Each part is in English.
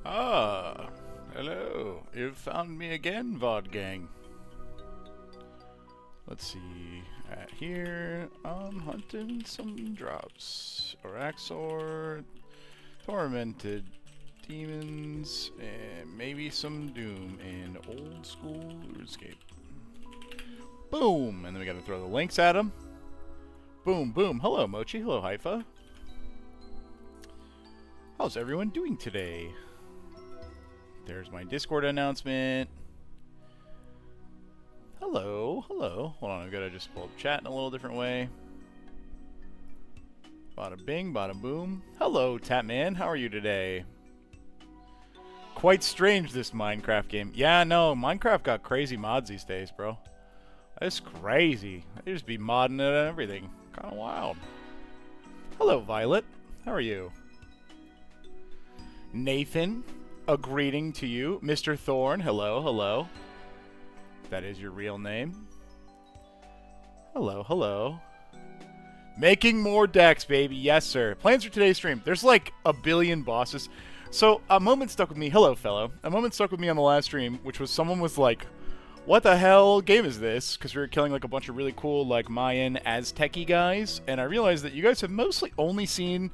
Ah, hello. You've found me again, VOD gang. Let's see. Here, I'm hunting some drops. Araxxor, Tormented, demons, and maybe some Doom in old school Runescape. Boom! And then we gotta throw the links at them. Boom, boom. Hello, Mochi. Hello, Haifa. How's everyone doing today? There's my Discord announcement. Hello, hello. Hold on, I've got to just pull up chat in a little different way. Bada bing, bada boom. Hello, Tapman. How are you today? Quite strange, this Minecraft game. Yeah, no, Minecraft got crazy mods these days, bro. That's crazy. They just be modding it and everything. Kind of wild. Hello, Violet. How are you? Nathan, a greeting to you. Mr. Thorn, hello, hello. That is your real name. Hello, hello. Making more decks, baby. Yes, sir. Plans for today's stream. There's like a billion bosses. So, a moment stuck with me. Hello, fellow. A moment stuck with me on the last stream, which was someone was like, what the hell game is this? Because we were killing like a bunch of really cool like Mayan Aztec-y guys. And I realized that you guys have mostly only seen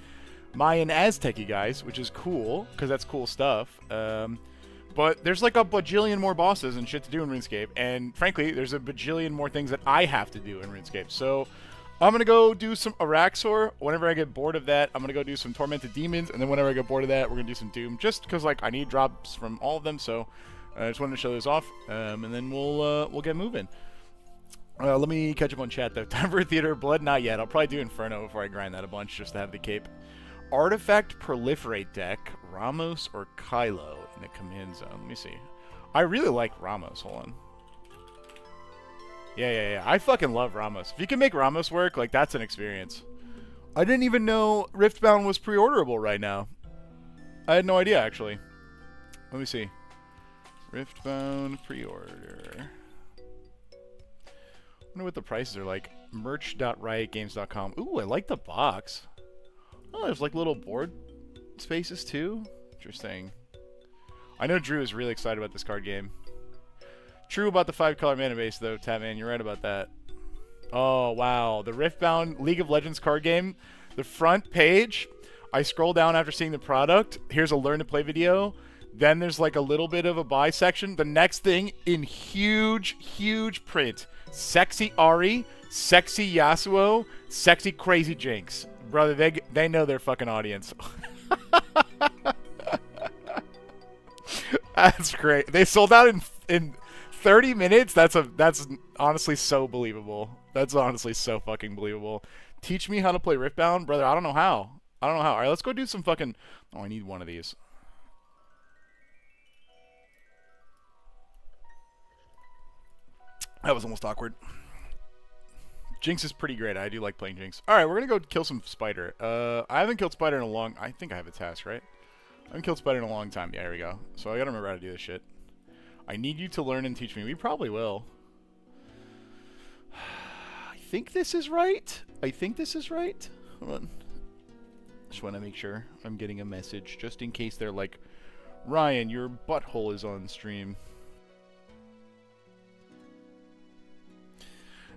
Mayan Aztec-y guys, which is cool, because that's cool stuff. But there's like a bajillion more bosses and shit to do in RuneScape, and frankly, there's a bajillion more things that I have to do in RuneScape. So I'm going to go do some Araxxor. Whenever I get bored of that, I'm going to go do some Tormented Demons, and then whenever I get bored of that, we're going to do some Doom, just because like I need drops from all of them, so I just wanted to show those off, and then we'll get moving. Let me catch up on chat, though. Time for Theater of Blood? Not yet. I'll probably do Inferno before I grind that a bunch, just to have the cape. Artifact Proliferate deck, Ramos or Kylo in the command zone. Let me see. I really like Ramos. Hold on. Yeah. I fucking love Ramos. If you can make Ramos work, like, that's an experience. I didn't even know Riftbound was pre-orderable right now. I had no idea, actually. Let me see. Riftbound pre-order. I wonder what the prices are like. Merch.riotgames.com. Ooh, I like the box. Oh, there's like little board spaces too. Interesting. I know Drew is really excited about this card game. True about the 5-color mana base though, Tatman. You're right about that. Oh, wow. The Riftbound League of Legends card game. The front page. I scroll down after seeing the product. Here's a learn to play video. Then there's like a little bit of a buy section. The next thing in huge, huge print. Sexy Ari, sexy Yasuo, sexy Crazy Jinx. Brother, they know their fucking audience. That's great. They sold out in 30 minutes. That's honestly so believable. That's honestly so fucking believable. Teach me how to play Riftbound, brother. I don't know how. All right, let's go do some fucking. Oh, I need one of these. That was almost awkward. Jinx is pretty great. I do like playing Jinx. Alright, we're gonna go kill some Spider. I haven't killed Spider in a long... I think I have a task, right? I haven't killed Spider in a long time. Yeah, here we go. So I gotta remember how to do this shit. I need you to learn and teach me. We probably will. I think this is right. Hold on. Just want to make sure I'm getting a message, just in case they're like, Ryan, your butthole is on stream.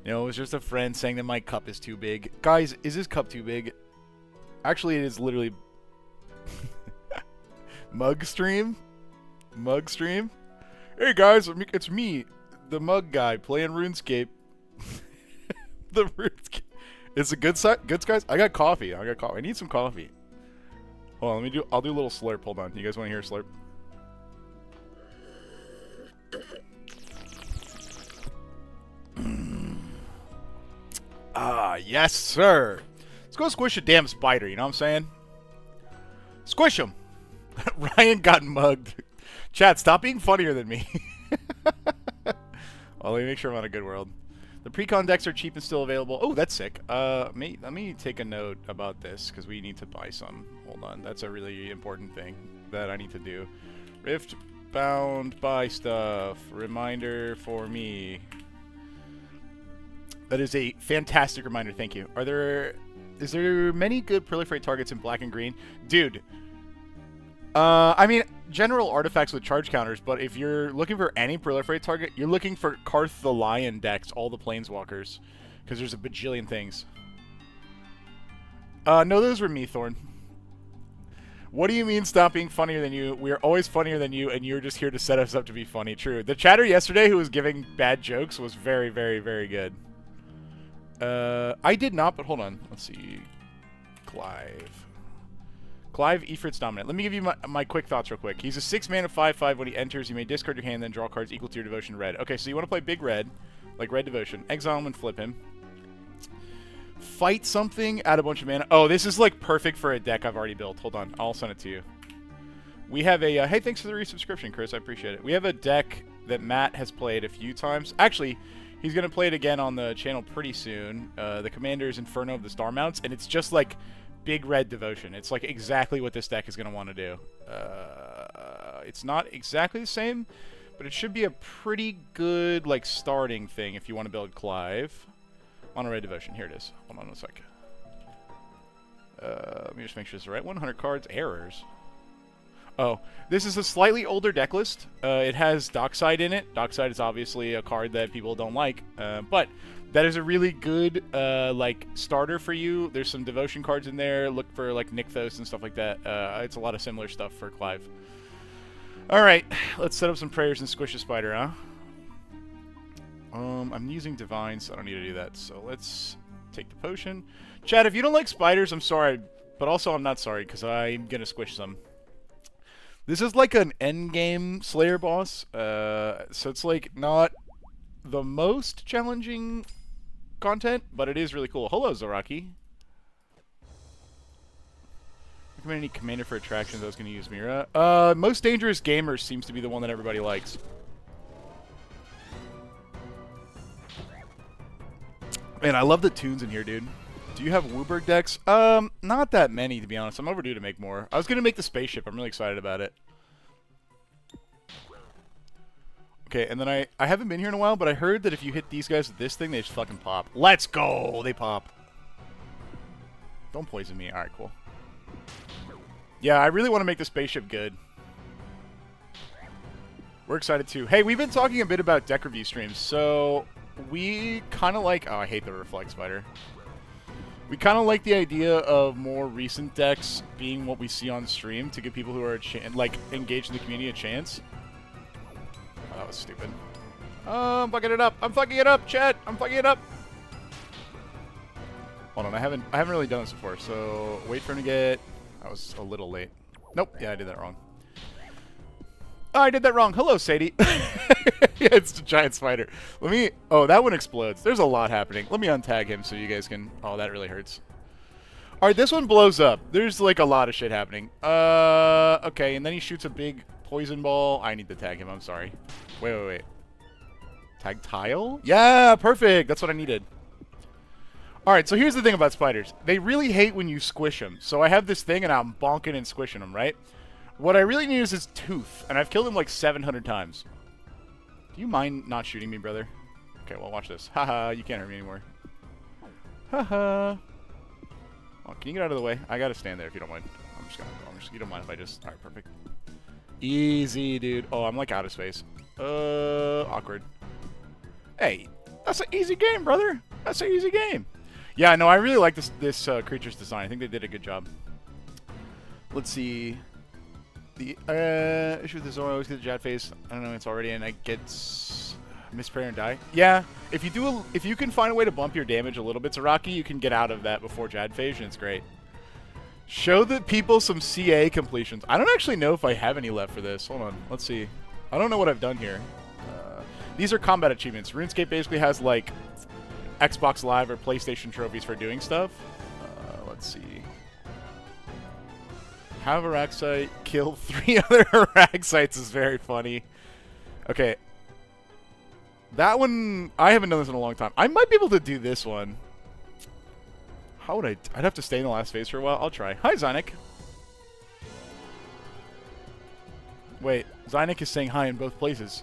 No, it was just a friend saying that my cup is too big. Guys, is this cup too big? Actually, it is literally... Mug stream? Hey guys, it's me, the mug guy, playing RuneScape. The RuneScape. It's a good guys? I got coffee. I need some coffee. Hold on, I'll do a little slurp. Hold on. You guys want to hear a slurp? Ah, yes, sir. Let's go squish a damn spider, you know what I'm saying? Squish him. Ryan got mugged. Chat, stop being funnier than me. Well, let me make sure I'm on a good world. The pre-con decks are cheap and still available. Oh, that's sick. Let me take a note about this, because we need to buy some. Hold on. That's a really important thing that I need to do. Riftbound, buy stuff. Reminder for me. That is a fantastic reminder. Thank you. Is there many good proliferate targets in black and green? Dude, I mean, general artifacts with charge counters, but if you're looking for any proliferate target, you're looking for Karth the Lion decks, all the Planeswalkers, because there's a bajillion things. No, those were me, Thorn. What do you mean stop being funnier than you? We are always funnier than you, and you're just here to set us up to be funny. True. The chatter yesterday who was giving bad jokes was very, very, very good. I did not, but hold on. Let's see. Clive, Ifrit's dominant. Let me give you my quick thoughts real quick. He's a 6-mana 5/5. When he enters, you may discard your hand, then draw cards equal to your devotion red. Okay, so you want to play big red, like red devotion. Exile him and flip him. Fight something, add a bunch of mana. Oh, this is like perfect for a deck I've already built. Hold on, I'll send it to you. We have a, hey, thanks for the resubscription, Chris, I appreciate it. We have a deck that Matt has played a few times. Actually, he's going to play it again on the channel pretty soon. The Commander's Inferno of the Star Mounts, and it's just like big red devotion. It's like exactly what this deck is going to want to do. It's not exactly the same, but it should be a pretty good like starting thing if you want to build Clive. On a red devotion. Here it is. Hold on a sec. Let me just make sure it's the right one. 100 cards. Errors. Oh, this is a slightly older deck list. It has Dockside in it. Dockside is obviously a card that people don't like, but that is a really good like starter for you. There's some devotion cards in there. Look for like Nykthos and stuff like that. It's a lot of similar stuff for Clive. All right, let's set up some prayers and squish a spider, huh? I'm using Divine, so I don't need to do that. So let's take the potion. Chad, if you don't like spiders, I'm sorry. But also, I'm not sorry, because I'm going to squish some. This is like an endgame Slayer boss. So it's like not the most challenging content, but it is really cool. Hello, Zaraki. Recommend any commander for attractions I was going to use Mira. Most Dangerous Gamers seems to be the one that everybody likes. Man, I love the tunes in here, dude. Do you have Wooburg decks? Not that many, to be honest. I'm overdue to make more. I was going to make the spaceship. I'm really excited about it. Okay, and then I haven't been here in a while, but I heard that if you hit these guys with this thing, they just fucking pop. Let's go! They pop. Don't poison me. Alright, cool. Yeah, I really want to make the spaceship good. We're excited, too. Hey, we've been talking a bit about deck review streams, so... we kind of like... oh, I hate the Reflect Spider. We kind of like the idea of more recent decks being what we see on stream to give people who are like engaged in the community a chance. Oh, that was stupid. Oh, I'm fucking it up. I'm fucking it up, chat. I'm fucking it up. Hold on, I haven't really done this before, so wait for him to get... I was a little late. Nope. Yeah, I did that wrong. Oh, I did that wrong. Hello, Sadie. Yeah, it's a giant spider. Let me... oh, that one explodes. There's a lot happening. Let me untag him so you guys can... oh, that really hurts. Alright, this one blows up. There's, like, a lot of shit happening. Okay, and then he shoots a big poison ball. I need to tag him. I'm sorry. Wait. Tag tile? Yeah, perfect. That's what I needed. Alright, so here's the thing about spiders. They really hate when you squish them. So I have this thing, and I'm bonking and squishing them, right? What I really need is his tooth, and I've killed him like 700 times. Do you mind not shooting me, brother? Okay, well, watch this. Haha, you can't hurt me anymore. Haha. Oh, can you get out of the way? I gotta stand there if you don't mind. You don't mind if I just... alright, perfect. Easy, dude. Oh, I'm like out of space. Awkward. Hey, that's an easy game, brother. That's an easy game. Yeah, no, I really like this creature's design. I think they did a good job. Let's see... the issue with the Zora, I always get the Jad phase. I don't know, it's already in. I get Misprayer and die. Yeah, if you can find a way to bump your damage a little bit, Zaraki, you can get out of that before Jad phase, and it's great. Show the people some CA completions. I don't actually know if I have any left for this. Hold on, let's see. I don't know what I've done here. These are combat achievements. RuneScape basically has like Xbox Live or PlayStation trophies for doing stuff. Let's see. Have Araxxor kill 3 other Araxxites is very funny. Okay. That one, I haven't done this in a long time. I might be able to do this one. How would I'd have to stay in the last phase for a while. I'll try. Hi, Zynik. Wait, Zynik is saying hi in both places.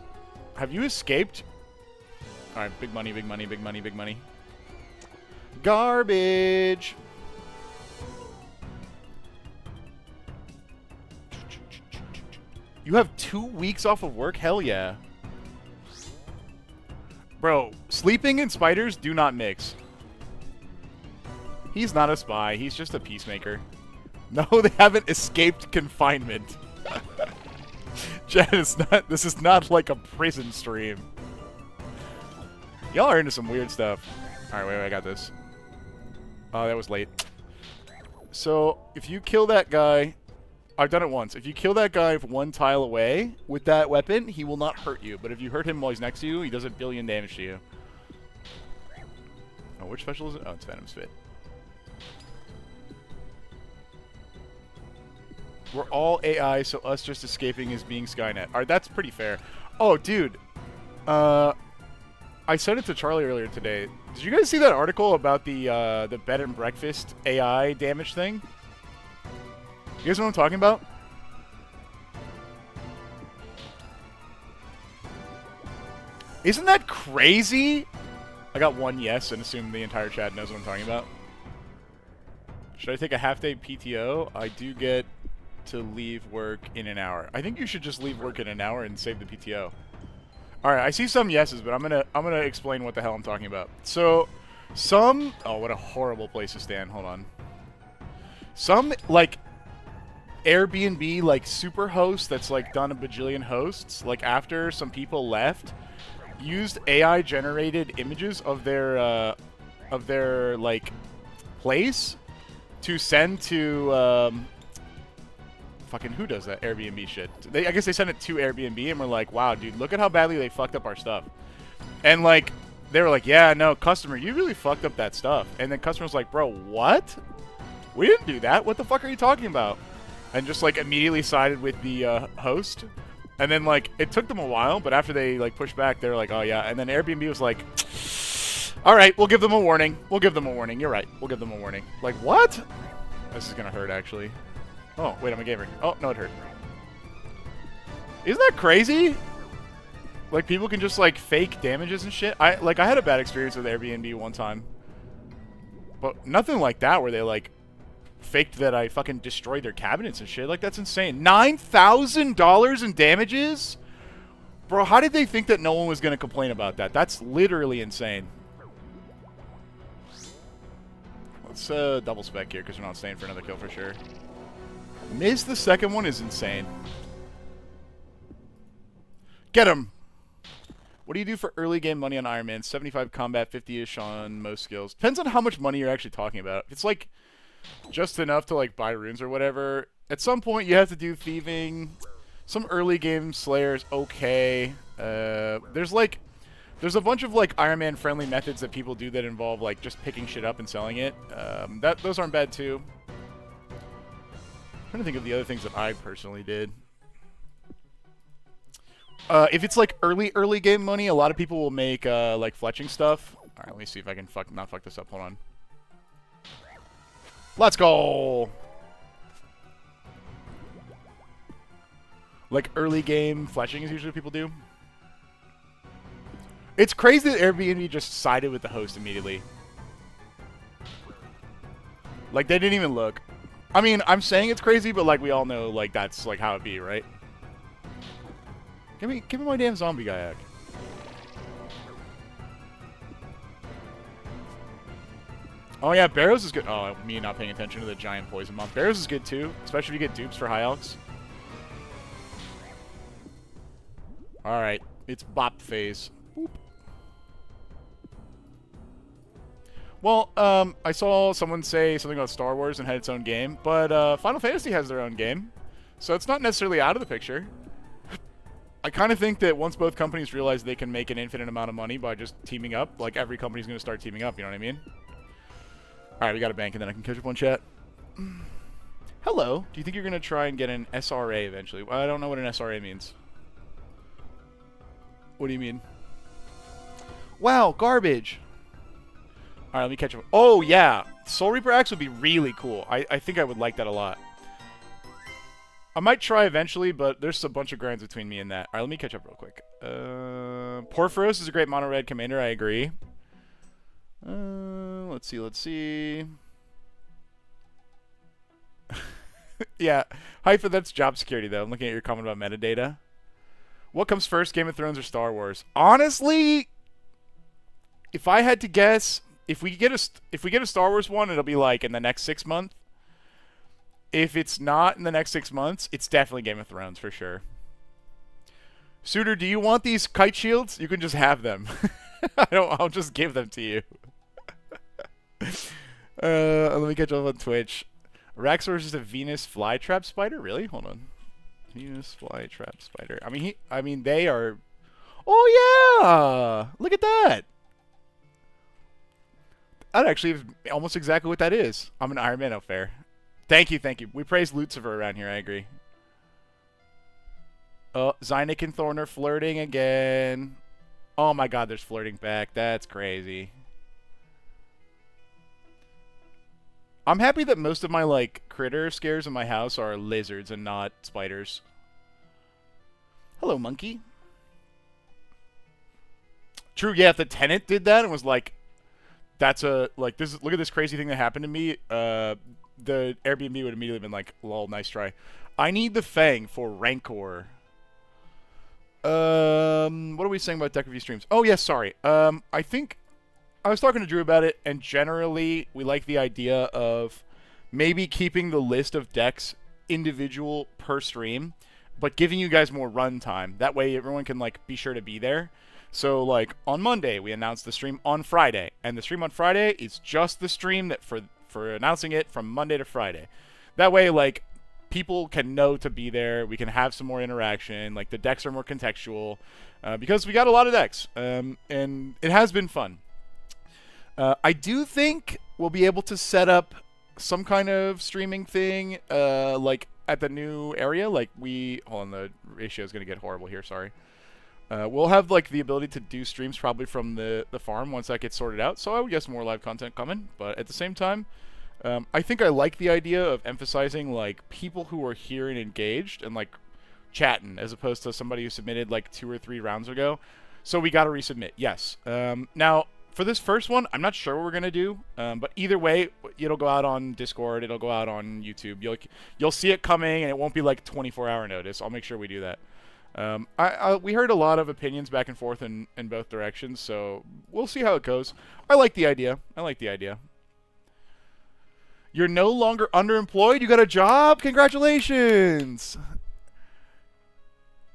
Have you escaped? Alright, big money, big money, big money, big money. Garbage! You have 2 weeks off of work? Hell yeah. Bro, sleeping and spiders do not mix. He's not a spy. He's just a peacemaker. No, they haven't escaped confinement. Jen, this is not like a prison stream. Y'all are into some weird stuff. Alright, wait, I got this. Oh, that was late. So, if you kill that guy... I've done it once. If you kill that guy 1 tile away with that weapon, he will not hurt you. But if you hurt him while he's next to you, he does 1 billion damage to you. Oh, which special is it? Oh, it's Venom's Fit. We're all AI, so us just escaping is being Skynet. Alright, that's pretty fair. Oh, dude. I sent it to Charlie earlier today. Did you guys see that article about the bed and breakfast AI damage thing? You guys know what I'm talking about? Isn't that crazy? I got 1 yes and assume the entire chat knows what I'm talking about. Should I take a half-day PTO? I do get to leave work in an hour. I think you should just leave work in an hour and save the PTO. All right, I see some yeses, but I'm gonna explain what the hell I'm talking about. So, oh, what a horrible place to stand. Hold on. Some like Airbnb like super host that's like done a bajillion hosts. Like after some people left, used AI generated images of their like place to send to fucking who does that Airbnb shit? I guess they sent it to Airbnb and we're like, wow, dude, look at how badly they fucked up our stuff. And like, they were like, yeah, no, customer, you really fucked up that stuff. And then customer's like, bro, what? We didn't do that. What the fuck are you talking about? And just like immediately sided with the host. And then like, it took them a while, but after they like pushed back, they were like, oh yeah. And then Airbnb was like, all right, we'll give them a warning. We'll give them a warning. You're right. We'll give them a warning. Like, what? This is gonna hurt, actually. Oh, wait, I'm a gamer. Oh, no, it hurt. Isn't that crazy? Like, people can just, like, fake damages and shit. I had a bad experience with Airbnb one time. But nothing like that where they, like, faked that I fucking destroyed their cabinets and shit. Like, that's insane. $9,000 in damages? Bro, how did they think that no one was going to complain about that? That's literally insane. Let's double spec here because we're not staying for another kill for sure. Miss the second one is insane. Get him! What do you do for early game money on Ironman? 75 combat, 50-ish on most skills. Depends on how much money you're actually talking about. If it's like just enough to like buy runes or whatever, at some point you have to do thieving. Some early game slayers, okay. There's a bunch of like Ironman friendly methods that people do that involve like just picking shit up and selling it. Those aren't bad too. I'm trying to think of the other things that I personally did. If it's like early game money, a lot of people will make like fletching stuff. All right, let me see if I can not fuck this up. Hold on. Let's go. Like early game fletching is usually what people do. It's crazy that Airbnb just sided with the host immediately. Like they didn't even look. I mean, I'm saying it's crazy, but like we all know, like that's like how it be, right? Give me my damn zombie guy act. Oh yeah, Barrows is good. Oh, me not paying attention to the giant poison monk. Barrows is good too, especially if you get dupes for high alks. All right, it's bop phase. Boop. Well, I saw someone say something about Star Wars and had its own game, but Final Fantasy has their own game, so it's not necessarily out of the picture. I kind of think that once both companies realize they can make an infinite amount of money by just teaming up, like every company's going to start teaming up, you know what I mean? Alright, we got a bank and then I can catch up on chat. Hello, do you think you're going to try and get an SRA eventually? Well, I don't know what an SRA means. What do you mean? Wow, garbage! Alright, let me catch up. Oh, yeah! Soul Reaper Axe would be really cool. I think I would like that a lot. I might try eventually, but there's a bunch of grinds between me and that. Alright, let me catch up real quick. Porphyros is a great mono-red commander, I agree. Let's see. Yeah. Hypha, that's job security, though. I'm looking at your comment about metadata. What comes first, Game of Thrones or Star Wars? Honestly, if I had to guess, if we get a Star Wars one, it'll be like in the next 6 months. If it's not in the next 6 months, it's definitely Game of Thrones for sure. Suitor, do you want these kite shields? You can just have them. I'll just give them to you. Let me catch up on Twitch. Araxxor is just a Venus flytrap spider? Really? Hold on. Venus flytrap spider. I mean they are. Oh yeah! Look at that. That actually is almost exactly what that is. I'm an Ironman out fair. Thank you, thank you. We praise Lucifer around here, I agree. Oh, Zynik and Thorn are flirting again. Oh my god, there's flirting back. That's crazy. I'm happy that most of my, like, critter scares in my house are lizards and not spiders. Hello, monkey. True, yeah, if the tenant did that and was like, that's a, like, this, look at this crazy thing that happened to me, the Airbnb would immediately been like, lol, nice try. I need the Fang for Rancor. What are we saying about deck review streams? Oh, yes, sorry. I think I was talking to Drew about it, and generally we like the idea of maybe keeping the list of decks individual per stream, but giving you guys more run time. That way everyone can, like, be sure to be there. So, like, on Monday, we announced the stream on Friday, and the stream on Friday is just the stream that for announcing it from Monday to Friday. That way, like, people can know to be there. We can have some more interaction. Like, the decks are more contextual, because we got a lot of decks, and it has been fun. I do think we'll be able to set up some kind of streaming thing, like, at the new area. Like, hold on, the ratio is going to get horrible here, sorry. We'll have, like, the ability to do streams probably from the farm once that gets sorted out, so I would guess more live content coming. But at the same time, I think I like the idea of emphasizing, like, people who are here and engaged and, like, chatting, as opposed to somebody who submitted, like, 2 or 3 rounds ago. So we got to resubmit, yes. Now, for this first one, I'm not sure what we're going to do, but either way, it'll go out on Discord, it'll go out on YouTube. You'll see it coming, and it won't be, like, 24-hour notice. I'll make sure we do that. We heard a lot of opinions back and forth in both directions, so we'll see how it goes. I like the idea. You're no longer underemployed? You got a job? Congratulations!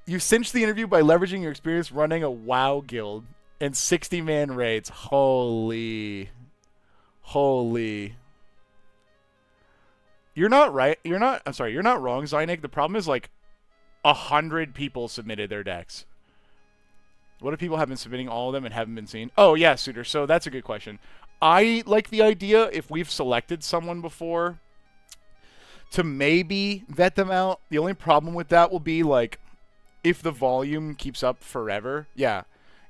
You cinched the interview by leveraging your experience running a WoW guild and 60-man raids. Holy. You're not right. You're not wrong, Zynik. The problem is, like, 100 people submitted their decks. What if people have been submitting all of them and haven't been seen? Oh, yeah, Suitor. So that's a good question. I like the idea, if we've selected someone before, to maybe vet them out. The only problem with that will be, like, if the volume keeps up forever. Yeah.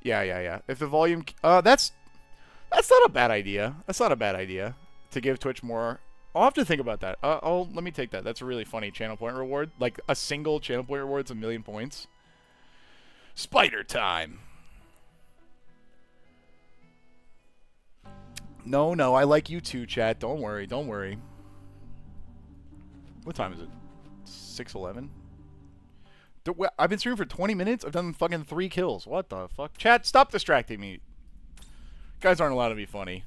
If the volume... that's not a bad idea. That's not a bad idea. To give Twitch more... I'll have to think about that. Let me take that. That's a really funny channel point reward. Like, a single channel point reward's 1,000,000 points. Spider time. No, I like you too, chat. Don't worry. What time is it? 6:11? I've been streaming for 20 minutes. I've done fucking 3 kills. What the fuck? Chat, stop distracting me. Guys aren't allowed to be funny.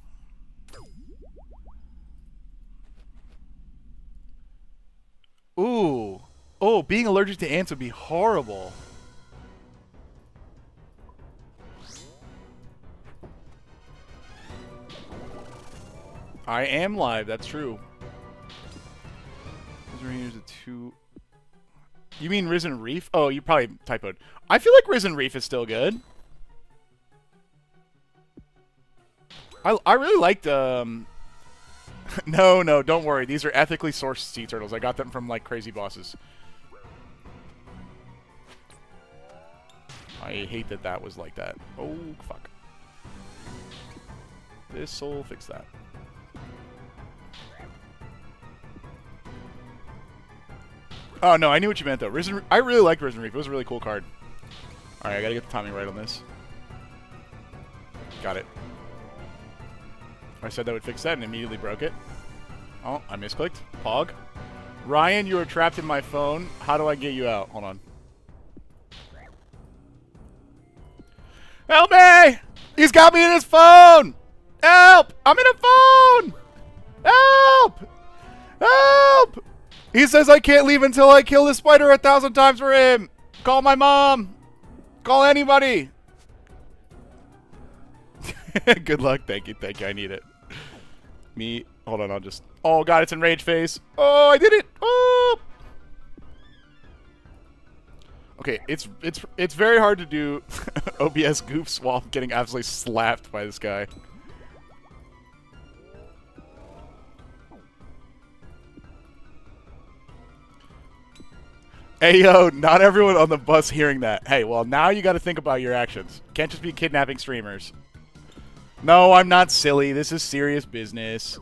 Ooh. Oh, being allergic to ants would be horrible. I am live, that's true. Here's a 2... You mean Risen Reef? Oh, you probably typoed. I feel like Risen Reef is still good. I really liked, No, don't worry. These are ethically sourced sea turtles. I got them from, like, crazy bosses. I hate that was like that. Oh, fuck. This'll fix that. Oh, no, I knew what you meant, though. I really liked Risen Reef. It was a really cool card. Alright, I gotta get the timing right on this. Got it. I said that would fix that and immediately broke it. Oh, I misclicked. Pog. Ryan, you are trapped in my phone. How do I get you out? Hold on. Help me! He's got me in his phone! Help! I'm in a phone! Help! Help! He says I can't leave until I kill this spider 1,000 times for him. Call my mom. Call anybody. Good luck. Thank you. Thank you. I need it. Me. Hold on. I'll just... Oh, God. It's in rage face. Oh, I did it. Oh. Okay. It's very hard to do OBS goofs while getting absolutely slapped by this guy. Hey, yo, not everyone on the bus hearing that. Hey, well, now you got to think about your actions. Can't just be kidnapping streamers. No, I'm not silly. This is serious business.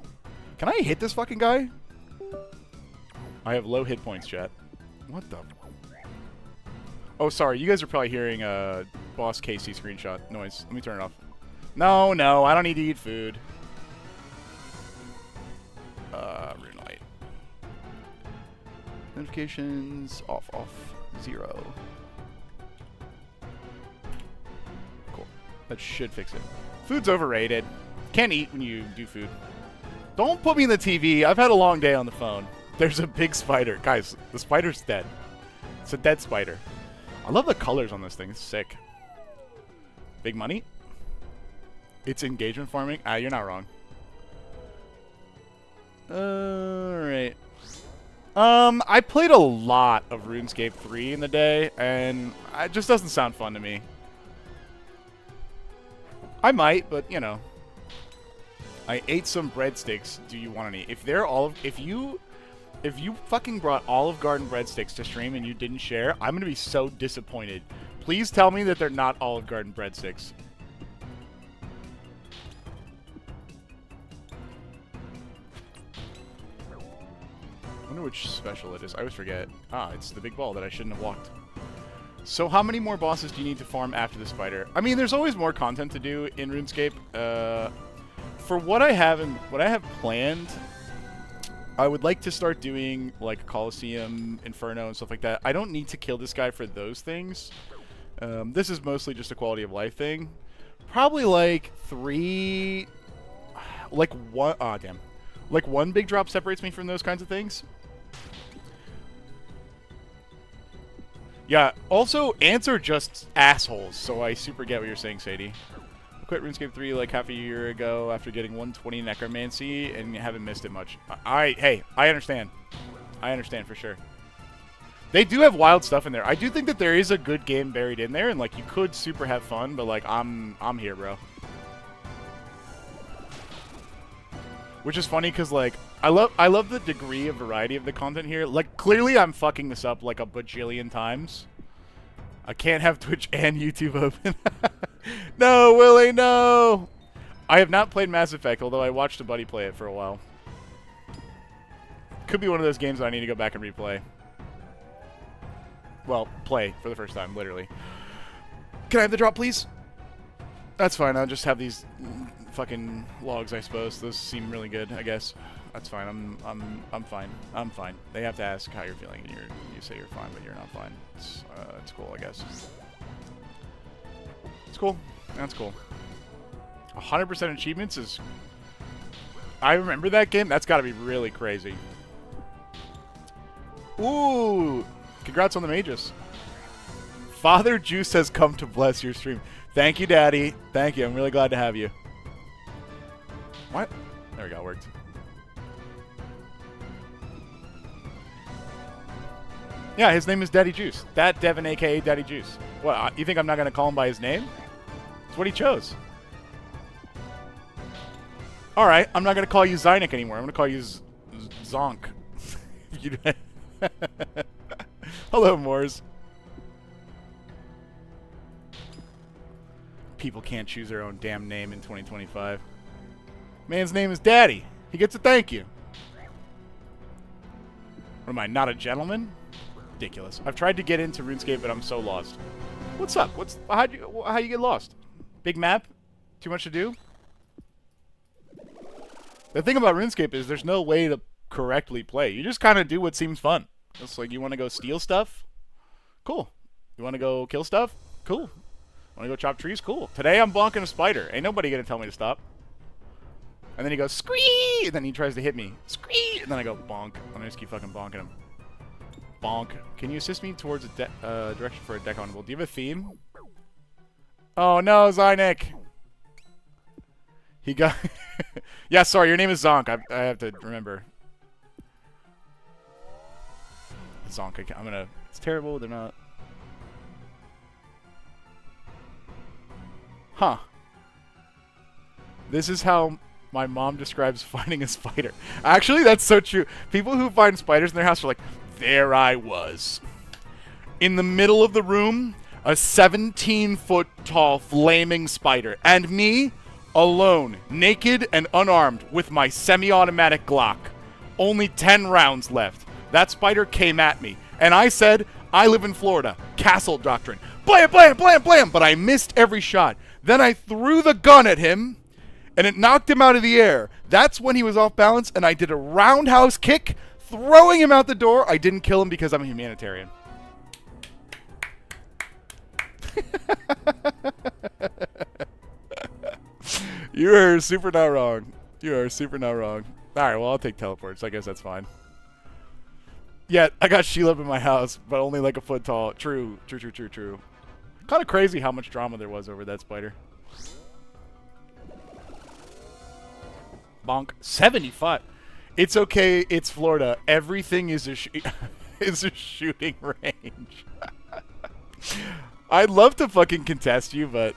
Can I hit this fucking guy? I have low hit points, chat. What the... Oh, sorry. You guys are probably hearing Boss Casey screenshot noise. Let me turn it off. No, no. I don't need to eat food. Rune light. Notifications off, 0. Cool. That should fix it. Food's overrated. Can't eat when you do food. Don't put me in the TV. I've had a long day on the phone. There's a big spider. Guys, the spider's dead. It's a dead spider. I love the colors on this thing. It's sick. Big money? It's engagement farming? Ah, you're not wrong. Alright. I played a lot of RuneScape 3 in the day, and it just doesn't sound fun to me. I might, but, you know. I ate some breadsticks. Do you want any? If you fucking brought Olive Garden breadsticks to stream and you didn't share, I'm gonna be so disappointed. Please tell me that they're not Olive Garden breadsticks. I wonder which special it is. I always forget. Ah, it's the big ball that I shouldn't have walked. So how many more bosses do you need to farm after the spider? I mean, there's always more content to do in RuneScape. For what I have planned, I would like to start doing like Colosseum, Inferno, and stuff like that. I don't need to kill this guy for those things. This is mostly just a quality of life thing. Probably like 3, like one. Ah, damn. Like one big drop separates me from those kinds of things. Yeah, also, ants are just assholes, so I super get what you're saying, Sadie. I quit RuneScape 3 like half a year ago after getting 120 Necromancy and haven't missed it much. Hey, I understand. I understand for sure. They do have wild stuff in there. I do think that there is a good game buried in there, and like you could super have fun, but like I'm here, bro. Which is funny because like I love the degree of variety of the content here. Like clearly I'm fucking this up like a bajillion times. I can't have Twitch and YouTube open. No, Willie, no. I have not played Mass Effect, although I watched a buddy play it for a while. Could be one of those games that I need to go back and replay. Well, play for the first time, literally. Can I have the drop, please? That's fine. I'll just have these fucking logs, I suppose. Those seem really good, I guess. That's fine. I'm fine. I'm fine. They have to ask how you're feeling, and you say you're fine, but you're not fine. It's cool, I guess. It's cool. That's cool. 100% achievements is... I remember that game. That's got to be really crazy. Ooh! Congrats on the mages. Father Juice has come to bless your stream. Thank you, Daddy. Thank you. I'm really glad to have you. What? There we go. It worked. Yeah, his name is Daddy Juice. That Devin, a.k.a. Daddy Juice. What, you think I'm not going to call him by his name? It's what he chose. Alright, I'm not going to call you Zynik anymore. I'm going to call you Zonk. Hello, Moors. People can't choose their own damn name in 2025. Man's name is Daddy. He gets a thank you. What am I, not a gentleman? Ridiculous. I've tried to get into RuneScape, but I'm so lost. What's up? How you get lost? Big map? Too much to do? The thing about RuneScape is there's no way to correctly play. You just kind of do what seems fun. It's like, you want to go steal stuff? Cool. You want to go kill stuff? Cool. Want to go chop trees? Cool. Today I'm bonking a spider. Ain't nobody going to tell me to stop. And then he goes, scree! And then he tries to hit me. Scree! And then I go, bonk. And I just keep fucking bonking him. Bonk. Can you assist me towards a direction for a deck on? Do you have a theme? Oh no, Zynik! He got... Yeah, sorry, your name is Zonk. I have to remember. Zonk, I'm gonna... It's terrible, they're not... Huh. This is how my mom describes finding a spider. Actually, that's so true. People who find spiders in their house are like, there I was. In the middle of the room, a 17-foot tall flaming spider. And me, alone, naked and unarmed, with my semi-automatic Glock. Only 10 rounds left. That spider came at me. And I said, I live in Florida. Castle doctrine. Blam, blam, blam, blam. But I missed every shot. Then I threw the gun at him, and it knocked him out of the air. That's when he was off balance, and I did a roundhouse kick, throwing him out the door. I didn't kill him because I'm a humanitarian. You are super not wrong. You are super not wrong. Alright, well, I'll take teleports. I guess that's fine. Yeah, I got Sheila up in my house, but only like a foot tall. True, true, true, true, true. Kind of crazy how much drama there was over that spider. Bonk. 75. It's okay. It's Florida. Everything is a is a shooting range. I'd love to fucking contest you, but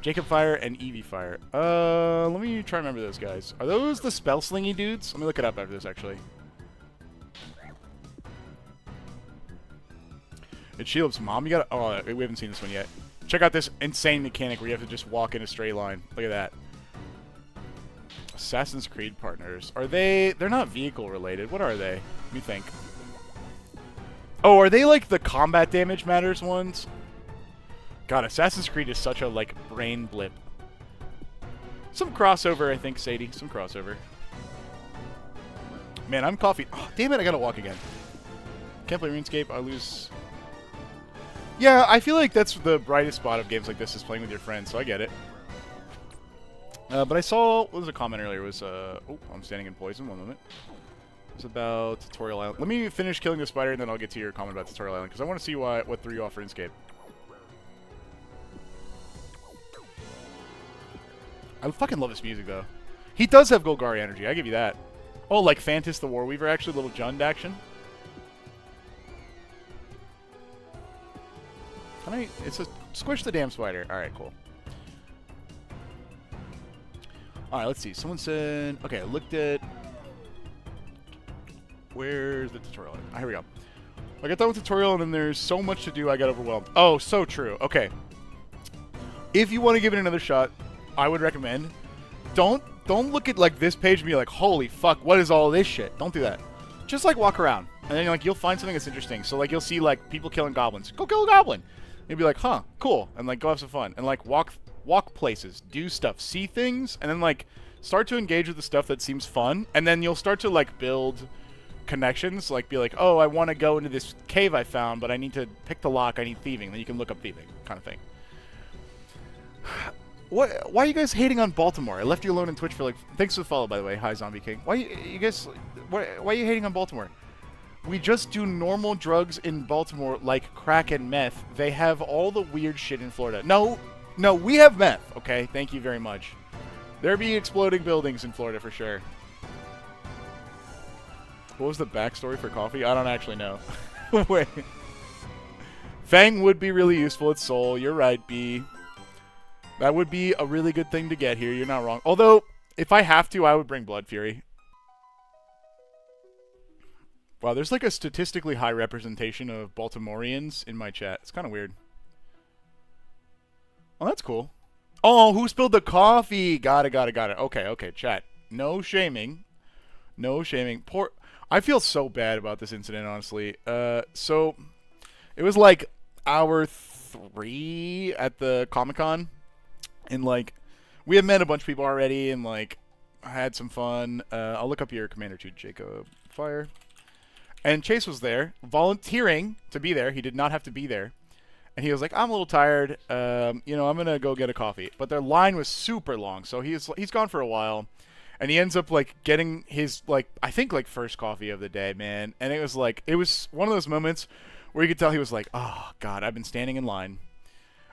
Jacob Fire and Eevee Fire. Let me try to remember those guys. Are those the spell slingy dudes? Let me look it up after this, actually. It's Sheila's mom. You gotta... Oh, we haven't seen this one yet. Check out this insane mechanic where you have to just walk in a straight line. Look at that. Assassin's Creed partners. Are they... They're not vehicle related. What are they? Let me think. Oh, are they like the combat damage matters ones? God, Assassin's Creed is such a, like, brain blip. Some crossover, I think, Sadie. Some crossover. Man, I'm coffee... Oh, damn it, I gotta walk again. Can't play RuneScape. I lose... Yeah, I feel like that's the brightest spot of games like this is playing with your friends, so I get it. But I saw... What was a comment earlier? It was, oh, I'm standing in poison. One moment. It was about Tutorial Island. Let me finish killing the spider, and then I'll get to your comment about Tutorial Island, because I want to see what threw you off RuneScape. I fucking love this music, though. He does have Golgari energy. I give you that. Oh, like Fantis the Warweaver, actually. Little Jund action. Can I... It's a... Squish the damn spider. Alright, cool. Alright, let's see. Someone said... Okay, I looked at... Where's the tutorial? Here we go. I got done with tutorial, and then there's so much to do, I got overwhelmed. Oh, so true. Okay. If you want to give it another shot, I would recommend... Don't look at, like, this page and be like, holy fuck, what is all this shit? Don't do that. Just, like, walk around. And then, like, you'll find something that's interesting. So, like, you'll see, like, people killing goblins. Go kill a goblin! You'll be like, huh, cool. And, like, go have some fun. And, like, walk places. Do stuff. See things. And then, like, start to engage with the stuff that seems fun. And then you'll start to, like, build connections. Like, be like, oh, I want to go into this cave I found, but I need to pick the lock. I need thieving. Then you can look up thieving. Kind of thing. What? Why are you guys hating on Baltimore? I left you alone in Twitch for, like... Thanks for the follow, by the way. Hi, Zombie King. Why you guys... Why are you hating on Baltimore? We just do normal drugs in Baltimore like crack and meth. They have all the weird shit in Florida. No, we have meth, okay? Thank you very much. There be exploding buildings in Florida for sure. What was the backstory for coffee? I don't actually know. Wait. Fang would be really useful at Soul. You're right, B. That would be a really good thing to get here. You're not wrong. Although, if I have to, I would bring Blood Fury. Wow, there's like a statistically high representation of Baltimoreans in my chat. It's kind of weird. Oh, that's cool. Oh, who spilled the coffee? Got it. Okay, chat. No shaming. No shaming. I feel so bad about this incident, honestly. So, it was like hour 3 at the Comic-Con. And, like, we had met a bunch of people already, and, like, I had some fun. I'll look up your commander too, Jacob Fire. And Chase was there, volunteering to be there. He did not have to be there. And he was like, I'm a little tired. You know, I'm going to go get a coffee. But their line was super long, so he's gone for a while. And he ends up, like, getting his, like, I think, like, first coffee of the day, man. And it was, like, it was one of those moments where you could tell he was like, oh, God, I've been standing in line.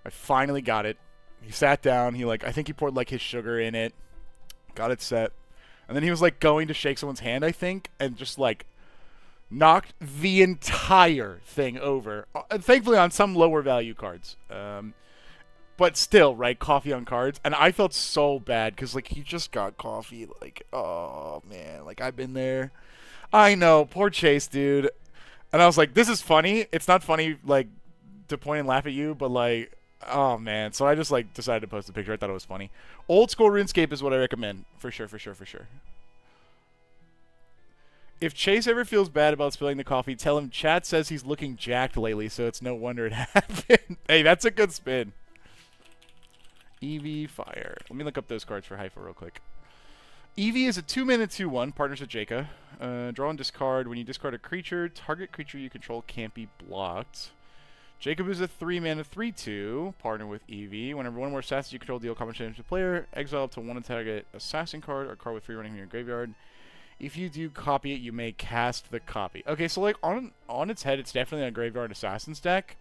I finally got it. He sat down. He, like, I think he poured, like, his sugar in it. Got it set. And then he was, like, going to shake someone's hand, I think. And just, like, knocked the entire thing over. Thankfully on some lower value cards. But still, right, coffee on cards. And I felt so bad because, like, he just got coffee. Like, oh, man. Like, I've been there. I know. Poor Chase, dude. And I was like, this is funny. It's not funny, like, to point and laugh at you, but, like, oh, man. So I just, like, decided to post the picture. I thought it was funny. Old school RuneScape is what I recommend. For sure, for sure, for sure. If Chase ever feels bad about spilling the coffee, tell him chat says he's looking jacked lately, so it's no wonder it happened. Hey, that's a good spin. EV Fire. Let me look up those cards for Haifa real quick. EV is a 2-mana 2/1, partners with Jacob. Draw and discard. When you discard a creature, target creature you control can't be blocked. Jacob is a 3-mana 3/2, partner with EV. Whenever one more assassins you control deal combat damage to the player, exile up to one target assassin card or card with free running from your graveyard. If you do copy it, you may cast the copy. Okay, so like on its head, it's definitely a graveyard assassins deck.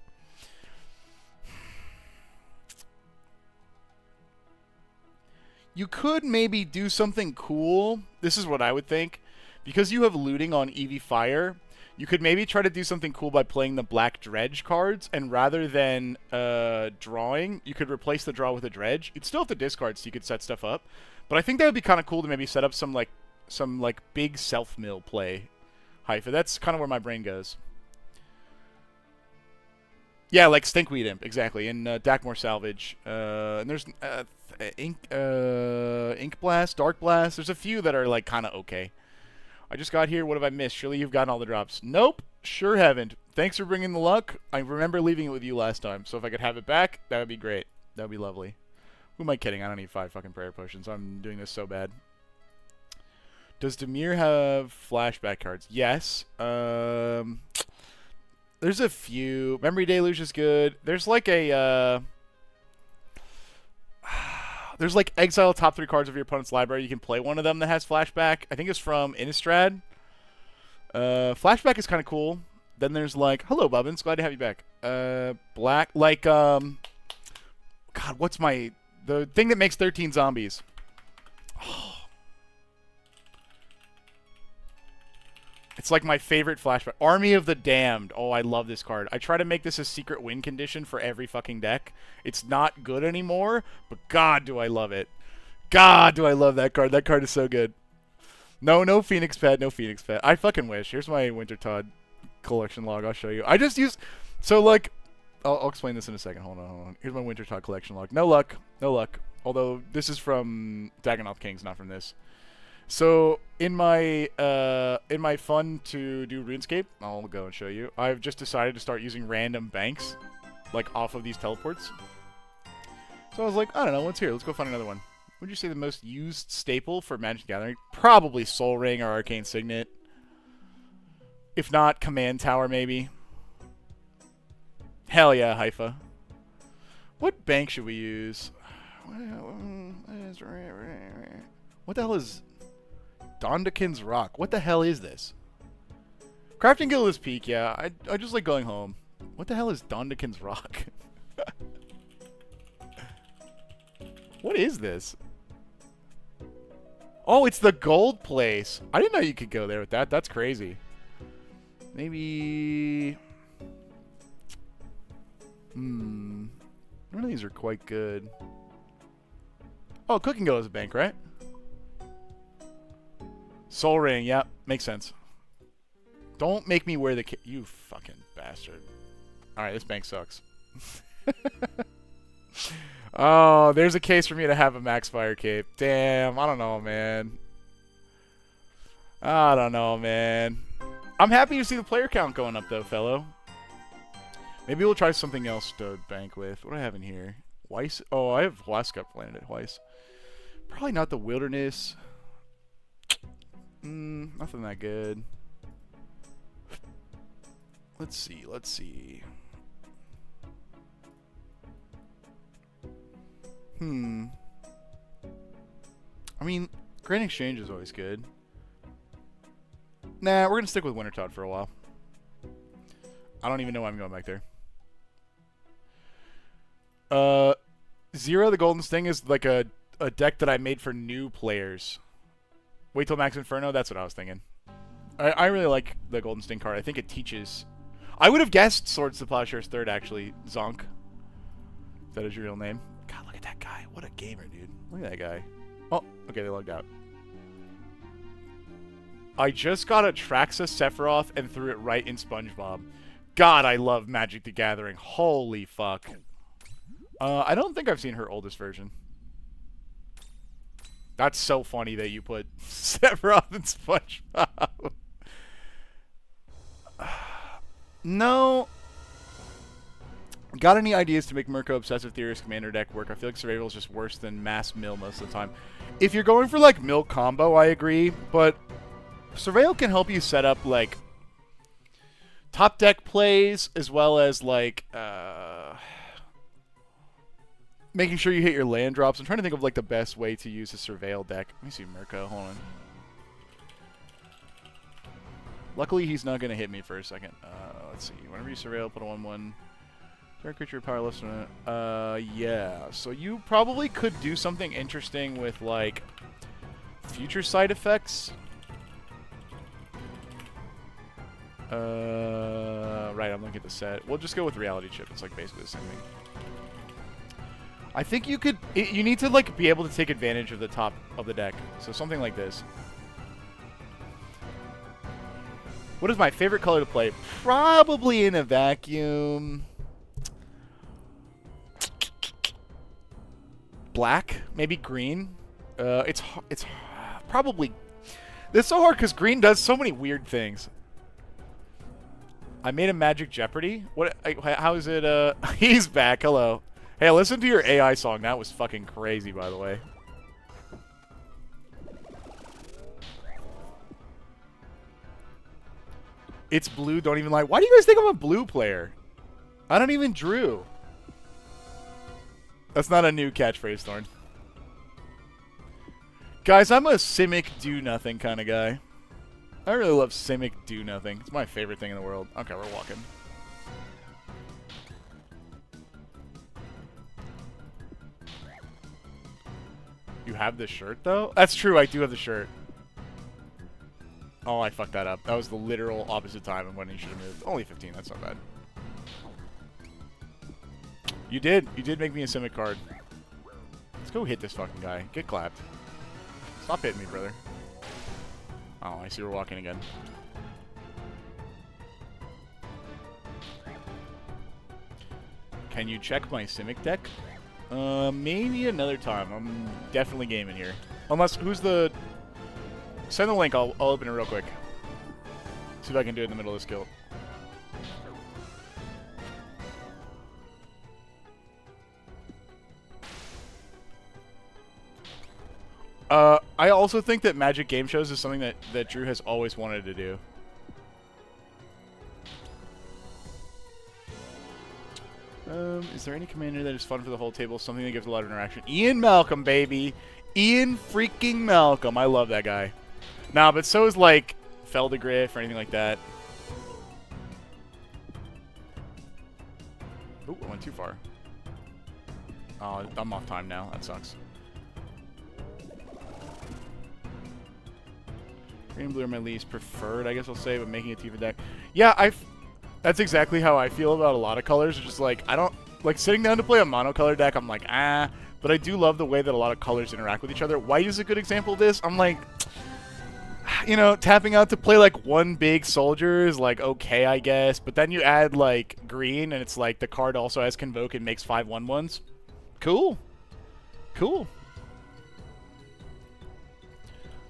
You could maybe do something cool. This is what I would think. Because you have looting on EV Fire, you could maybe try to do something cool by playing the Black Dredge cards, and rather than drawing, you could replace the draw with a Dredge. You'd still have to discard so you could set stuff up. But I think that would be kind of cool to maybe set up some big self-mill play. Haifa. That's kind of where my brain goes. Yeah, like Stinkweed Imp, exactly. And Dakmore Salvage. And there's Ink Blast, Dark Blast. There's a few that are like kind of okay. I just got here. What have I missed? Surely you've gotten all the drops. Nope, sure haven't. Thanks for bringing the luck. I remember leaving it with you last time, so if I could have it back, that would be great. That would be lovely. Who am I kidding? I don't need 5 fucking prayer potions. I'm doing this so bad. Does Dimir have flashback cards? Yes. There's a few. Memory Deluge is good. There's like a there's like exile top 3 cards of your opponent's library. You can play one of them that has flashback. I think it's from Innistrad. Flashback is kind of cool. Then there's like, hello Bubbins, glad to have you back. Black, like God, what's the thing that makes 13 zombies? Oh. It's like my favorite flashback. Army of the Damned. Oh, I love this card. I try to make this a secret win condition for every fucking deck. It's not good anymore, but God, do I love it. God, do I love that card. That card is so good. No Phoenix Pet, no Phoenix Pet. I fucking wish. Here's my Winter Todd collection log. I'll show you. I just use... So, like... I'll explain this in a second. Hold on. Here's my Winter Todd collection log. No luck. No luck. Although, this is from Dagonoth Kings, not from this. So in my fun to do RuneScape, I'll go and show you. I've just decided to start using random banks, like off of these teleports. So I was like, I don't know, what's here? Let's go find another one. Would you say the most used staple for Magic the Gathering? Probably Soul Ring or Arcane Signet. If not, Command Tower maybe. Hell yeah, Haifa. What bank should we use? What the hell is... Dondakin's Rock. What the hell is this? Crafting Guild is peak, yeah. I just like going home. What the hell is Dondakin's Rock? What is this? Oh, it's the gold place. I didn't know you could go there with that. That's crazy. Maybe... None of these are quite good. Oh, Cooking Guild is a bank, right? Soul Ring, yeah, makes sense. Don't make me wear the you fucking bastard. Alright, this bank sucks. Oh, there's a case for me to have a Max Fire Cape. Damn, I don't know, man. I don't know, man. I'm happy to see the player count going up, though, fellow. Maybe we'll try something else to bank with. What do I have in here? Weiss? Oh, I have Huasca planted at Weiss. Probably not the Wilderness. Nothing that good. Let's see. Let's see. I mean, Grand Exchange is always good. Nah, we're gonna stick with Wintertodt for a while. I don't even know why I'm going back there. Zero, the Golden Sting, is like a deck that I made for new players. Wait till Max Inferno? That's what I was thinking. I really like the Golden Sting card. I think it teaches... I would have guessed Swords to Plowshare's third, actually. Zonk. If that is your real name. God, look at that guy. What a gamer, dude. Look at that guy. Oh, okay, they logged out. I just got a Traxa Sephiroth and threw it right in SpongeBob. God, I love Magic the Gathering. Holy fuck. I don't think I've seen her oldest version. That's so funny that you put Sephiroth and SpongeBob. No. Got any ideas to make Mirko Obsessive Theorist Commander deck work? I feel like Survival is just worse than Mass Mill most of the time. If you're going for, like, Mill combo, I agree. But Surveil can help you set up, like, top deck plays, as well as, like, making sure you hit your land drops. I'm trying to think of, like, the best way to use a Surveil deck. Let me see Mirko. Hold on. Luckily, he's not going to hit me for a second. Let's see. Whenever you Surveil, put a 1/1. Target creature powerless. Yeah. So you probably could do something interesting with, like, future side effects. Right, I'm looking at the set. We'll just go with Reality Chip. It's, like, basically the same thing. I think you could... you need to, like, be able to take advantage of the top of the deck. So something like this. What is my favorite color to play? Probably in a vacuum... black, maybe green. It's probably... It's so hard because green does so many weird things. I made a Magic Jeopardy. What? How is it? He's back. Hello. Hey, listen to your AI song. That was fucking crazy, by the way. It's blue. Don't even lie. Why do you guys think I'm a blue player? I don't even drew. That's not a new catchphrase, Thorn. Guys, I'm a Simic do-nothing kind of guy. I really love Simic do-nothing. It's my favorite thing in the world. Okay, we're walking. You have this shirt, though? That's true, I do have the shirt. Oh, I fucked that up. That was the literal opposite time of when he should have moved. Only 15, that's not bad. You did. You did make me a Simic card. Let's go hit this fucking guy. Get clapped. Stop hitting me, brother. Oh, I see we're walking again. Can you check my Simic deck? Maybe another time. I'm definitely gaming here. Unless, who's the... Send the link. I'll open it real quick. See if I can do it in the middle of this guild. I also think that Magic Game Shows is something that Drew has always wanted to do. Is there any commander that is fun for the whole table? Something that gives a lot of interaction? Ian Malcolm, baby! Ian freaking Malcolm. I love that guy. Nah, but so is, like, Feldegriff or anything like that. Ooh, I went too far. Oh, I'm off time now. That sucks. Green and blue are my least preferred, I guess I'll say, but making a Tifa deck. Yeah, that's exactly how I feel about a lot of colors. It's just like, I don't... Like, sitting down to play a monocolor deck, I'm like, ah. But I do love the way that a lot of colors interact with each other. White is a good example of this. I'm like... You know, tapping out to play, like, one big soldier is, like, okay, I guess. But then you add, like, green, and it's like the card also has Convoke and makes 5 1/1s. Cool. Cool.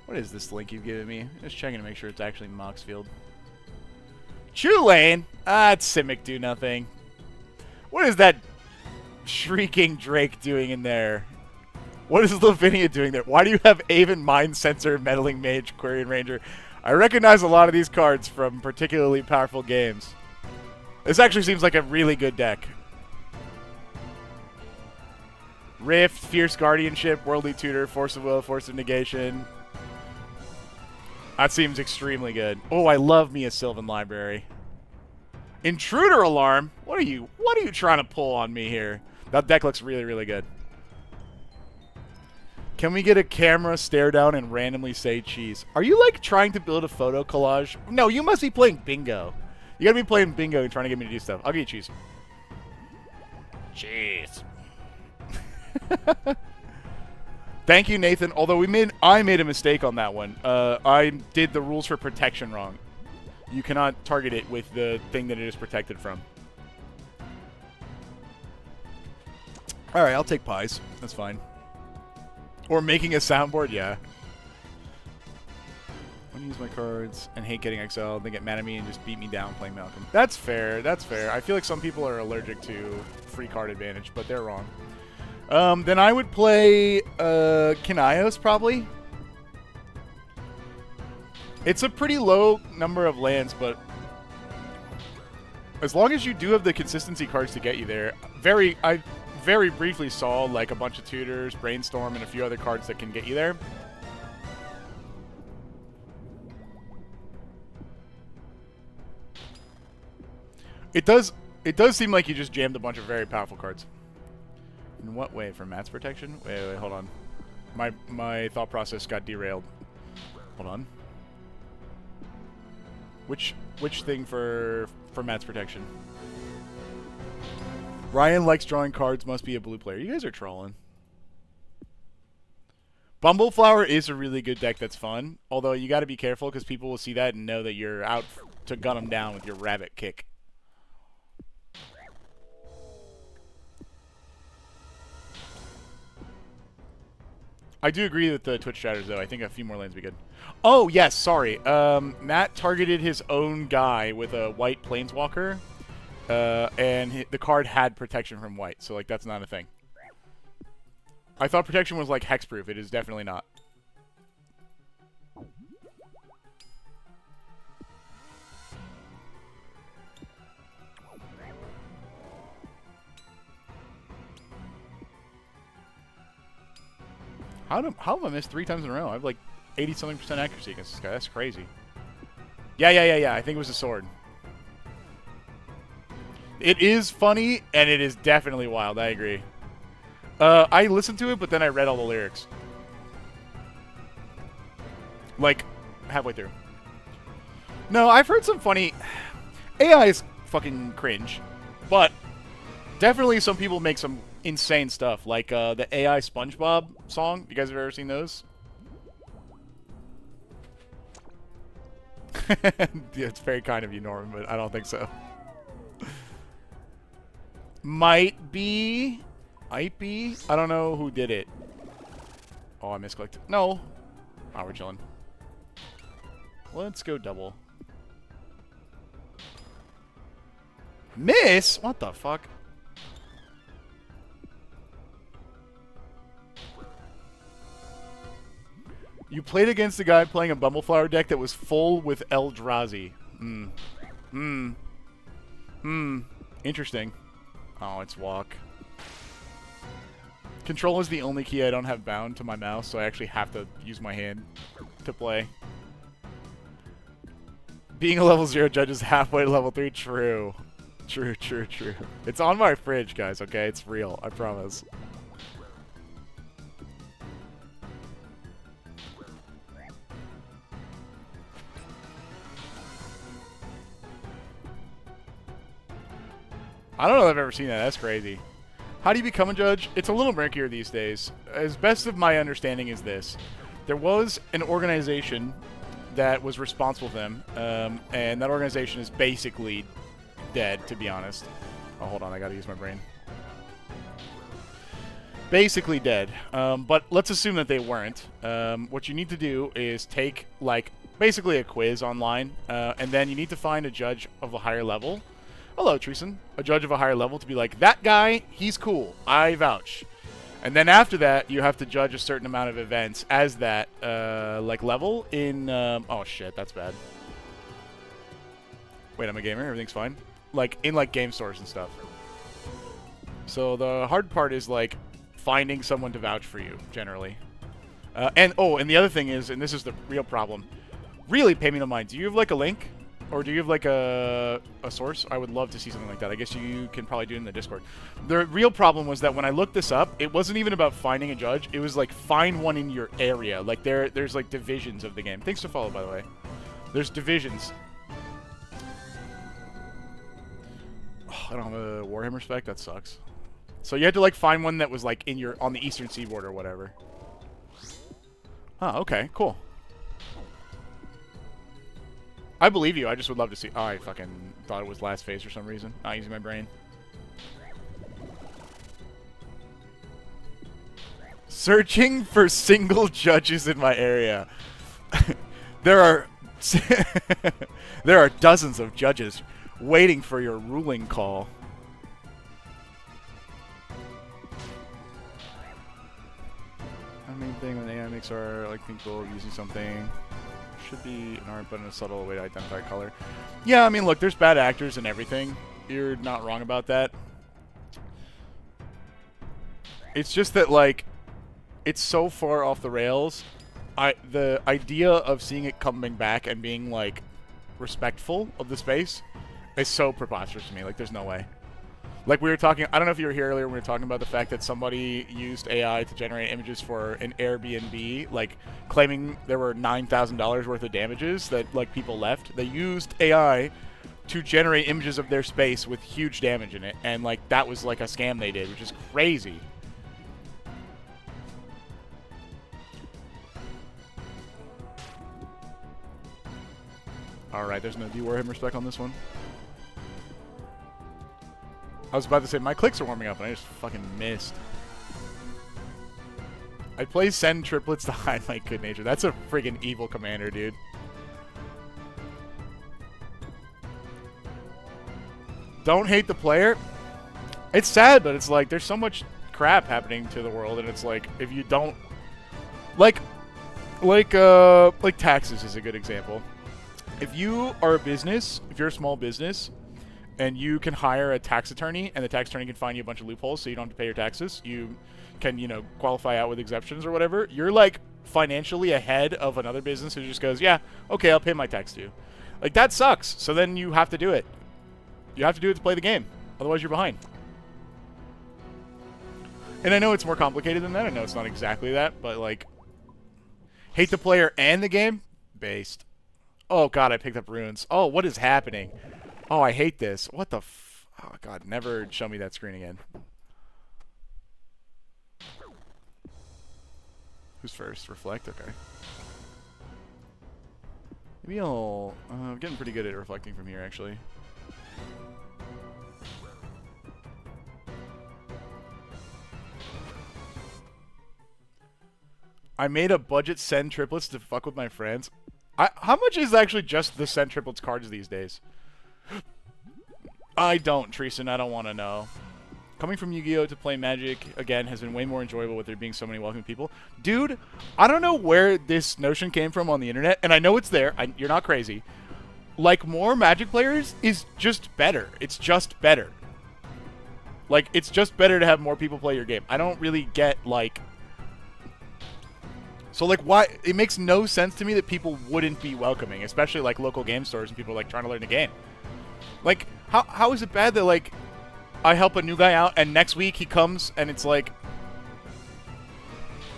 What is this link you've given me? Just checking to make sure it's actually Moxfield. Chulane! Ah, it's Simic do nothing. What is that shrieking Drake doing in there? What is Lavinia doing there? Why do you have Aven, Mind Sensor, Meddling Mage, Quarian Ranger? I recognize a lot of these cards from particularly powerful games. This actually seems like a really good deck. Rift, Fierce Guardianship, Worldly Tutor, Force of Will, Force of Negation. That seems extremely good. Oh, I love me a Sylvan Library. Intruder Alarm? What are you trying to pull on me here? That deck looks really, really good. Can we get a camera, stare down, and randomly say cheese? Are you, like, trying to build a photo collage? No, you must be playing bingo. You gotta be playing bingo and trying to get me to do stuff. I'll get you cheese. Cheese. Thank you, Nathan. Although I made a mistake on that one. I did the rules for protection wrong. You cannot target it with the thing that it is protected from. Alright, I'll take pies. That's fine. Or making a soundboard, yeah. I want to use my cards and hate getting exiled, then get mad at me and just beat me down playing Malcolm. That's fair, that's fair. I feel like some people are allergic to free card advantage, but they're wrong. Then I would play Kanios, probably. It's a pretty low number of lands, but as long as you do have the consistency cards to get you there, I very briefly saw like a bunch of tutors, Brainstorm, and a few other cards that can get you there. It does seem like you just jammed a bunch of very powerful cards. In what way? For Matt's protection? Wait, hold on. My thought process got derailed. Hold on. Which thing for Matt's protection? Ryan likes drawing cards, must be a blue player. You guys are trolling. Bumbleflower is a really good deck that's fun, although you got to be careful because people will see that and know that you're out to gun them down with your rabbit kick. I do agree with the Twitch chatters, though. I think a few more lanes would be good. Oh, yes, sorry. Matt targeted his own guy with a white Planeswalker. And the card had protection from white, so like that's not a thing. I thought protection was like hexproof. It is definitely not. How have I missed 3 times in a row? I have like 80-something% accuracy against this guy. That's crazy. Yeah. I think it was a sword. It is funny, and it is definitely wild. I agree. I listened to it, but then I read all the lyrics. Like, halfway through. No, I've heard some funny... AI is fucking cringe. But definitely some people make some insane stuff. Like the AI SpongeBob song. You guys have ever seen those? Yeah, it's very kind of you, Norman, but I don't think so. Might be. I don't know who did it. Oh, I misclicked. No. Oh, we're chilling. Let's go double. Miss? What the fuck? You played against a guy playing a Bumbleflower deck that was full with Eldrazi. Interesting. Oh, it's walk. Control is the only key I don't have bound to my mouse, so I actually have to use my hand to play. Being a level 0 judge is halfway to level 3. True. True. It's on my fridge, guys, okay? It's real. I promise. I don't know if I've ever seen that. That's crazy. How do you become a judge? It's a little murkier these days. As best of my understanding is this. There was an organization that was responsible for them, and that organization is basically dead, to be honest. Oh, hold on. I gotta use my brain. Basically dead. But let's assume that they weren't. What you need to do is take, like, basically a quiz online, and then you need to find a judge of a higher level. Hello, Treason. A judge of a higher level to be like, that guy, he's cool. I vouch. And then after that, you have to judge a certain amount of events as that, like, level in, oh shit, that's bad. Wait, I'm a gamer, everything's fine. Like, in, like, game stores and stuff. So the hard part is, like, finding someone to vouch for you, generally. And the other thing is, and this is the real problem, really pay me no mind, do you have, like, a link? Or do you have, like, a source? I would love to see something like that. I guess you can probably do it in the Discord. The real problem was that when I looked this up, it wasn't even about finding a judge. It was, like, find one in your area. Like, there's, like, divisions of the game. Thanks to follow, by the way. There's divisions. Oh, I don't have a Warhammer spec? That sucks. So you had to, like, find one that was, like, on the eastern seaboard or whatever. Oh, okay. Cool. I believe you. I just would love to see... Oh, I fucking thought it was last phase for some reason. Not using my brain. Searching for single judges in my area. There are... there are dozens of judges waiting for your ruling call. The main thing when AI makes our, like, people using something... should be an art, but in a subtle way to identify color. Yeah, I mean, look, there's bad actors and everything. You're not wrong about that. It's just that, like, it's so far off the rails. The idea of seeing it coming back and being, like, respectful of the space is so preposterous to me. Like, there's no way. Like, we were talking, I don't know if you were here earlier when we were talking about the fact that somebody used AI to generate images for an Airbnb, like, claiming there were $9,000 worth of damages that, like, people left. They used AI to generate images of their space with huge damage in it, and, like, that was, like, a scam they did, which is crazy. Alright, there's no D-Warhammer spec on this one. I was about to say, my clicks are warming up, and I just fucking missed. I play send triplets to hide my good nature. That's a friggin' evil commander, dude. Don't hate the player. It's sad, but it's like, there's so much crap happening to the world, and it's like, if you don't... Like taxes is a good example. If you are a business, if you're a small business... and you can hire a tax attorney, and the tax attorney can find you a bunch of loopholes so you don't have to pay your taxes. You can, you know, qualify out with exemptions or whatever. You're, like, financially ahead of another business who just goes, yeah, okay, I'll pay my tax due. Like, that sucks. So then you have to do it. You have to do it to play the game. Otherwise, you're behind. And I know it's more complicated than that. I know it's not exactly that, but, like, hate the player and the game? Based. Oh, God, I picked up runes. Oh, what is happening? Oh, I hate this. What the f... Oh, God, never show me that screen again. Who's first? Reflect? Okay. Maybe I'll... I'm getting pretty good at reflecting from here, actually. I made a budget send triplets to fuck with my friends. How much is actually just the send triplets cards these days? I don't, Treason. I don't want to know. Coming from Yu-Gi-Oh! To play Magic, again, has been way more enjoyable with there being so many welcoming people. Dude, I don't know where this notion came from on the internet, and I know it's there. You're not crazy. Like, more Magic players is just better. It's just better. Like, it's just better to have more people play your game. I don't really get, like... So, like, why... It makes no sense to me that people wouldn't be welcoming, especially, like, local game stores and people, like, trying to learn the game. Like, how is it bad that, like, I help a new guy out, and next week he comes, and it's like,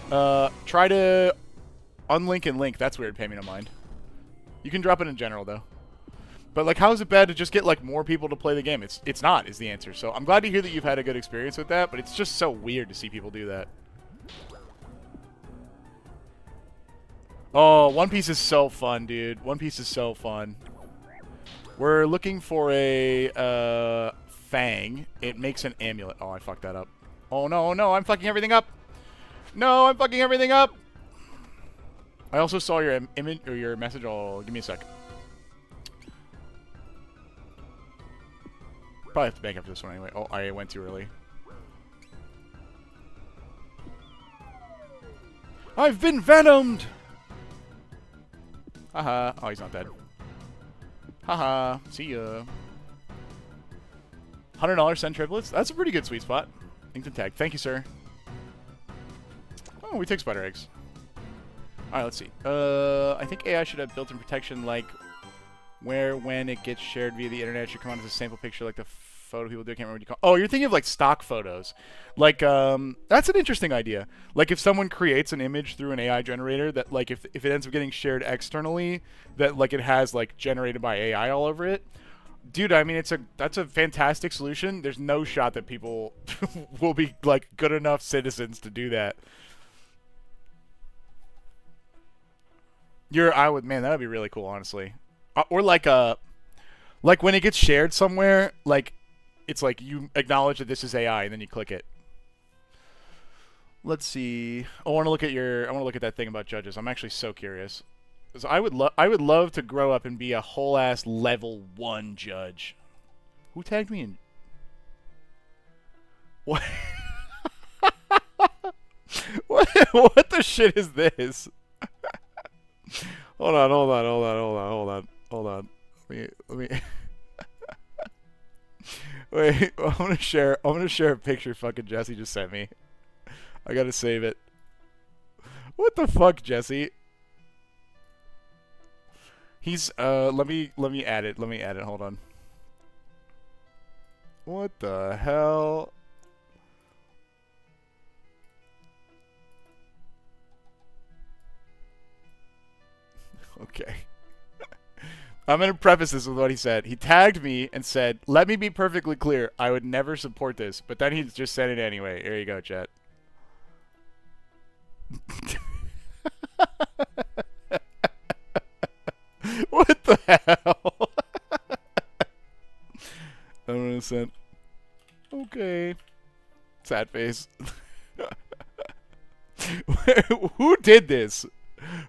try to unlink and link. That's weird, pay me no mind. You can drop it in general, though. But, like, how is it bad to just get, like, more people to play the game? It's not, is the answer. So I'm glad to hear that you've had a good experience with that, but it's just so weird to see people do that. Oh, One Piece is so fun, dude. One Piece is so fun. We're looking for a, Fang. It makes an amulet. Oh, I fucked that up. Oh, no, no, I'm fucking everything up. No, I'm fucking everything up. I also saw your image, or your message. Oh, give me a sec. Probably have to bank up for this one anyway. Oh, I went too early. I've been venomed! Haha. Oh, he's not dead. Haha. See ya. $100 send triplets? That's a pretty good sweet spot. Inked tag. Thank you, sir. Oh, we take spider eggs. Alright, let's see. I think AI should have built-in protection like where when it gets shared via the internet it should come out as a sample picture like the photo people do. I can't remember what you call. Oh, you're thinking of like stock photos. Like, that's an interesting idea. Like if someone creates an image through an AI generator that like if it ends up getting shared externally, that like it has like generated by AI all over it. Dude, I mean that's a fantastic solution. There's no shot that people will be like good enough citizens to do that. Man, that would be really cool, honestly. Or like when it gets shared somewhere, like it's like you acknowledge that this is AI and then you click it. Let's see. I want to look at that thing about judges. I'm actually so curious. 'Cause I would love to grow up and be a whole ass level 1 judge. Who tagged me in? What? What the shit is this? Hold on. Let me. Wait, I'm gonna share a picture fucking Jesse just sent me. I gotta save it. What the fuck, Jesse? He's let me add it. Hold on. What the hell? Okay. I'm going to preface this with what he said. He tagged me and said, "Let me be perfectly clear. I would never support this." But then he just said it anyway. Here you go, chat. What the hell? I'm going to send... Okay. Sad face. Who did this?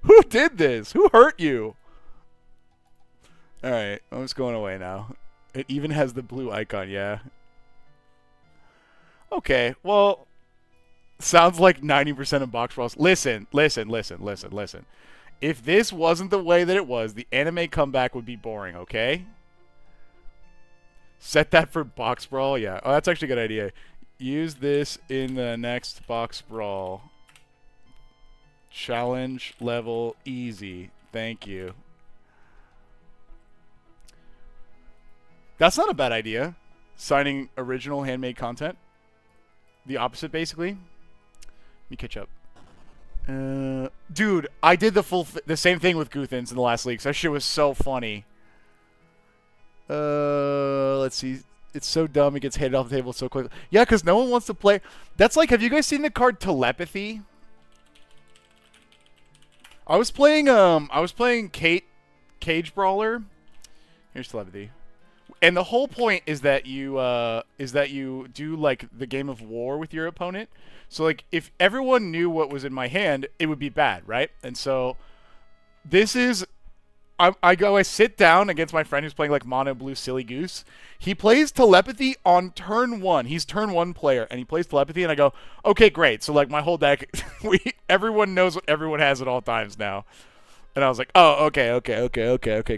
Who did this? Who hurt you? Alright, I'm just going away now. It even has the blue icon, yeah. Okay, well, sounds like 90% of box brawls. Listen. If this wasn't the way that it was, the anime comeback would be boring, okay? Set that for box brawl, yeah. Oh, that's actually a good idea. Use this in the next box brawl. Challenge level easy. Thank you. That's not a bad idea. Signing original handmade content. The opposite, basically. Let me catch up. Dude, I did the same thing with Guthans in the last leagues. That shit was so funny. Let's see. It's so dumb it gets handed off the table so quickly. Yeah, because no one wants to play. That's like, have you guys seen the card Telepathy? I was playing Cage Brawler. Here's Telepathy. And the whole point is that you do like the game of war with your opponent. So like if everyone knew what was in my hand, it would be bad, right? And so this is I sit down against my friend who's playing like Mono Blue Silly Goose. He plays Telepathy on turn 1. He's turn 1 player and he plays Telepathy and I go, "Okay, great." So like my whole deck everyone knows what everyone has at all times now. And I was like, "Oh, okay.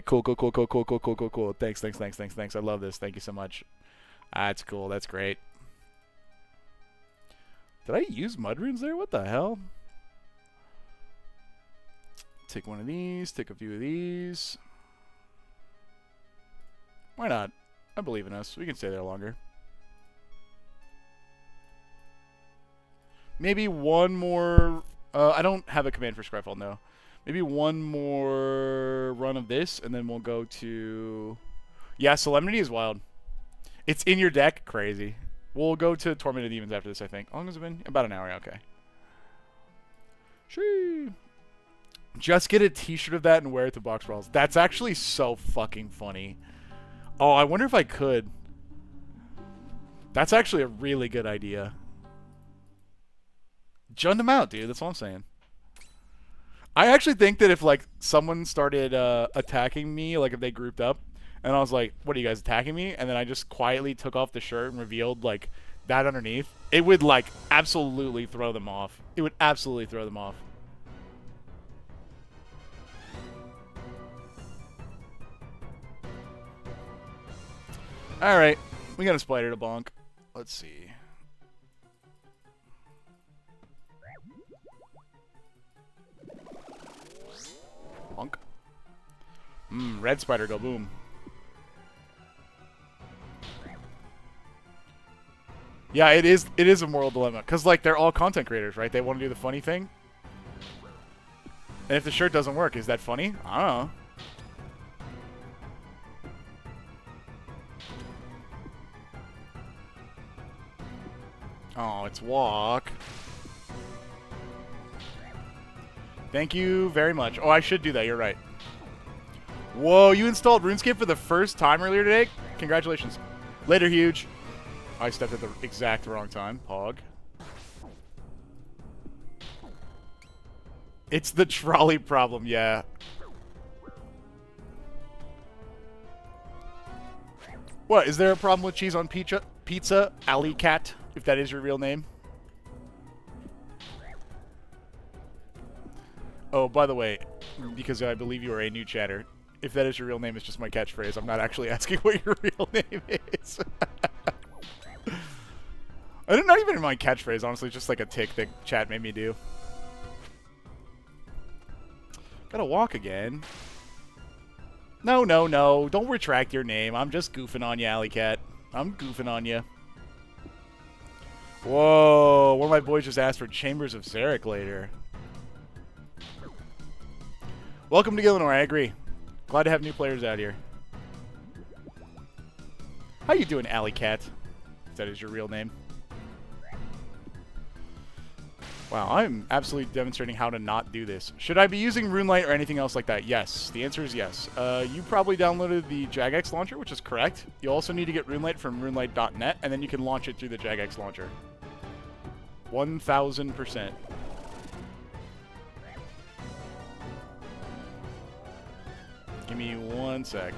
Cool. Thanks. I love this. Thank you so much." That's cool. That's great. Did I use mud runes there? What the hell? Take one of these. Take a few of these. Why not? I believe in us. We can stay there longer. Maybe one more... I don't have a command for Scryfall, no. Maybe one more run of this, and then we'll go to... Yeah, Solemnity is wild. It's in your deck. Crazy. We'll go to Tormented Demons after this, I think. How long has it been? About an hour, okay. Shee. Just get a t-shirt of that and wear it to box brawls. That's actually so fucking funny. Oh, I wonder if I could. That's actually a really good idea. Jund them out, dude. That's all I'm saying. I actually think that if, like, someone started attacking me, like, if they grouped up, and I was like, "What, are you guys attacking me?" And then I just quietly took off the shirt and revealed, like, that underneath, it would, like, absolutely throw them off. It would absolutely throw them off. Alright. We got a spider to bonk. Let's see. Bonk. Red spider go boom. Yeah, it is a moral dilemma. Because, like, they're all content creators, right? They want to do the funny thing. And if the shirt doesn't work, is that funny? I don't know. Oh, it's walk. Thank you very much. Oh, I should do that. You're right. Whoa, you installed RuneScape for the first time earlier today? Congratulations. Later, Huge. I stepped at the exact wrong time. Pog. It's the trolley problem, yeah. What, is there a problem with cheese on pizza? Alley Cat, if that is your real name. Oh, by the way, because I believe you are a new chatter, if that is your real name, it's just my catchphrase. I'm not actually asking what your real name is. Not even my catchphrase, honestly, just like a tick that chat made me do. Gotta walk again. No, no, no. Don't retract your name. I'm just goofing on you, Alley Cat. I'm goofing on you. Whoa, one of my boys just asked for Chambers of Zarek later. Welcome to Gillinor, I agree. Glad to have new players out here. How you doing, Alley Cat? If that is your real name. Wow, I'm absolutely demonstrating how to not do this. Should I be using RuneLite or anything else like that? Yes. The answer is yes. You probably downloaded the Jagex launcher, which is correct. You also need to get RuneLite from runelite.net, and then you can launch it through the Jagex launcher. 1000%. Give me 1 sec.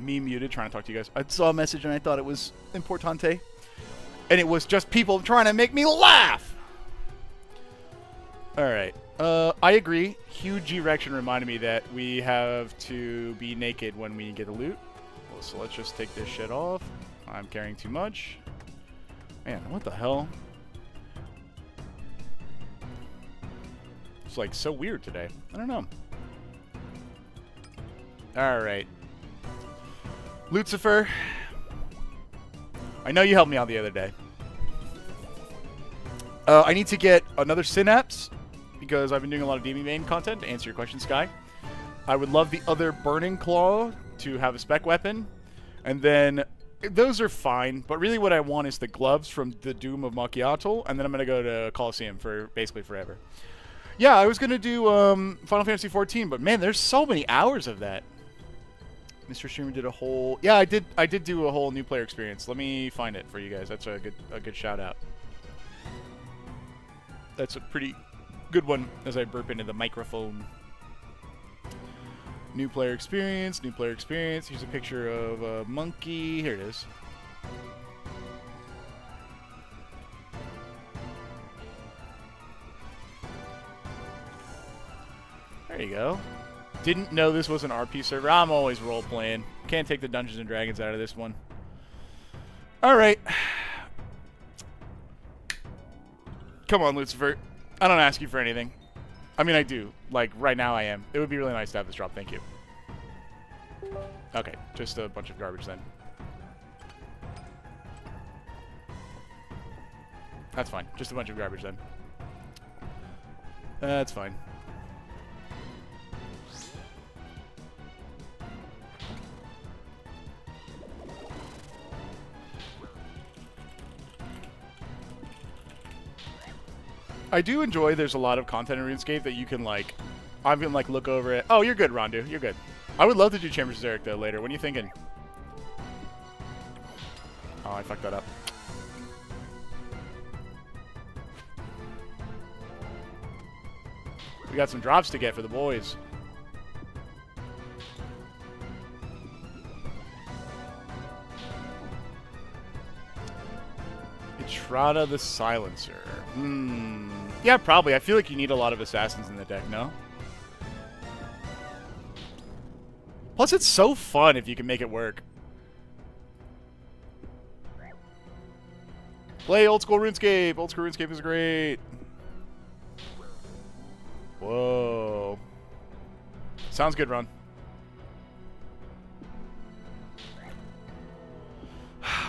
Me muted, trying to talk to you guys. I saw a message and I thought it was importante. And it was just people trying to make me laugh! Alright. I agree. Huge erection reminded me that we have to be naked when we get a loot. Well, so let's just take this shit off. I'm carrying too much. Man, what the hell? It's like so weird today. I don't know. Alright. Lucifer, I know you helped me out the other day. I need to get another Synapse because I've been doing a lot of DB main content to answer your question, Sky. I would love the other Burning Claw to have a spec weapon. And then, those are fine, but really what I want is the gloves from the Doom of Mokhiatl, and then I'm going to go to Coliseum for basically forever. Yeah, I was going to do Final Fantasy XIV, but man, there's so many hours of that. Mr. Streamer did a whole... Yeah, I did do a whole new player experience. Let me find it for you guys. That's a good shout out. That's a pretty good one as I burp into the microphone. New player experience, new player experience. Here's a picture of a monkey. Here it is. There you go. Didn't know this was an RP server. I'm always role-playing. Can't take the Dungeons & Dragons out of this one. Alright. Come on, Lucifer. I don't ask you for anything. I mean, I do. Like, right now I am. It would be really nice to have this drop. Thank you. Okay, just a bunch of garbage then. That's fine. Just a bunch of garbage then. That's fine. I do enjoy there's a lot of content in RuneScape that you can, like, I can, like, look over it. Oh, you're good, Rondu. You're good. I would love to do Chambers of Zarek, though, later. What are you thinking? Oh, I fucked that up. We got some drops to get for the boys. Trada the Silencer. Yeah, probably. I feel like you need a lot of assassins in the deck, no? Plus, it's so fun if you can make it work. Play old school RuneScape. Old school RuneScape is great. Whoa. Sounds good, Ron.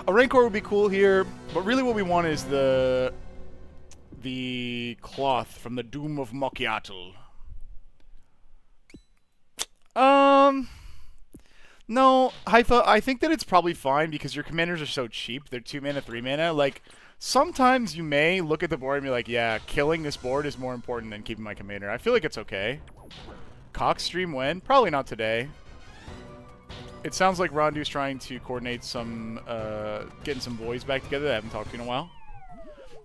A Rancor would be cool here, but really what we want is the cloth from the Doom of Mokhiatl. No, Haifa, I think that it's probably fine because your commanders are so cheap. They're 2 mana, 3 mana. Like, sometimes you may look at the board and be like, yeah, killing this board is more important than keeping my commander. I feel like it's okay. Cox stream when? Probably not today. It sounds like Rondu's trying to coordinate some, getting some boys back together that I haven't talked to in a while.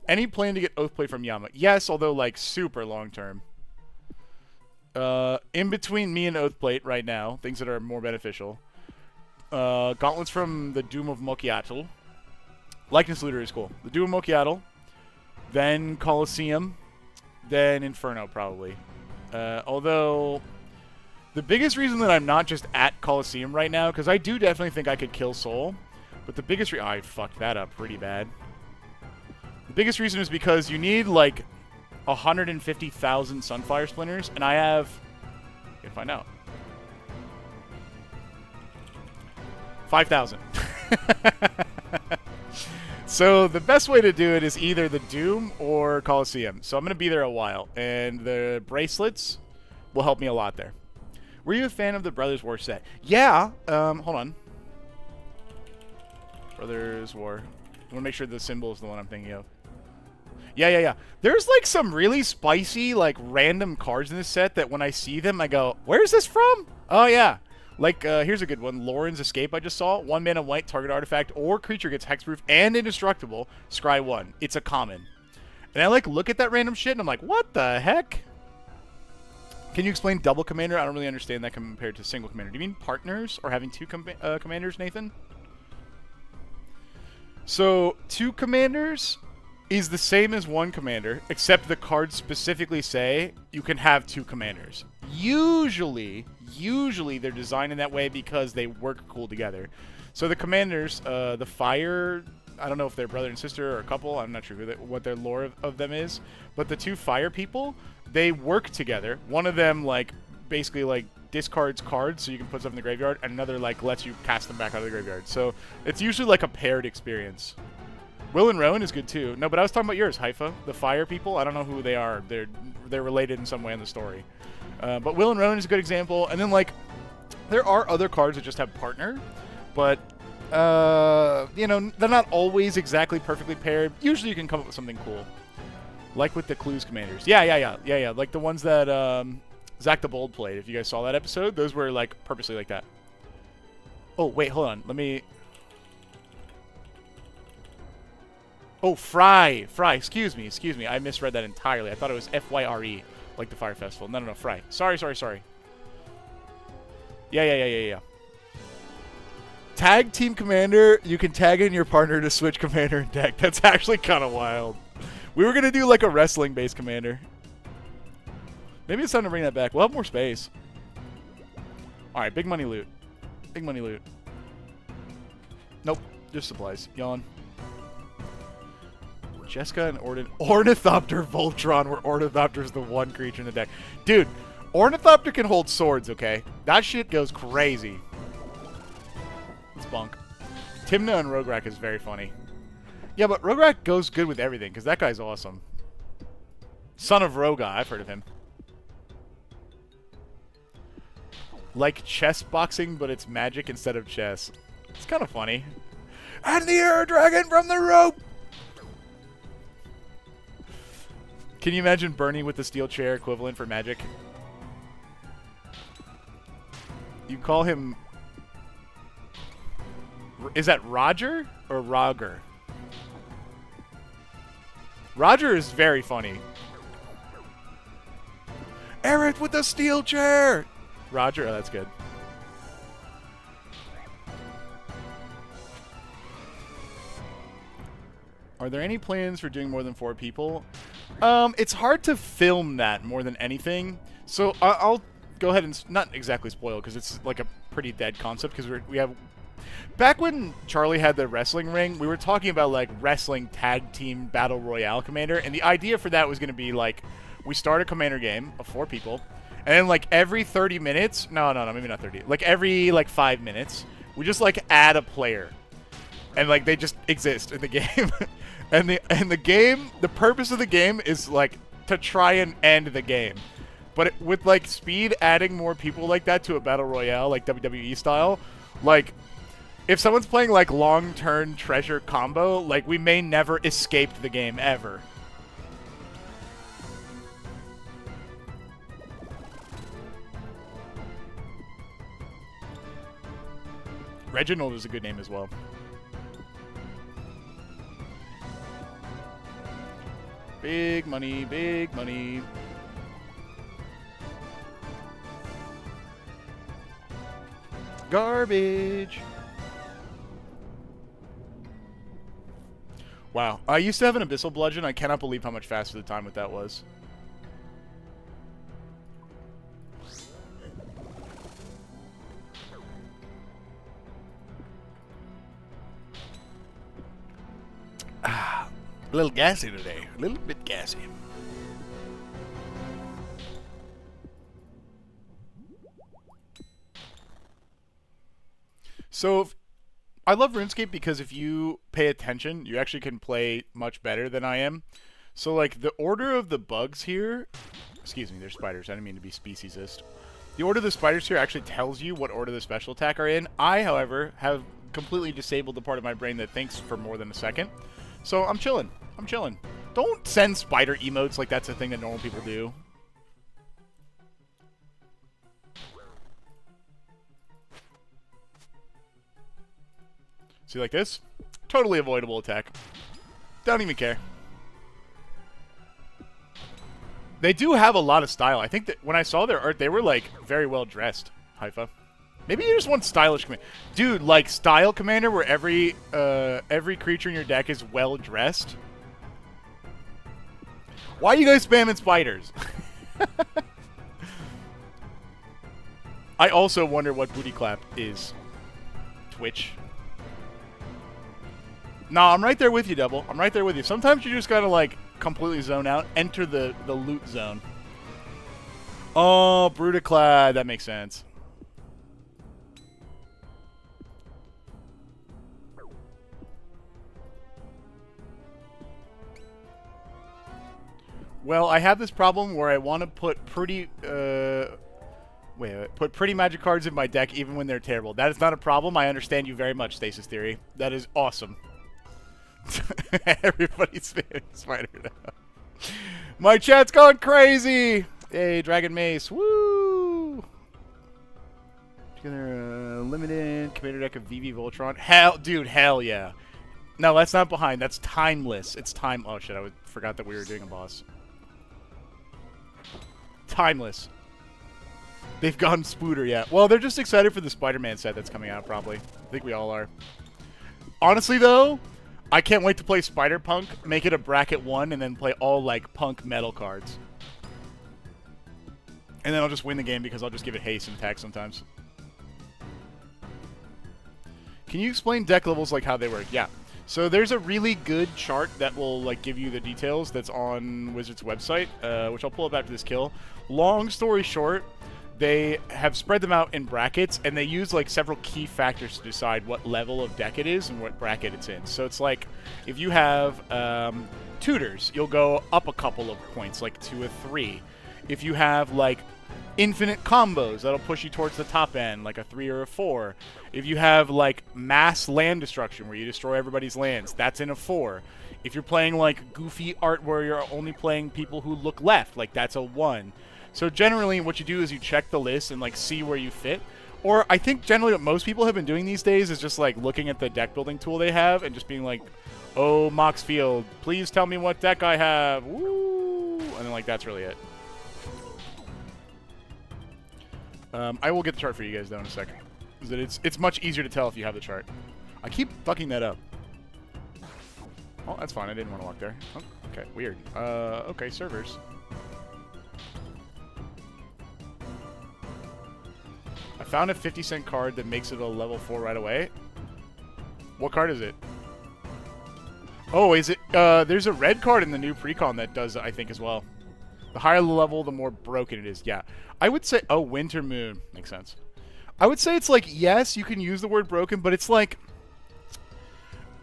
Any plan to get Oathplate from Yama? Yes, although, like, super long term. In between me and Oathplate right now, things that are more beneficial. Gauntlets from the Doom of Mokhiatl. Likeness Looter is cool. The Doom of Mokhiatl. Then Colosseum. Then Inferno, probably. Although, the biggest reason that I'm not just at Colosseum right now, because I do definitely think I could kill Soul, but the biggest reason... I fucked that up pretty bad. The biggest reason is because you need, like, 150,000 Sunfire Splinters, and I have... You can find out. 5,000. So the best way to do it is either the Doom or Colosseum. So I'm going to be there a while, and the bracelets will help me a lot there. Were you a fan of the Brothers War set? Yeah. Hold on. Brothers War. I want to make sure the symbol is the one I'm thinking of. Yeah. There's, like, some really spicy, like, random cards in this set that when I see them, I go, where's this from? Oh, yeah. Like, here's a good one. Lauren's Escape I just saw. 1 mana white, target artifact or creature gets hexproof and indestructible. Scry 1. It's a common. And I, like, look at that random shit and I'm like, what the heck? Can you explain double commander? I don't really understand that compared to single commander. Do you mean partners or having two commanders, Nathan? So, 2 commanders is the same as 1 commander, except the cards specifically say you can have 2 commanders. Usually they're designed in that way because they work cool together. So the commanders, the fire, I don't know if they're brother and sister or a couple, I'm not sure what their lore of them is, but the 2 fire people, they work together. One of them, like, basically, like, discards cards so you can put stuff in the graveyard, and another, like, lets you cast them back out of the graveyard. So it's usually, like, a paired experience. Will and Rowan is good, too. No, but I was talking about yours, Haifa. The fire people, I don't know who they are. They're related in some way in the story. But Will and Rowan is a good example. And then, like, there are other cards that just have partner, but, you know, they're not always exactly perfectly paired. Usually you can come up with something cool. Like with the Clues commanders. Yeah. Like the ones that Zach the Bold played. If you guys saw that episode, those were, like, purposely like that. Oh, wait, hold on. Let me... Oh, Fry. Excuse me. I misread that entirely. I thought it was F-Y-R-E, like the Fire Festival. No, Fry. Sorry. Yeah. Tag Team Commander, you can tag in your partner to switch commander and deck. That's actually kind of wild. We were going to do, like, a wrestling-based commander. Maybe it's time to bring that back. We'll have more space. Alright, big money loot. Nope, just supplies. Yawn. Jessica and Ornithopter Voltron, where Ornithopter is the one creature in the deck. Dude, Ornithopter can hold swords, okay? That shit goes crazy. It's bunk. Timna and Rograk is very funny. Yeah, but Rograk goes good with everything, because that guy's awesome. Son of Roga, I've heard of him. Like chess boxing, but it's magic instead of chess. It's kind of funny. And the air dragon from the rope! Can you imagine Bernie with the steel chair equivalent for magic? You call him... Is that Roger or Roger? Roger is very funny. Eric with the steel chair! Roger, oh, that's good. Are there any plans for doing more than 4 people? It's hard to film that more than anything. So I'll go ahead and not exactly spoil because it's like a pretty dead concept because we have. Back when Charlie had the wrestling ring, we were talking about like wrestling tag team battle royale commander, and the idea for that was going to be like we start a commander game of 4 people, and then like every 30 minutes, no, maybe not 30, like every like 5 minutes, we just like add a player, and like they just exist in the game, and the game, the purpose of the game is like to try and end the game, but with like speed, adding more people like that to a battle royale like WWE style, like. If someone's playing, like, long-turn treasure combo, like, we may never escape the game, ever. Reginald is a good name as well. Big money, big money. Garbage. Wow. I used to have an Abyssal Bludgeon. I cannot believe how much faster the time with that was. A little gassy today. A little bit gassy. So, I love RuneScape because if you pay attention, you actually can play much better than I am. So, like, the order of the bugs here... Excuse me, they're spiders. I didn't mean to be speciesist. The order of the spiders here actually tells you what order the special attack are in. I, however, have completely disabled the part of my brain that thinks for more than a second. So, I'm chilling. I'm chilling. Don't send spider emotes like that's a thing that normal people do. See, like this? Totally avoidable attack. Don't even care. They do have a lot of style. I think that when I saw their art, they were, like, very well dressed, Haifa. Maybe you just want stylish commander. Dude, like, style commander where every creature in your deck is well dressed. Why are you guys spamming spiders? I also wonder what booty clap is. Twitch. No, I'm right there with you, Double. I'm right there with you. Sometimes you just gotta, like, completely zone out. Enter the loot zone. Oh, Brutaclad. That makes sense. Well, I have this problem where I want to put pretty... put pretty magic cards in my deck even when they're terrible. That is not a problem. I understand you very much, Stasis Theory. That is awesome. Everybody's spamming spider now. My chat's going crazy! Hey, Dragon Mace. Woo! Together, limited commander deck of VV Voltron. Hell, dude, hell yeah. No, that's not behind. That's timeless. It's time. Oh, shit. Forgot that we were doing a boss. Timeless. They've gone Spooter, yeah. Well, they're just excited for the Spider-Man set that's coming out, probably. I think we all are. Honestly, though, I can't wait to play Spider-Punk, make it a bracket 1, and then play all, like, Punk metal cards. And then I'll just win the game because I'll just give it haste and attack sometimes. Can you explain deck levels, like, how they work? Yeah. So there's a really good chart that will, like, give you the details that's on Wizards' website, which I'll pull up after this kill. Long story short, they have spread them out in brackets, and they use, like, several key factors to decide what level of deck it is and what bracket it's in. So it's like, if you have tutors, you'll go up a couple of points, like 2 or 3. If you have, like, infinite combos, that'll push you towards the top end, like a 3 or a 4. If you have, like, mass land destruction, where you destroy everybody's lands, that's in a 4. If you're playing, like, goofy art where you're only playing people who look left, like, that's a 1. So generally, what you do is you check the list and, like, see where you fit. Or I think generally what most people have been doing these days is just, like, looking at the deck building tool they have and just being like, oh, Mox Field, please tell me what deck I have. Woo! And then, like, that's really it. I will get the chart for you guys, though, in a second. It's much easier to tell if you have the chart. I keep fucking that up. Oh, that's fine. I didn't want to walk there. Oh, okay, weird. Okay, servers. I found a 50-cent card that makes it a level 4 right away. What card is it? Oh, is it? There's a red card in the new precon that does, I think, as well. The higher the level, the more broken it is. Yeah. I would say... Oh, Winter Moon. Makes sense. I would say it's like, yes, you can use the word broken, but it's like...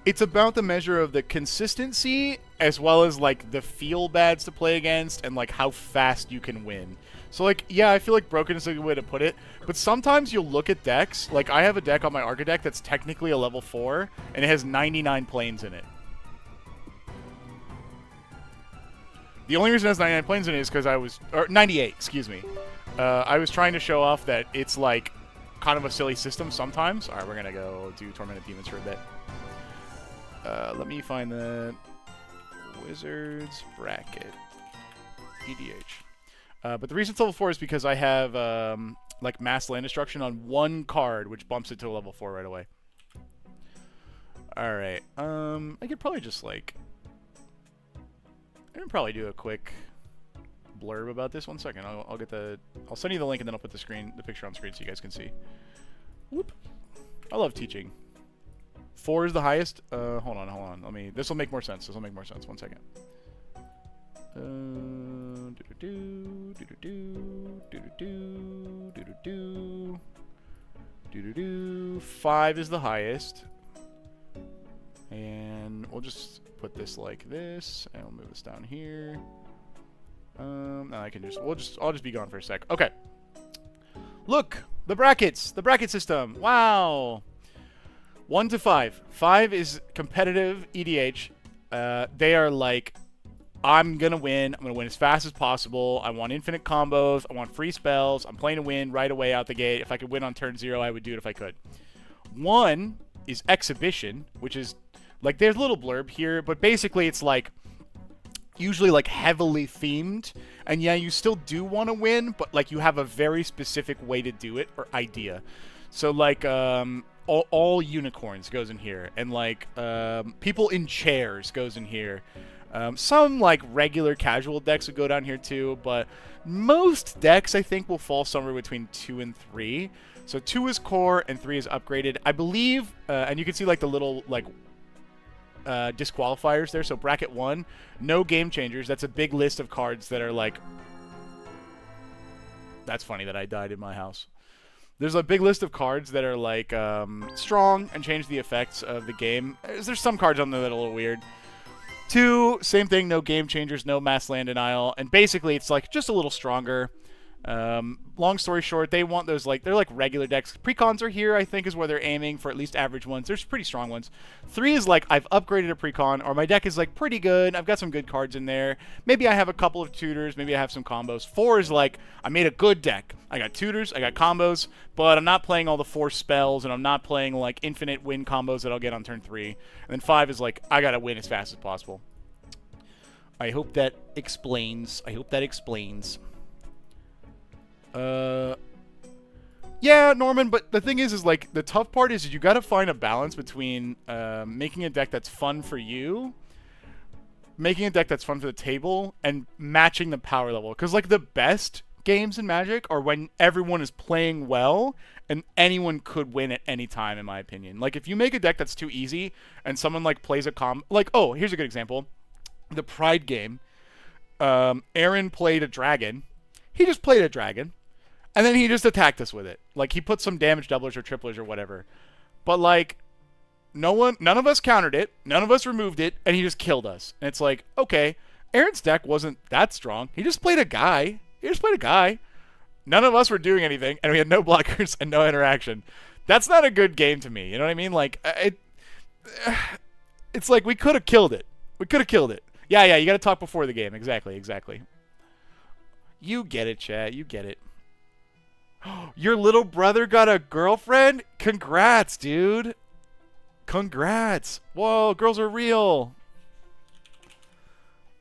It's about the measure of the consistency as well as, like, the feel-bads to play against and, like, how fast you can win. So, like, yeah, I feel like broken is a good way to put it. But sometimes you'll look at decks. Like, I have a deck on my Arca deck that's technically a level 4, and it has 99 planes in it. The only reason it has 99 planes in it is because I was... Or 98, excuse me. I was trying to show off that it's, like, kind of a silly system sometimes. All right, we're going to go do Tormented Demons for a bit. Let me find the Wizards bracket. EDH. But the reason it's level 4 is because I have, like, mass land destruction on one card, which bumps it to a level 4 right away. Alright, I could probably just, like... I can probably do a quick blurb about this. 1 second, I'll get the... I'll send you the link and then I'll put the picture on screen so you guys can see. Whoop. I love teaching. 4 is the highest. Hold on. This will make more sense. 1 second. 5 is the highest. And we'll just put this like this, and we'll move this down here. Now I can just, I'll just be gone for a sec. Okay. Look, the brackets, the bracket system. Wow. 1 to 5. 5 is competitive EDH. They are like, I'm going to win. I'm going to win as fast as possible. I want infinite combos. I want free spells. I'm playing to win right away out the gate. If I could win on turn 0, I would do it if I could. 1 is exhibition, which is, like, there's a little blurb here, but basically it's like, usually like heavily themed. And yeah, you still do want to win, but like you have a very specific way to do it or idea. So like, all unicorns goes in here, and like people in chairs goes in here. Some like regular casual decks would go down here too, but most decks I think will fall somewhere between 2 and 3. So 2 is core and 3 is upgraded, I believe. And you can see like the little like disqualifiers there. So bracket 1, no game changers. That's a big list of cards that are like. That's funny that I died in my house. There's a big list of cards that are like strong and change the effects of the game. There's some cards on there that are a little weird. 2, same thing, no game changers, no mass land denial, and basically it's like just a little stronger. Long story short, they want those like, they're like regular decks. Precons are here, I think, is where they're aiming for at least average ones. There's pretty strong ones. 3 is like, I've upgraded a precon, or my deck is like pretty good. I've got some good cards in there. Maybe I have a couple of tutors, maybe I have some combos. 4 is like, I made a good deck. I got tutors, I got combos, but I'm not playing all the 4 spells, and I'm not playing like infinite win combos that I'll get on turn 3. And then 5 is like, I gotta win as fast as possible. I hope that explains. Yeah, Norman, but the thing is like, the tough part is you gotta find a balance between making a deck that's fun for you, making a deck that's fun for the table, and matching the power level. Because, like, the best games in Magic are when everyone is playing well, and anyone could win at any time, in my opinion. Like, if you make a deck that's too easy, and someone, like, plays a like, oh, here's a good example. The Pride game. Aaron played a dragon. He just played a dragon. And then he just attacked us with it. Like, he put some damage doublers or triplers or whatever. But, like, none of us countered it. None of us removed it. And he just killed us. And it's like, okay, Aaron's deck wasn't that strong. He just played a guy. None of us were doing anything. And we had no blockers and no interaction. That's not a good game to me. You know what I mean? Like, it's like we could have killed it. Yeah, you got to talk before the game. Exactly. You get it, chat. You get it. Your little brother got a girlfriend? Congrats, dude. Congrats. Whoa, girls are real.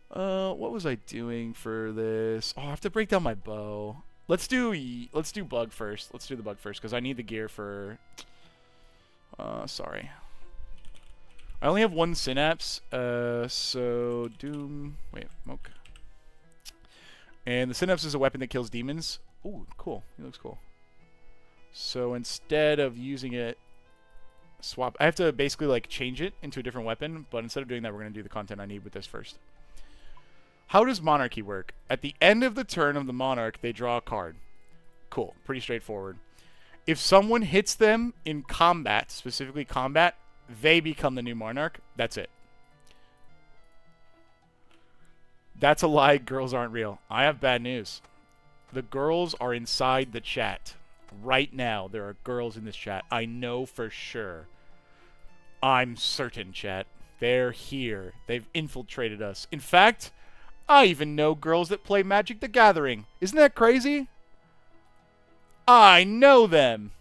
What was I doing for this? Oh, I have to break down my bow. Let's do bug first. Let's do the bug first because I need the gear for. Sorry. I only have one synapse, so Doom... Wait, Moke. And the synapse is a weapon that kills demons. Ooh, cool. It looks cool. So instead of using it... Swap... I have to basically, like, change it into a different weapon, but instead of doing that, we're going to do the content I need with this first. How does Monarchy work? At the end of the turn of the Monarch, they draw a card. Cool. Pretty straightforward. If someone hits them in combat, specifically combat, they become the new Monarch. That's it. That's a lie. Girls aren't real. I have bad news. The girls are inside the chat. Right now, there are girls in this chat. I know for sure. I'm certain, chat. They're here. They've infiltrated us. In fact, I even know girls that play Magic the Gathering. Isn't that crazy? I know them.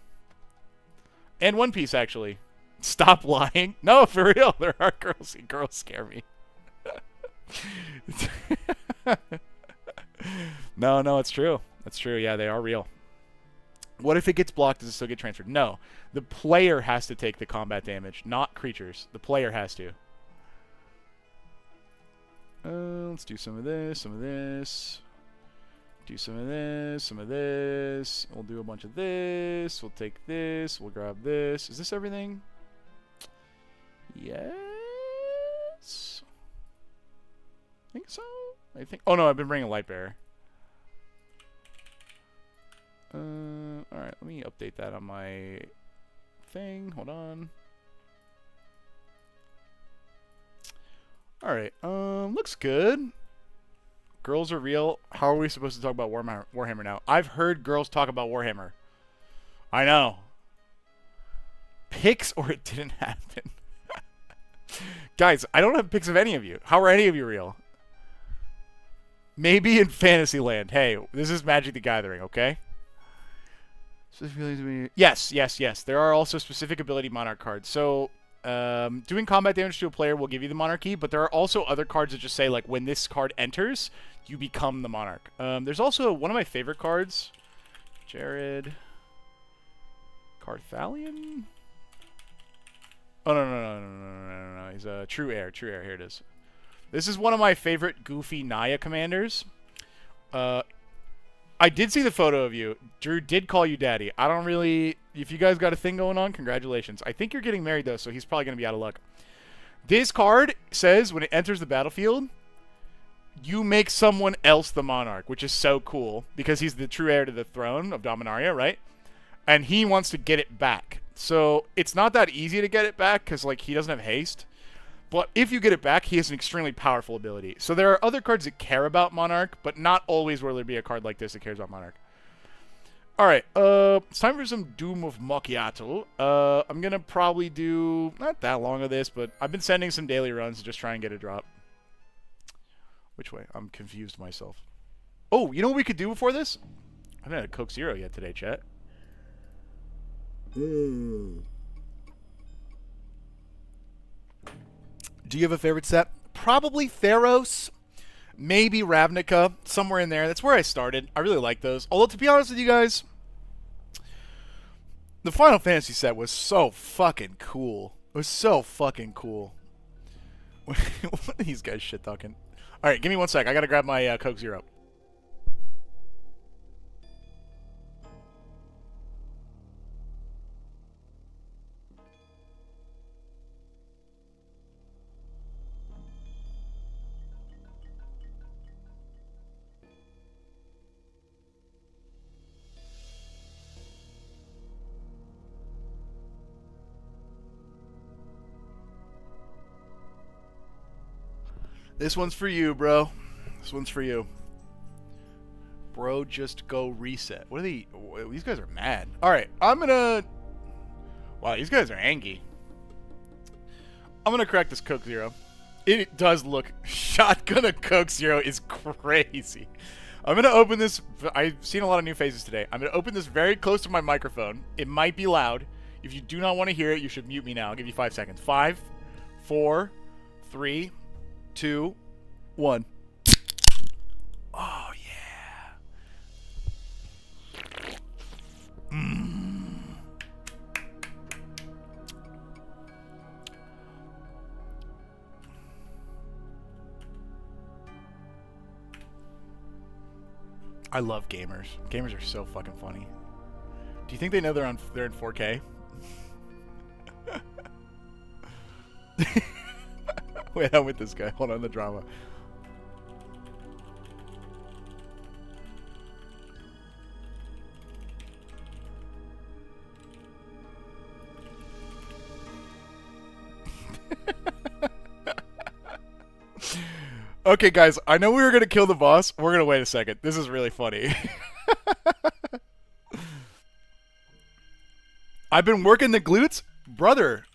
And One Piece, actually. Stop lying. No, for real. There are girls. Girls scare me. No, it's true. That's true. Yeah, they are real. What if it gets blocked? Does it still get transferred? No. The player has to take the combat damage, not creatures. The player has to. Let's do some of this, some of this. Do some of this, some of this. We'll do a bunch of this. We'll take this. We'll grab this. Is this everything? Yes. I think so. I think. Oh no, I've been bringing a light bearer. All right. Let me update that on my thing. Hold on. All right. Looks good. Girls are real. How are we supposed to talk about Warhammer now? I've heard girls talk about Warhammer. I know. Pics or it didn't happen. Guys, I don't have pics of any of you. How are any of you real? Maybe in Fantasyland. Hey, this is Magic the Gathering, okay? Yes. There are also specific ability Monarch cards. So, doing combat damage to a player will give you the Monarchy, but there are also other cards that just say, like, when this card enters, you become the Monarch. There's also one of my favorite cards. Jared... Carthalion? Oh, no. He's a True Heir. Here it is. This is one of my favorite goofy Naya commanders. I did see the photo of you. Drew did call you daddy. I don't really... If you guys got a thing going on, congratulations. I think you're getting married, though, so he's probably going to be out of luck. This card says when it enters the battlefield, you make someone else the Monarch, which is so cool, because he's the true heir to the throne of Dominaria, right? And he wants to get it back. So it's not that easy to get it back, because like he doesn't have haste. But if you get it back, he has an extremely powerful ability. So there are other cards that care about Monarch, but not always will there be a card like this that cares about Monarch. Alright, it's time for some Doom of Mokhiatl. I'm going to probably do not that long of this, but I've been sending some daily runs to just try and get a drop. Which way? I'm confused myself. Oh, you know what we could do before this? I haven't had a Coke Zero yet today, chat. Do you have a favorite set? Probably Theros. Maybe Ravnica. Somewhere in there. That's where I started. I really like those. Although, to be honest with you guys, the Final Fantasy set was so fucking cool. It was so fucking cool. What are these guys shit-talking? Alright, give me 1 sec. I gotta grab my Coke Zero. This one's for you, bro. This one's for you. Bro, just go reset. What are these guys are mad. Alright, I'm gonna... Wow, these guys are angry. I'm gonna crack this Coke Zero. It does look... Shotgun a Coke Zero is crazy. I'm gonna open this... I've seen a lot of new faces today. I'm gonna open this very close to my microphone. It might be loud. If you do not want to hear it, you should mute me now. I'll give you 5 seconds. 5, 4, 3... 2, 1. Oh yeah. I love gamers. Gamers are so fucking funny. Do you think they know they're in 4K? Wait, I'm with this guy. Hold on, the drama. Okay, guys, I know we were going to kill the boss. We're going to wait a second. This is really funny. I've been working the glutes? Brother,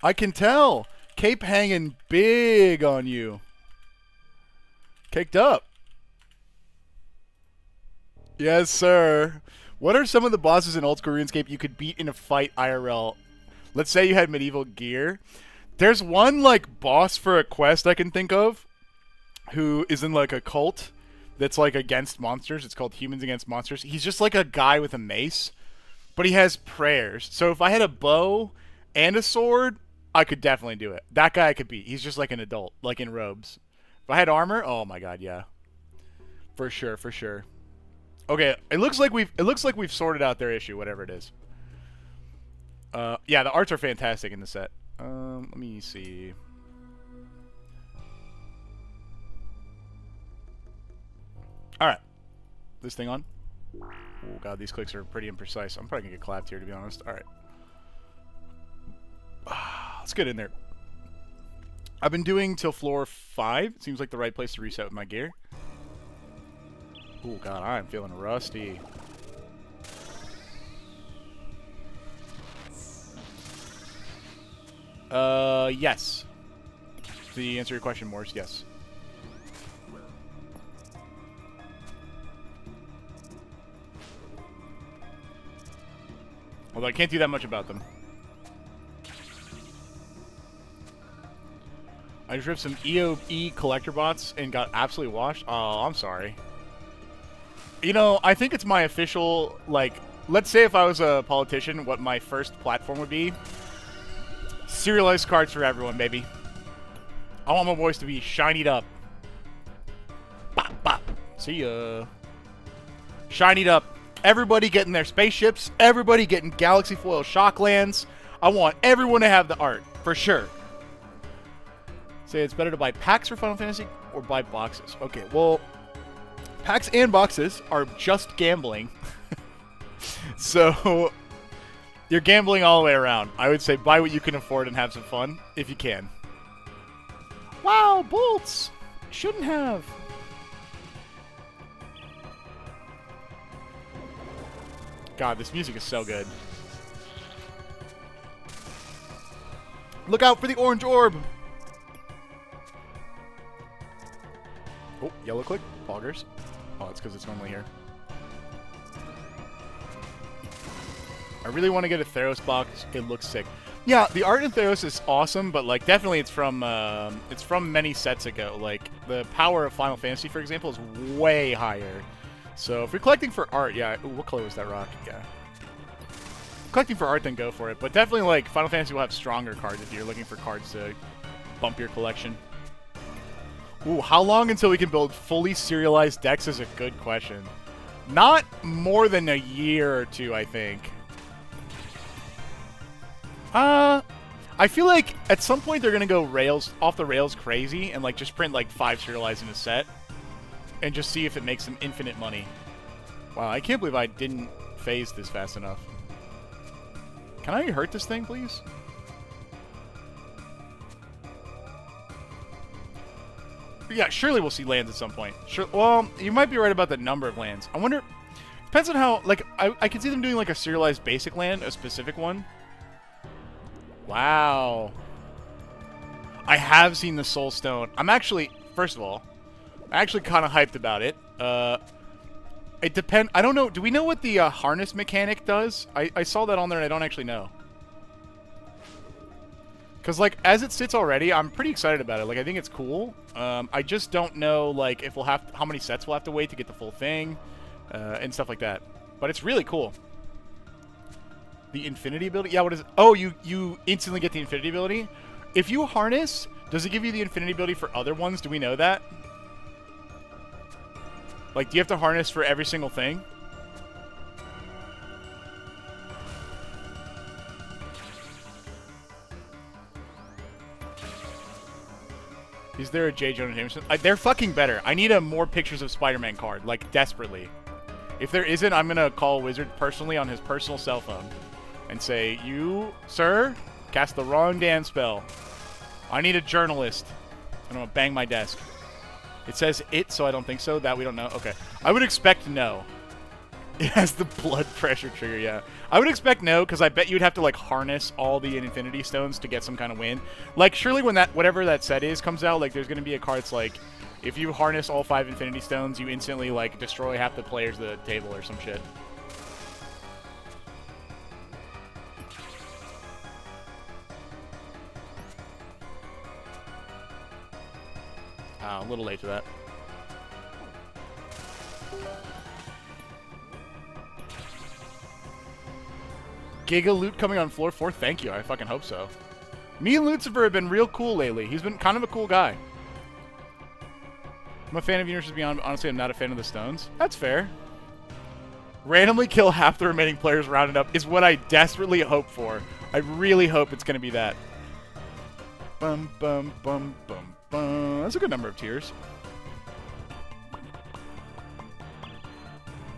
I can tell. Cape hanging big on you. Caked up. Yes, sir. What are some of the bosses in old school RuneScape you could beat in a fight IRL? Let's say you had medieval gear. There's one, like, boss for a quest I can think of who is in, like, a cult that's, like, against monsters. It's called Humans Against Monsters. He's just, like, a guy with a mace, but he has prayers. So if I had a bow and a sword, I could definitely do it. That guy I could beat. He's just like an adult, like in robes. If I had armor, oh my god, yeah. For sure, for sure. Okay, it looks like we've sorted out their issue, whatever it is. Yeah, the arts are fantastic in the set. Let me see. Alright. This thing on? Oh god, these clicks are pretty imprecise. I'm probably gonna get clapped here, to be honest. Alright. Let's get in there. I've been doing till floor 5. Seems like the right place to reset with my gear. Oh god, I'm feeling rusty. Yes. To answer your question, Morse, yes. Although I can't do that much about them. I just ripped some EOE collector bots and got absolutely washed. Oh, I'm sorry. You know, I think it's my official, like, let's say if I was a politician, what my first platform would be. Serialized cards for everyone, baby. I want my voice to be shinied up. Bop, bop. See ya. Shinied up. Everybody getting their spaceships. Everybody getting Galaxy Foil Shocklands. I want everyone to have the art, for sure. Say it's better to buy packs for Final Fantasy or buy boxes. Okay, well, packs and boxes are just gambling. So, you're gambling all the way around. I would say buy what you can afford and have some fun, if you can. Wow, bolts! Shouldn't have. God, this music is so good. Look out for the orange orb! Oh, yellow click. Poggers. Oh, it's because it's normally here. I really want to get a Theros box. It looks sick. Yeah, the art in Theros is awesome, but like definitely it's from many sets ago. Like the power of Final Fantasy, for example, is way higher. So if you're collecting for art, yeah. Ooh, what color was that rock? Yeah. Collecting for art, then go for it. But definitely, like Final Fantasy will have stronger cards if you're looking for cards to bump your collection. Ooh, how long until we can build fully serialized decks is a good question. Not more than a year or two, I think. I feel like at some point they're gonna go off the rails crazy and like just print like 5 serialized in a set and just see if it makes them infinite money. Wow, I can't believe I didn't phase this fast enough. Can I hurt this thing, please? Yeah, surely we'll see lands at some point. Sure. Well, you might be right about the number of lands. I wonder. Depends on how. Like, I can see them doing like a serialized basic land, a specific one. Wow. I have seen the Soul Stone. I'm actually, first of all, I'm actually kind of hyped about it. It depends. I don't know. Do we know what the harness mechanic does? I saw that on there and I don't actually know. Because, like, as it sits already, I'm pretty excited about it. Like, I think it's cool. I just don't know, like, if we'll have how many sets we'll have to wait to get the full thing, and stuff like that. But it's really cool. The Infinity ability? Yeah, what is it? Oh, you instantly get the Infinity ability? If you harness, does it give you the Infinity ability for other ones? Do we know that? Like, do you have to harness for every single thing? Is there a J. Jonah Jameson? They're fucking better. I need a more pictures of Spider-Man card, like, desperately. If there isn't, I'm gonna call Wizard personally on his personal cell phone and say, you, sir, cast the wrong damn spell. I need a journalist. I'm gonna bang my desk. It says it, so I don't think so. That we don't know. Okay. I would expect no. It has the blood pressure trigger, yeah. I would expect no, because I bet you'd have to, like, harness all the Infinity Stones to get some kind of win. Like, surely when that, whatever that set is, comes out, like, there's going to be a card that's like, if you harness all 5 Infinity Stones, you instantly, like, destroy half the players of the table or some shit. A little late to that. Giga Loot coming on floor 4? Thank you. I fucking hope so. Me and Lucifer have been real cool lately. He's been kind of a cool guy. I'm a fan of Universes Beyond, but honestly, I'm not a fan of the Stones. That's fair. Randomly kill half the remaining players rounded up is what I desperately hope for. I really hope it's going to be that. Bum, bum, bum, bum, bum. That's a good number of tiers.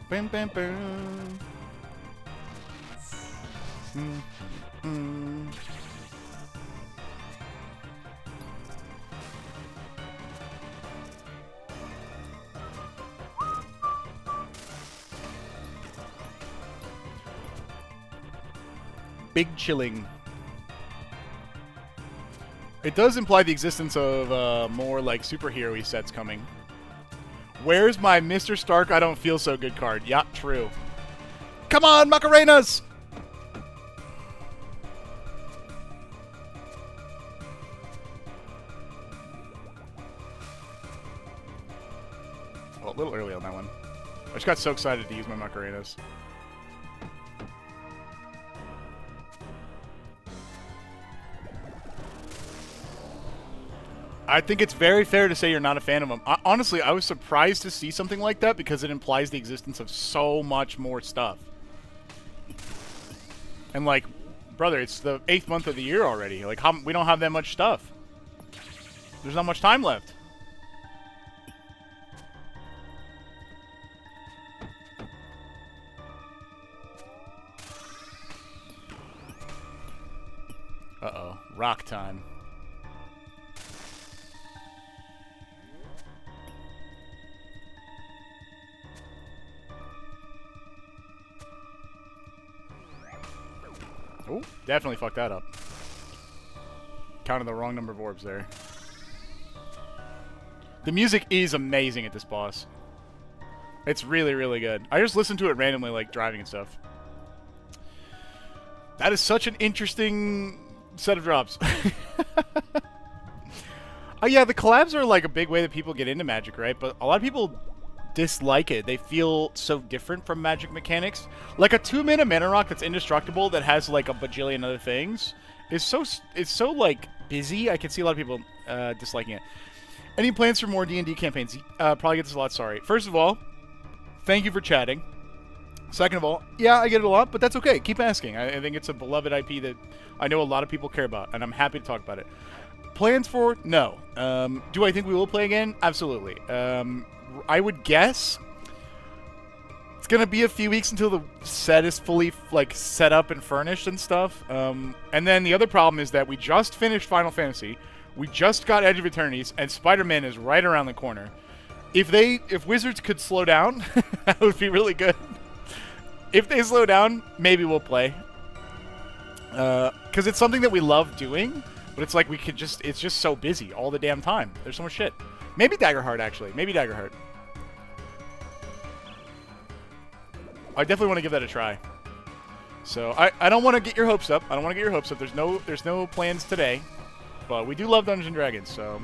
Bam, bam, bam. Big chilling. It does imply the existence of more like superhero-y sets coming. Where's my Mr. Stark I don't feel so good card? Yeah, true. Come on, Macarenas! Well, a little early on that one. I just got so excited to use my Macarenas. I think it's very fair to say you're not a fan of them. Honestly, I was surprised to see something like that because it implies the existence of so much more stuff. And like, brother, it's the 8th month of the year already. Like, we don't have that much stuff. There's not much time left. Uh-oh. Rock time. Oh, definitely fucked that up. Counted the wrong number of orbs there. The music is amazing at this boss. It's really, really good. I just listened to it randomly, like, driving and stuff. That is such an interesting set of drops. Oh, yeah, the collabs are, like, a big way that people get into Magic, right? But a lot of people dislike it. They feel so different from Magic mechanics. Like a 2-mana mana rock that's indestructible that has like a bajillion other things is so like busy. I can see a lot of people disliking it. Any plans for more D&D campaigns? Probably get this a lot. Sorry. First of all, thank you for chatting. Second of all, yeah, I get it a lot, but that's okay. Keep asking. I think it's a beloved IP that I know a lot of people care about, and I'm happy to talk about it. Plans for? No. Do I think we will play again? Absolutely. I would guess it's gonna be a few weeks until the set is fully like set up and furnished and stuff. And then the other problem is that we just finished Final Fantasy, we just got Edge of Eternities, and Spider-Man is right around the corner. If Wizards could slow down, that would be really good. If they slow down, maybe we'll play. Because it's something that we love doing, but it's like it's just so busy all the damn time. There's so much shit. Maybe Daggerheart, actually. Maybe Daggerheart. I definitely want to give that a try. So, I don't want to get your hopes up. There's no plans today. But we do love Dungeons & Dragons, so...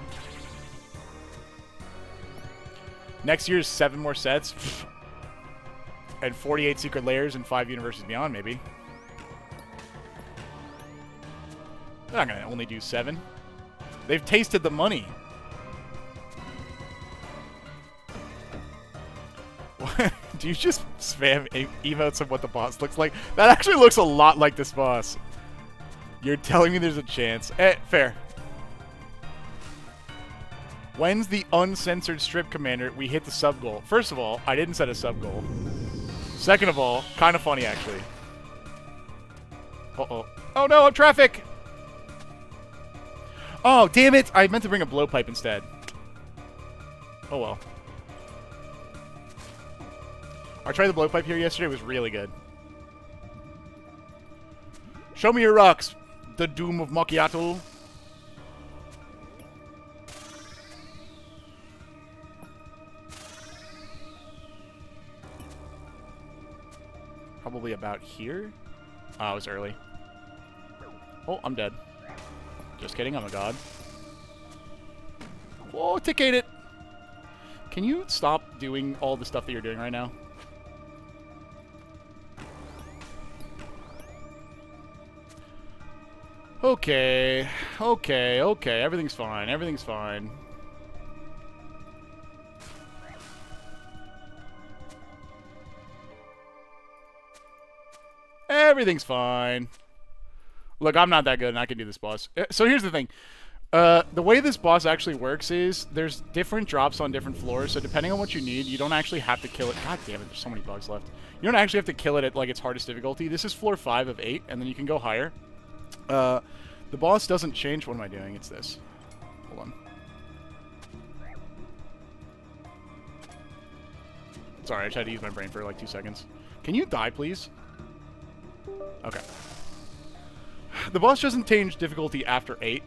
Next year's 7 more sets. And 48 secret layers and 5 universes beyond, maybe. They're not going to only do 7. They've tasted the money. Do you just spam emotes of what the boss looks like? That actually looks a lot like this boss. You're telling me there's a chance. Fair. When's the uncensored strip commander? We hit the sub goal. First of all, I didn't set a sub goal. Second of all, kind of funny actually. Uh-oh. Oh no, I'm traffic! Oh, damn it! I meant to bring a blowpipe instead. Oh well. I tried the blowpipe here yesterday. It was really good. Show me your rocks. The doom of Mokhiatl. Probably about here. Oh, I was early. Oh, I'm dead. Just kidding. I'm a god. Whoa, ticket it. Can you stop doing all the stuff that you're doing right now? Okay, okay, everything's fine, everything's fine. Everything's fine. Look, I'm not that good and I can do this boss. So here's the thing. The way this boss actually works is there's different drops on different floors, so depending on what you need, you don't actually have to kill it. God damn it, there's so many bugs left. You don't actually have to kill it at like its hardest difficulty. This is floor 5 of 8, and then you can go higher. The boss doesn't change. What am I doing? It's this. Hold on. Sorry, I tried to use my brain for like 2 seconds. Can you die, please? Okay. The boss doesn't change difficulty after 8,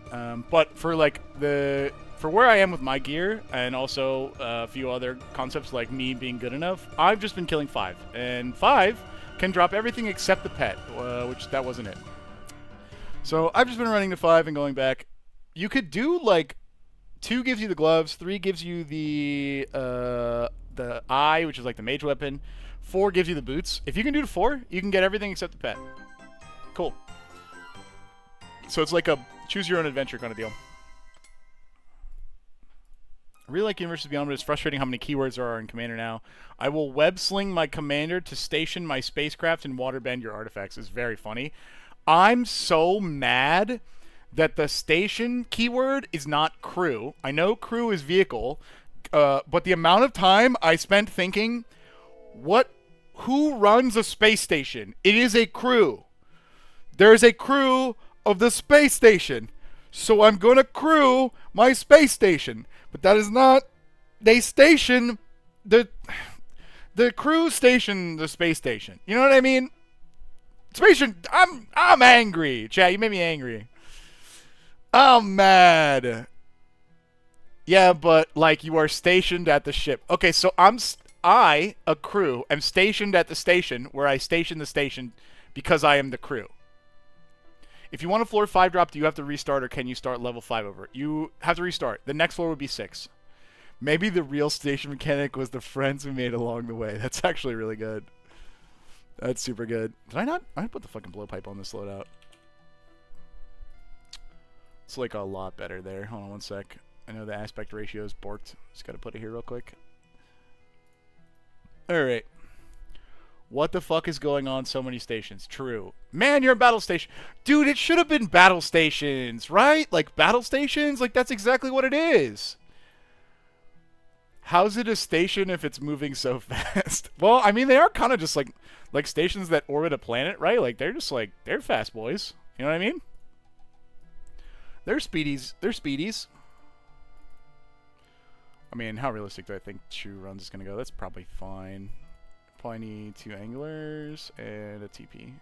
but for like for where I am with my gear and also a few other concepts like me being good enough, I've just been killing 5, and 5 can drop everything except the pet, which that wasn't it. So I've just been running to 5 and going back. You could do like 2 gives you the gloves, 3 gives you the eye, which is like the mage weapon, 4 gives you the boots. If you can do to 4, you can get everything except the pet. Cool. So it's like a choose your own adventure kind of deal. I really like Universes Beyond, but it's frustrating how many keywords there are in Commander now. I will web sling my commander to station my spacecraft and waterbend your artifacts. It's very funny. I'm so mad that the station keyword is not crew. I know crew is vehicle, but the amount of time I spent thinking, who runs a space station? It is a crew. There is a crew of the space station. So I'm going to crew my space station. But that is not... They station... The crew station the space station. You know what I mean? Station... I'm angry. Chat, you made me angry. I'm mad. Yeah, but, like, you are stationed at the ship. Okay, so I, a crew, am stationed at the station where I station the station because I am the crew. If you want a floor 5 drop, do you have to restart or can you start level 5 over? You have to restart. The next floor would be 6. Maybe the real station mechanic was the friends we made along the way. That's actually really good. That's super good. Did I not? I put the fucking blowpipe on this loadout. It's like a lot better there. Hold on one sec. I know the aspect ratio is borked. Just gotta put it here real quick. Alright. What the fuck is going on so many stations? True. Man, you're a battle station. Dude, it should have been battle stations, right? Like, battle stations? Like, that's exactly what it is. How's it a station if it's moving so fast? Well, I mean, they are kind of just like stations that orbit a planet, right? Like, they're just like, they're fast boys. You know what I mean? They're speedies. They're speedies. I mean, how realistic do I think 2 runs is going to go? That's probably fine. Probably need 2 anglers and a TP.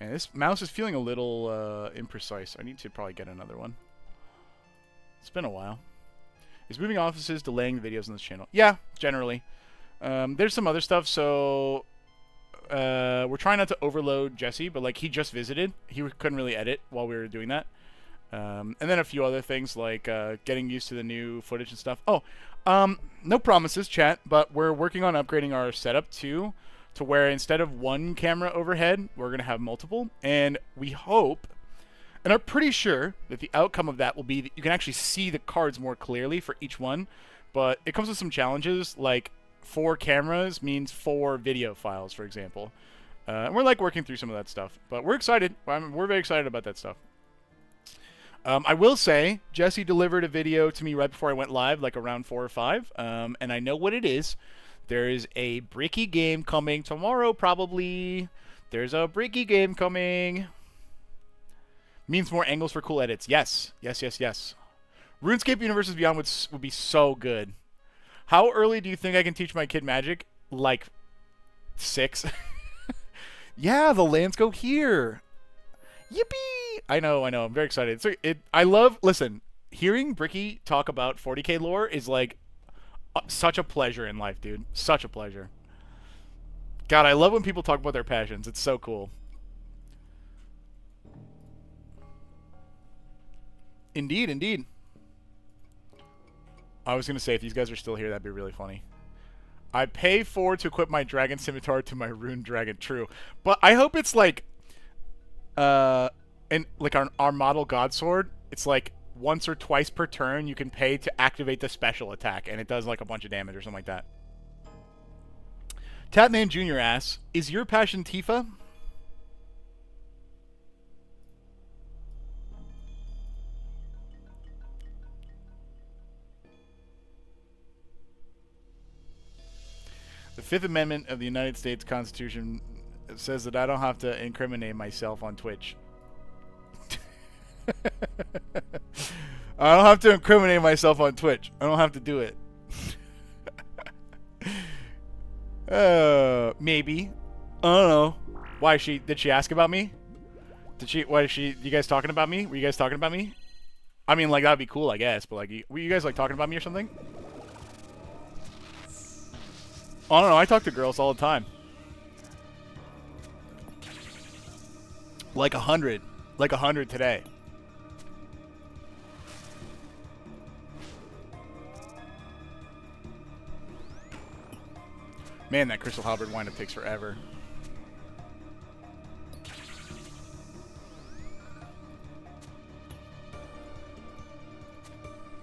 And this mouse is feeling a little imprecise. I need to probably get another one. It's been a while. Is moving offices delaying the videos on this channel? Yeah, generally. There's some other stuff, so we're trying not to overload Jesse, but like he just visited. He couldn't really edit while we were doing that. And then a few other things like getting used to the new footage and stuff. Oh, no promises, chat, but we're working on upgrading our setup too, to where instead of 1 camera overhead, we're going to have multiple. And we hope, and I'm pretty sure that the outcome of that will be that you can actually see the cards more clearly for each one. But it comes with some challenges, like 4 cameras means 4 video files, for example. And we're like working through some of that stuff, but we're excited. We're very excited about that stuff. I will say, Jesse delivered a video to me right before I went live, like around 4 or 5, and I know what it is. There is a Bricky game coming tomorrow, probably. There's a Bricky game coming. Means more angles for cool edits. Yes. Yes, yes, yes. RuneScape Universes Beyond would be so good. How early do you think I can teach my kid magic? Like 6. Yeah, the lands go here. Yippee! I know. I'm very excited. So listen, hearing Bricky talk about 40k lore is like such a pleasure in life, dude. Such a pleasure. God, I love when people talk about their passions. It's so cool. Indeed, indeed. I was going to say, if these guys are still here, that'd be really funny. I pay 4 to equip my dragon scimitar to my rune dragon. True. But I hope it's like... and like our model god sword, it's like once or twice per turn you can pay to activate the special attack, and it does like a bunch of damage or something like that. Tatman Jr. asks, is your passion Tifa? The Fifth Amendment of the United States Constitution says that I don't have to incriminate myself on Twitch. I don't have to incriminate myself on Twitch. I don't have to do it. Maybe. I don't know. Why did she ask about me? You guys talking about me? Were you guys talking about me? I mean, like, that'd be cool, I guess, but like, were you guys like talking about me or something? I don't know. I talk to girls all the time. Like 100. Like 100 today. Man, that Crystal Halberd windup takes forever.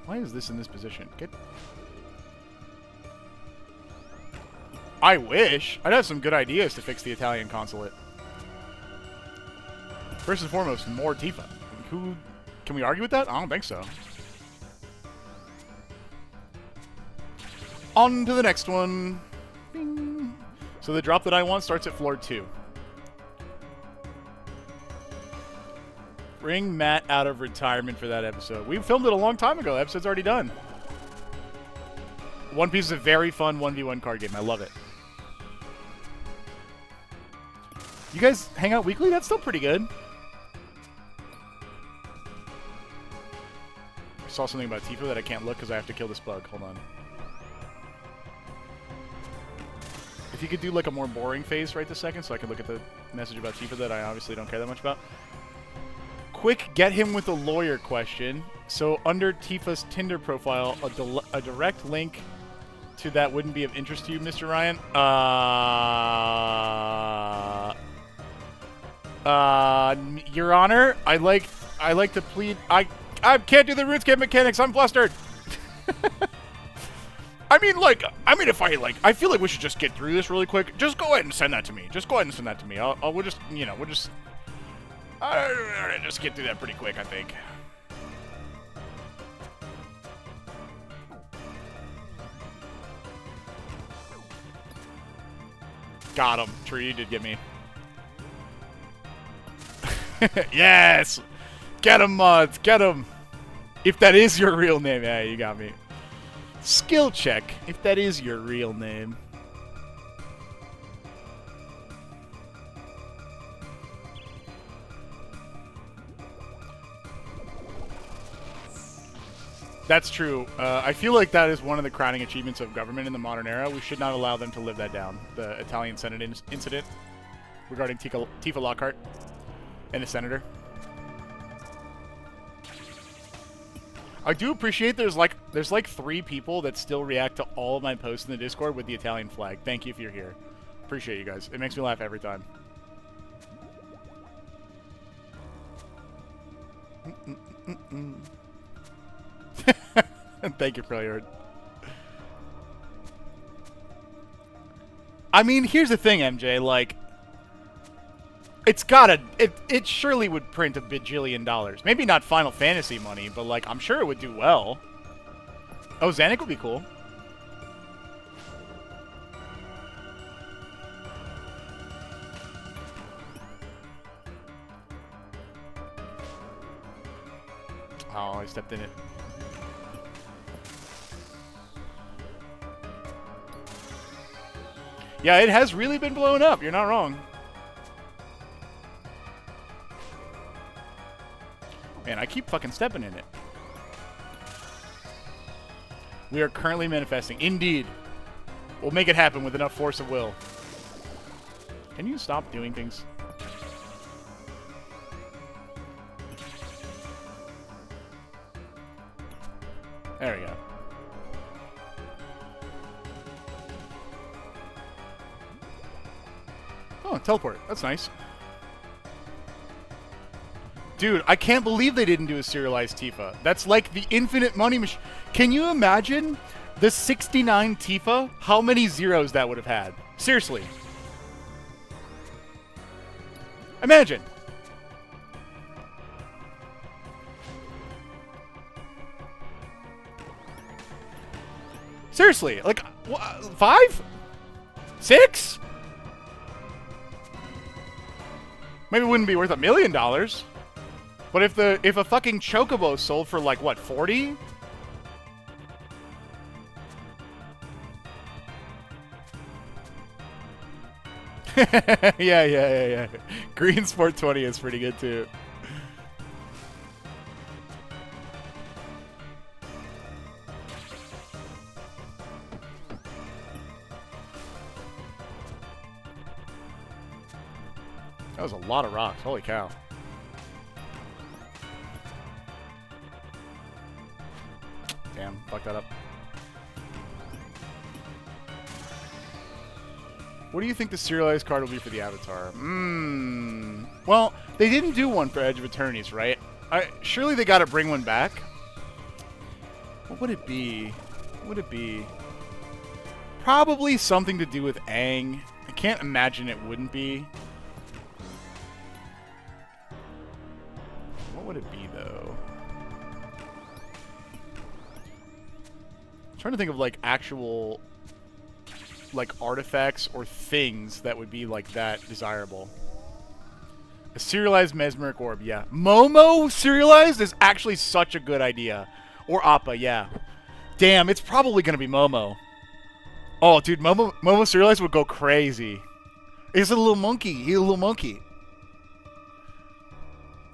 Why is this in this position? I wish. I'd have some good ideas to fix the Italian consulate. First and foremost, more Tifa. Can we argue with that? I don't think so. On to the next one. Bing. So the drop that I want starts at floor 2. Bring Matt out of retirement for that episode. We filmed it a long time ago. The episode's already done. One Piece is a very fun 1v1 card game. I love it. You guys hang out weekly? That's still pretty good. I saw something about Tifa that I can't look because I have to kill this bug. Hold on. If you could do like a more boring phase right this second so I can look at the message about Tifa that I obviously don't care that much about. Quick, get him with a lawyer question. So under Tifa's Tinder profile, a direct link to that wouldn't be of interest to you, Mr. Ryan? Your Honor, I like to plead. I can't do the RuneScape mechanics. I'm flustered. I mean, if I feel like we should just get through this really quick. Just go ahead and send that to me. We'll just get through that pretty quick, I think. Got him. Tree, you did get me. Yes! Get him, mods! Get him! If that is your real name. Yeah, you got me. Skill check, if that is your real name. That's true. I feel like that is one of the crowning achievements of government in the modern era. We should not allow them to live that down. The Italian Senate incident regarding Tifa Lockhart and the senator. I do appreciate there's like 3 people that still react to all of my posts in the Discord with the Italian flag. Thank you if you're here. Appreciate you guys. It makes me laugh every time. Thank you, Freljord. I mean, here's the thing, MJ. Like, it's gotta. It surely would print a bajillion dollars. Maybe not Final Fantasy money, but like, I'm sure it would do well. Oh, Zanuck would be cool. Oh, I stepped in it. Yeah, it has really been blowing up. You're not wrong. Man, I keep fucking stepping in it. We are currently manifesting. Indeed. We'll make it happen with enough force of will. Can you stop doing things? There we go. Oh, teleport. That's nice. Dude, I can't believe they didn't do a serialized Tifa. That's like the infinite money machine. Can you imagine the 69 Tifa? How many zeros that would have had? Seriously. Imagine. Seriously, like, 5? 6? Maybe it wouldn't be worth $1 million. But if a fucking Chocobo sold for like what, 40? yeah. Green Sport 20 is pretty good too. That was a lot of rocks. Holy cow. Damn, fucked that up. What do you think the serialized card will be for the Avatar? Well, they didn't do one for Edge of Eternities, right? Surely they gotta bring one back. What would it be? What would it be? Probably something to do with Aang. I can't imagine it wouldn't be. What would it be, though? I'm trying to think of, like, actual, like, artifacts or things that would be, like, that desirable. A serialized Mesmeric Orb, yeah. Momo serialized is actually such a good idea. Or Appa, yeah. Damn, it's probably going to be Momo. Oh, dude, Momo serialized would go crazy. He's a little monkey. He's a little monkey.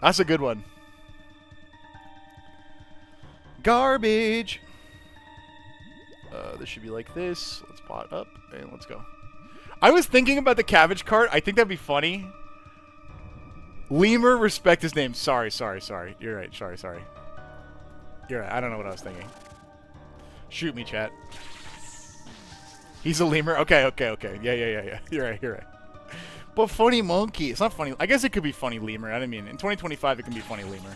That's a good one. Garbage. This should be like this. Let's pot up and let's go. I was thinking about the cabbage cart. I think that'd be funny. Lemur, respect his name. Sorry. You're right. Sorry. You're right. I don't know what I was thinking. Shoot me, chat. He's a lemur? Okay. Yeah. You're right. But funny monkey. It's not funny. I guess it could be funny lemur. I mean, in 2025, it can be funny lemur.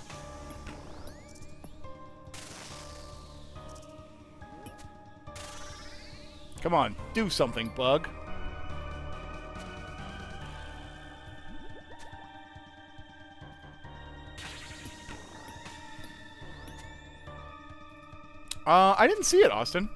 Come on. Do something, bug. I didn't see it, Austin.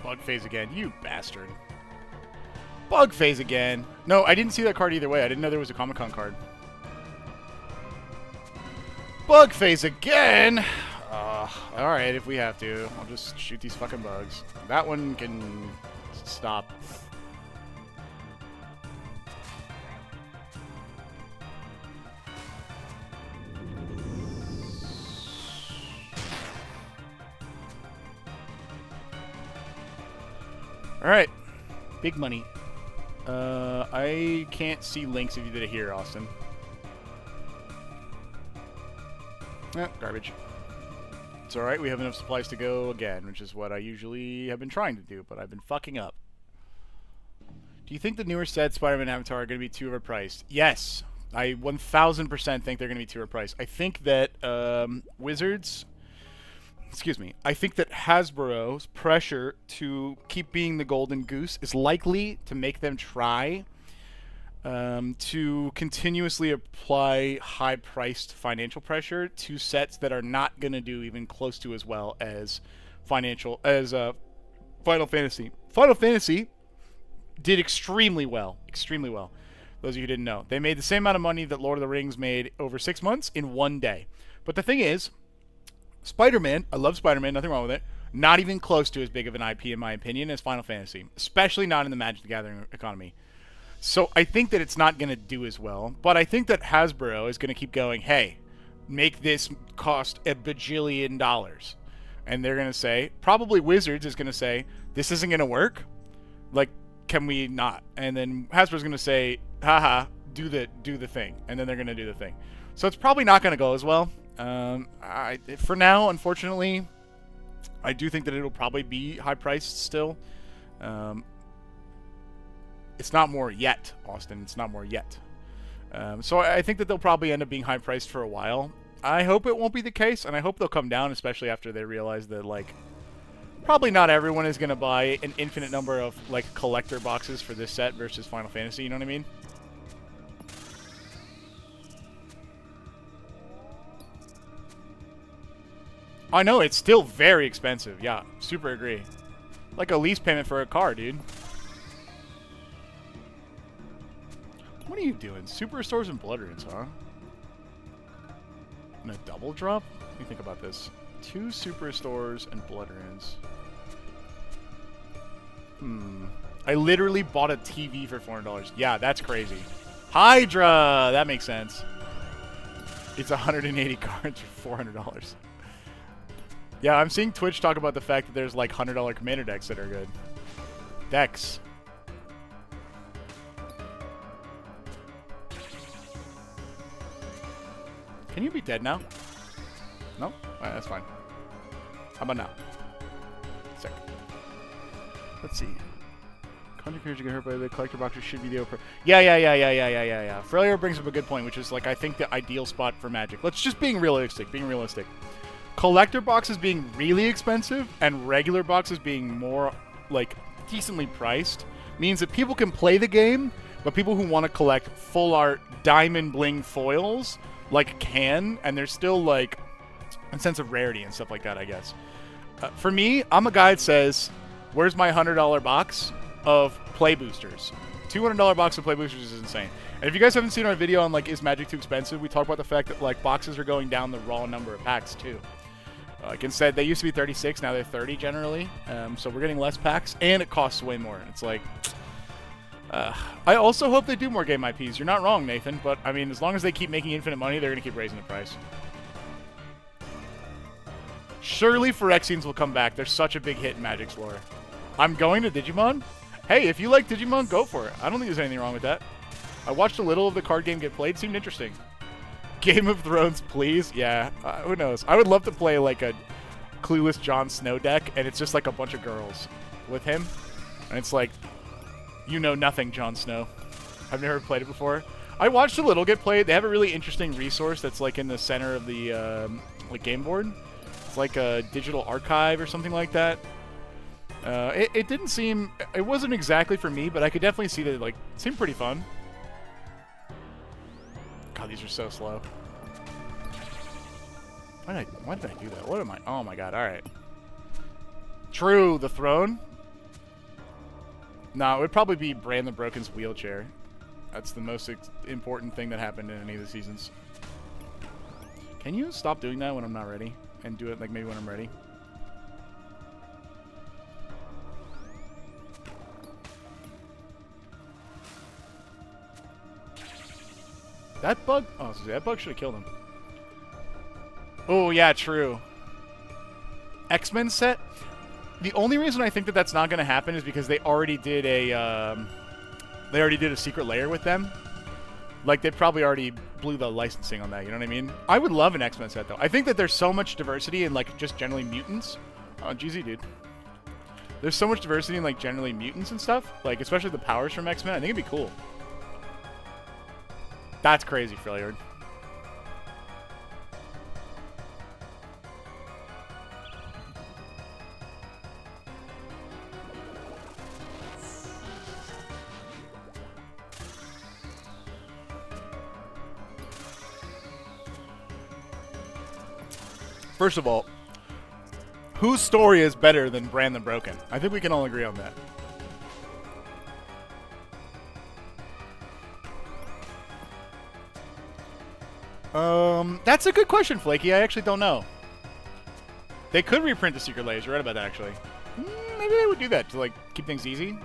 Bug phase again, you bastard. Bug phase again. No, I didn't see that card either way. I didn't know there was a Comic-Con card. Bug phase again! Alright, if we have to. I'll just shoot these fucking bugs. That one can stop. Alright. Big money. I can't see links if you did it here, Austin. Garbage. It's alright, we have enough supplies to go again, which is what I usually have been trying to do, but I've been fucking up. Do you think the newer set Spider-Man Avatar are going to be too overpriced? Yes. I 1000% think they're going to be too overpriced. I think that Wizards... Excuse me. I think that Hasbro's pressure to keep being the golden goose is likely to make them try to continuously apply high-priced financial pressure to sets that are not going to do even close to as well as Final Fantasy. Final Fantasy did extremely well. Extremely well. Those of you who didn't know. They made the same amount of money that Lord of the Rings made over 6 months in one day. But the thing is, Spider-Man, I love Spider-Man, nothing wrong with it, not even close to as big of an IP, in my opinion, as Final Fantasy. Especially not in the Magic the Gathering economy. So I think that it's not going to do as well. But I think that Hasbro is going to keep going, hey, make this cost $1 bajillion. And they're going to say, probably Wizards is going to say, this isn't going to work. Like, can we not? And then Hasbro's going to say, haha, do the thing. And then they're going to do the thing. So it's probably not going to go as well. For now, unfortunately, I do think that it'll probably be high-priced still. It's not more yet, Austin. It's not more yet. So I think that they'll probably end up being high-priced for a while. I hope it won't be the case, and I hope they'll come down, especially after they realize that, like, probably not everyone is going to buy an infinite number of, like, collector boxes for this set versus Final Fantasy, you know what I mean? I know, it's still very expensive. Yeah, super agree. Like a lease payment for a car, dude. What are you doing? Superstores and Blood Runes, huh? And a double drop? Let me think about this. 2 Superstores and Blood Runes. I literally bought a TV for $400. Yeah, that's crazy. Hydra! That makes sense. It's 180 cards for $400. Yeah, I'm seeing Twitch talk about the fact that there's like $100 commander decks that are good. Decks. Can you be dead now? No? Alright, that's fine. How about now? Sick. Let's see. Content creators get hurt by the collector boxes should be the open. Yeah. Freya brings up a good point, which is like I think the ideal spot for Magic. Let's just being realistic. Collector boxes being really expensive and regular boxes being more like decently priced means that people can play the game, but people who want to collect full art diamond bling foils like can, and there's still like a sense of rarity and stuff like that, I guess. For me, I'm a guy that says, where's my $100 box of play boosters? $200 box of play boosters is insane. And if you guys haven't seen our video on like is Magic too expensive, we talk about the fact that like boxes are going down the raw number of packs too. Like instead, they used to be 36, now they're 30 generally. So we're getting less packs, and it costs way more. It's like, I also hope they do more game IPs. You're not wrong, Nathan, but I mean, as long as they keep making infinite money, they're gonna keep raising the price. Surely Phyrexians will come back. They're such a big hit in Magic's lore. I'm going to Digimon. Hey, if you like Digimon, go for it. I don't think there's anything wrong with that. I watched a little of the card game get played. Seemed interesting. Game of Thrones, please? Yeah, who knows? I would love to play like a clueless Jon Snow deck, and it's just like a bunch of girls with him. And it's like, you know nothing, Jon Snow. I've never played it before. I watched a little get played. They have a really interesting resource that's like in the center of the like game board. It's like a digital archive or something like that. It didn't seem... It wasn't exactly for me, but I could definitely see that it, like, it seemed pretty fun. God, these are so slow. Why did I do that? What am I... Oh my god, alright. True, the throne? No, it would probably be Brandon Broken's wheelchair. That's the most important thing that happened in any of the seasons. Can you stop doing that when I'm not ready? And do it like maybe when I'm ready? That bug? Oh, that bug should have killed him. Oh, yeah, true. X-Men set? The only reason I think that that's not going to happen is because they already did a secret layer with them. Like, they probably already blew the licensing on that, you know what I mean? I would love an X-Men set, though. I think that there's so much diversity in, like, just generally mutants. Oh, GZ, dude. There's so much diversity in, like, generally mutants and stuff. Like, especially the powers from X-Men. I think it'd be cool. That's crazy, Freljord. First of all, whose story is better than Brandon Broken? I think we can all agree on that. That's a good question, Flaky. I actually don't know. They could reprint the secret layers. You're right about that, actually. Maybe they would do that to, like, keep things easy.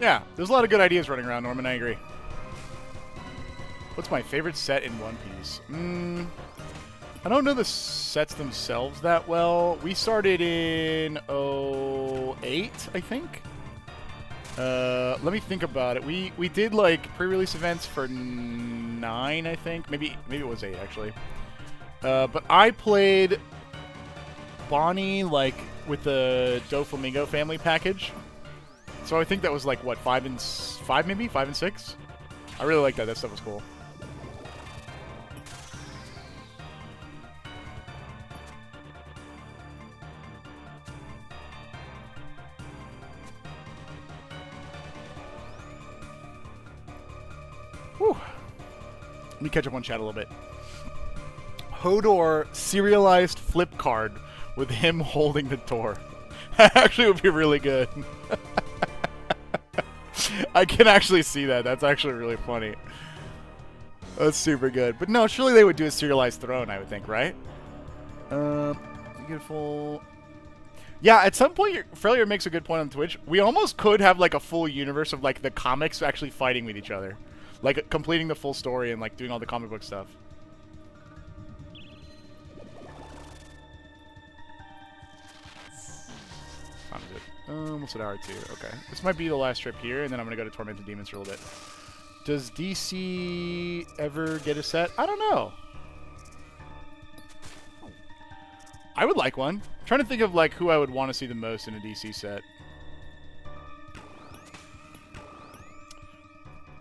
Yeah, there's a lot of good ideas running around, Norman. I agree. What's my favorite set in One Piece? I don't know the sets themselves that well. We started in 08, I think. Let me think about it. We did like pre-release events for 9, I think. Maybe it was 8 actually. But I played Bonnie like with the Doflamingo family package. So I think that was like what 5 and 6. I really like that. That stuff was cool. Whew. Let me catch up on chat a little bit. Hodor serialized flip card with him holding the door. That actually would be really good. I can actually see that. That's actually really funny. That's super good. But no, surely they would do a serialized throne, I would think, right? Beautiful. Yeah, at some point, Freljord makes a good point on Twitch. We almost could have like a full universe of like the comics actually fighting with each other. Like completing the full story and like doing all the comic book stuff. What's it, hour 2? Okay. This might be the last trip here, and then I'm going to go to Tormented Demons for a little bit. Does DC ever get a set? I don't know. I would like one. I'm trying to think of like who I would want to see the most in a DC set.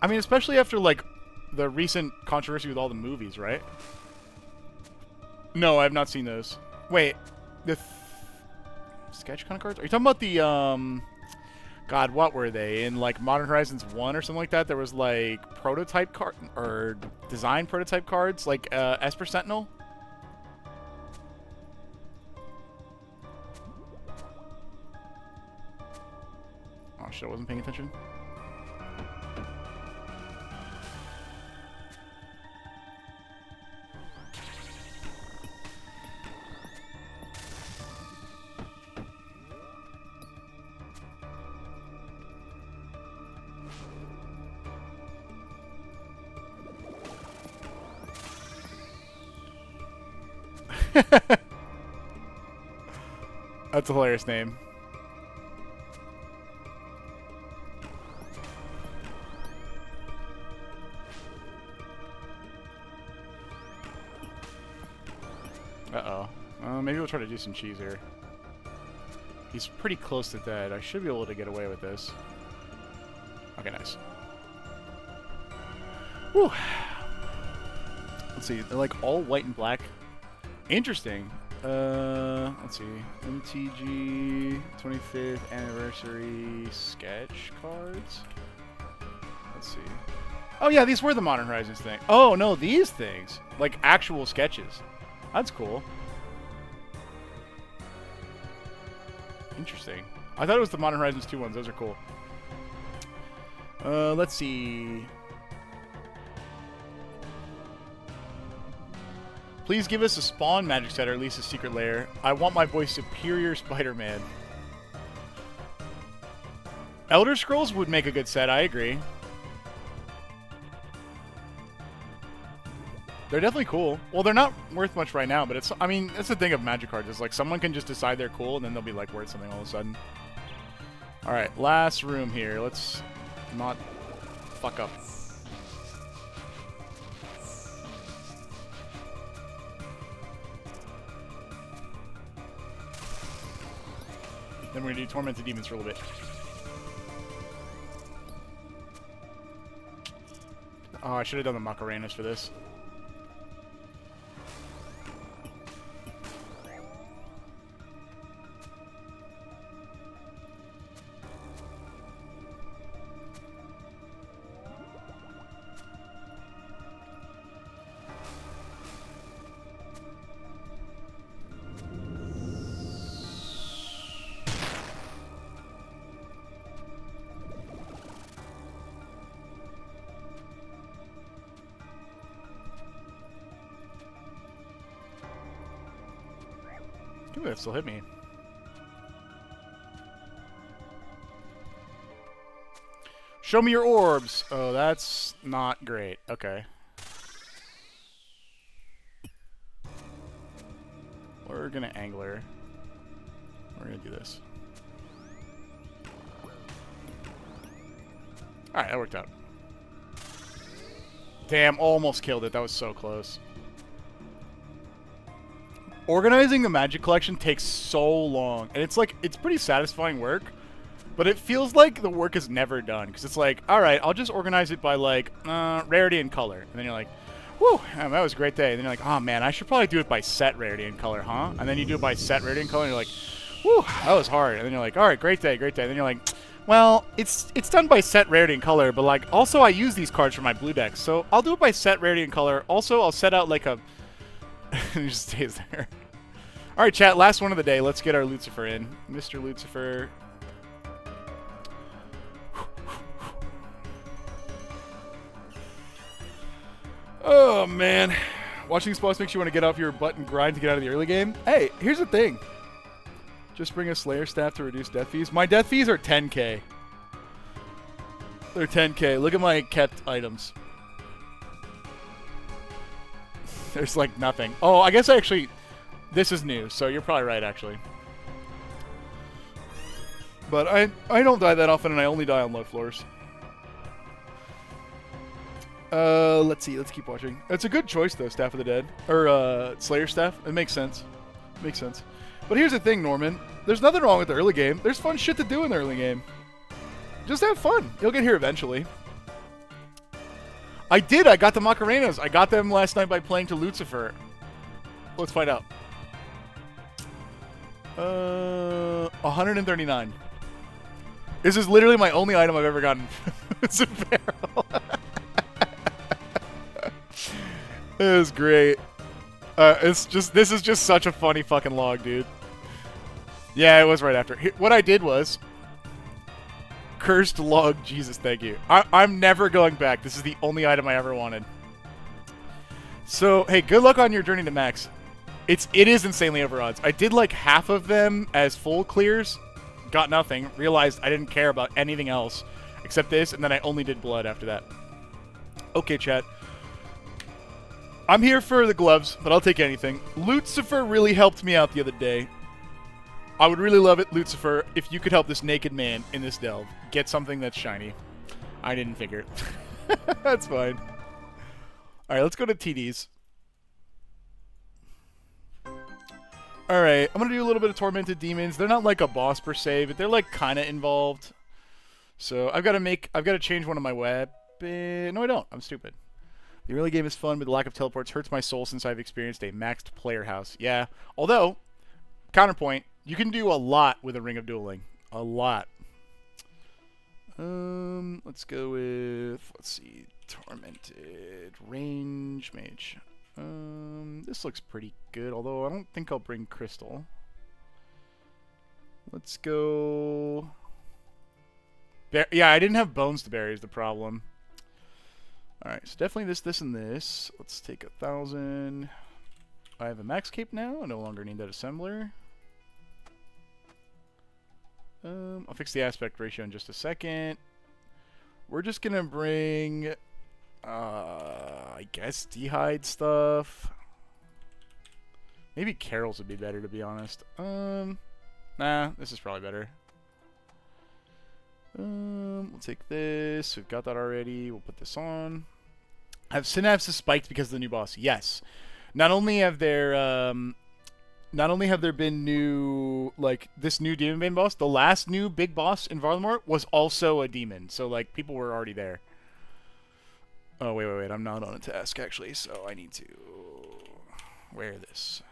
I mean, especially after like the recent controversy with all the movies, right? No, I have not seen those. Wait, the sketch kind of cards? Are you talking about the God, what were they in like Modern Horizons 1 or something like that? There was like prototype card or design prototype cards like Esper Sentinel. Oh shit, I wasn't paying attention. That's a hilarious name. Uh-oh. Maybe we'll try to do some cheese here. He's pretty close to dead. I should be able to get away with this. Okay, nice. Whew. Let's see. They're like all white and black. Interesting. Let's see. MTG 25th anniversary sketch cards. Let's see. Oh yeah, these were the Modern Horizons thing. Oh no, these things. Like actual sketches. That's cool. Interesting. I thought it was the Modern Horizons 2 ones. Those are cool. Let's see. Please give us a spawn magic set or at least a secret lair. I want my boy Superior Spider-Man. Elder Scrolls would make a good set, I agree. They're definitely cool. Well, they're not worth much right now, but it's, I mean, that's the thing of magic cards. Is like someone can just decide they're cool and then they'll be like worth something all of a sudden. Alright, last room here. Let's not fuck up. Then we're going to do Tormented Demons for a little bit. Oh, I should have done the Macarenas for this. Ooh, that still hit me. Show me your orbs. Oh, that's not great. Okay. We're gonna angler. We're gonna do this. Alright, that worked out. Damn, almost killed it. That was so close. Organizing the magic collection takes so long, and it's like, it's pretty satisfying work, but it feels like the work is never done, because it's like, alright, I'll just organize it by like, rarity and color, and then you're like, whew, that was a great day, and then you're like, oh man, I should probably do it by set rarity and color, huh? And then you do it by set rarity and color, and you're like, whew, that was hard, and then you're like, alright, great day, and then you're like, well, it's done by set rarity and color, but like, also I use these cards for my blue decks, so I'll do it by set rarity and color, also I'll set out like a... it just stays there. Alright, chat, last one of the day. Let's get our Lucifer in. Mr. Lucifer. Oh, man. Watching spots makes you want to get off your butt and grind to get out of the early game. Hey, here's the thing. Just bring a Slayer staff to reduce death fees. My death fees are 10k. They're 10k. Look at my kept items. There's like nothing. Oh, I guess I actually... This is new, so you're probably right, actually. But I don't die that often, and I only die on low floors. Let's see. Let's keep watching. It's a good choice, though, Staff of the Dead. Or, Slayer Staff. It makes sense. Makes sense. But here's the thing, Norman. There's nothing wrong with the early game. There's fun shit to do in the early game. Just have fun. You'll get here eventually. I did. I got the Macarenas. I got them last night by playing to Lucifer. Let's find out. 139. This is literally my only item I've ever gotten. It's a barrel. It was great. This is just such a funny fucking log, dude. Yeah, it was right after. What I did was cursed log. Jesus, thank you. I'm never going back. This is the only item I ever wanted. So, hey, good luck on your journey to max. It is insanely over odds. I did like half of them as full clears, got nothing, realized I didn't care about anything else except this, and then I only did blood after that. Okay, chat. I'm here for the gloves, but I'll take anything. Lucifer really helped me out the other day. I would really love it, Lucifer, if you could help this naked man in this delve get something that's shiny. I didn't figure it. That's fine. Alright, let's go to TDs. Alright, I'm going to do a little bit of Tormented Demons. They're not like a boss per se, but they're like kind of involved. So I've got to change one of my weapons. No, I don't. I'm stupid. The early game is fun, but the lack of teleports hurts my soul since I've experienced a maxed player house. Yeah. Although, counterpoint, you can do a lot with a Ring of Dueling. A lot. Let's go with, let's see, Tormented, Range Mage. This looks pretty good, although I don't think I'll bring Crystal. Let's go... yeah, I didn't have bones to bury is the problem. Alright, so definitely this, and this. Let's take 1,000. I have a max cape now. I no longer need that assembler. I'll fix the aspect ratio in just a second. We're just gonna bring, I guess, D'hide stuff. Maybe Carol's would be better, to be honest. Nah, this is probably better. We'll take this. We've got that already. We'll put this on. Have synapses spiked because of the new boss? Yes. Not only have there been new, like, this new Demon Bane boss, the last new big boss in Varlamore was also a demon. So, like, people were already there. Oh, wait. I'm not on a task, actually, so I need to wear this.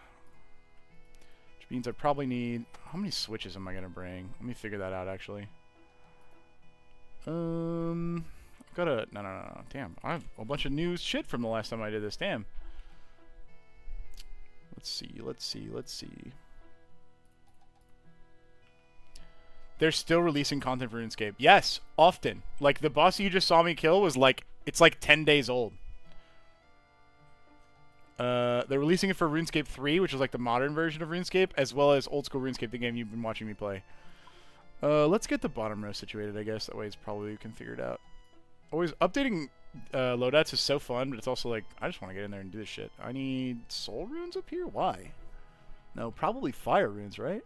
Which means I probably need... How many switches am I going to bring? Let me figure that out, actually. I've got a... No. Damn, I have a bunch of new shit from the last time I did this. Damn. Let's see. They're still releasing content for RuneScape. Yes, often. Like, the boss you just saw me kill was like... It's like 10 days old. They're releasing it for RuneScape 3, which is like the modern version of RuneScape, as well as old school RuneScape, the game you've been watching me play. Let's get the bottom row situated, I guess. That way it's probably configured out. Always updating loadouts is so fun, but it's also like, I just want to get in there and do this shit. I need soul runes up here? Why? No, probably fire runes, right?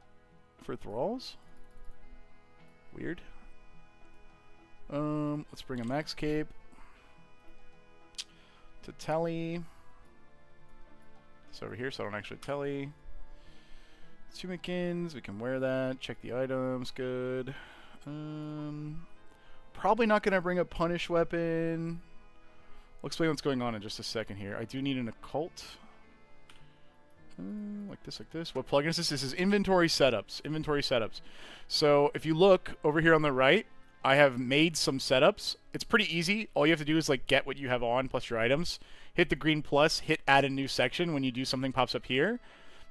For thralls? Weird. Let's bring a max cape. To telly. It's over here, so I don't actually telly. Tumikins, we can wear that. Check the items, good. Probably not gonna bring a punish weapon. I'll explain what's going on in just a second here. I do need an occult. Like this. What plugin is this? This is inventory setups. So if you look over here on the right, I have made some setups. It's pretty easy. All you have to do is like get what you have on plus your items. Hit the green plus, hit add a new section. When you do, something pops up here.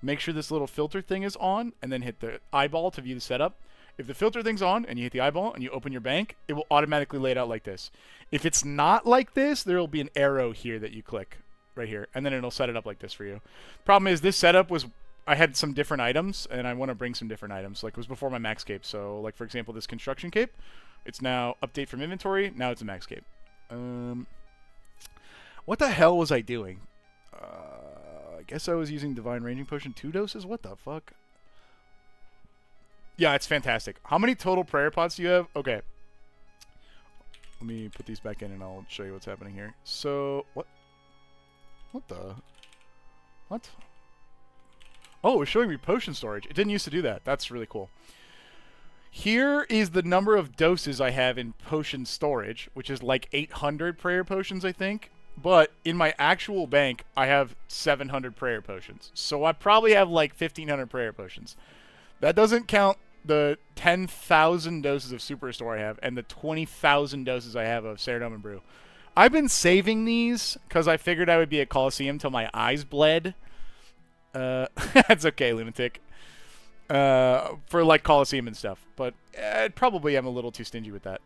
Make sure this little filter thing is on, and then hit the eyeball to view the setup. If the filter thing's on, and you hit the eyeball, and you open your bank, it will automatically lay it out like this. If it's not like this, there will be an arrow here that you click, right here, and then it'll set it up like this for you. Problem is, this setup was, I had some different items, and I want to bring some different items. Like, it was before my max cape, so, like, for example, this construction cape, it's now update from inventory, now it's a max cape. What the hell was I doing? I guess I was using Divine Ranging Potion 2 doses? What the fuck? Yeah, it's fantastic. How many total prayer pots do you have? Okay. Let me put these back in and I'll show you what's happening here. So, what? What the? What? Oh, it's showing me potion storage. It didn't used to do that. That's really cool. Here is the number of doses I have in potion storage, which is like 800 prayer potions, I think. But in my actual bank, I have 700 prayer potions. So I probably have like 1,500 prayer potions. That doesn't count the 10,000 doses of Superstore I have and the 20,000 doses I have of Ceridome and Brew. I've been saving these because I figured I would be at Coliseum till my eyes bled. That's okay, lunatic. For like Coliseum and stuff. But probably I'm a little too stingy with that.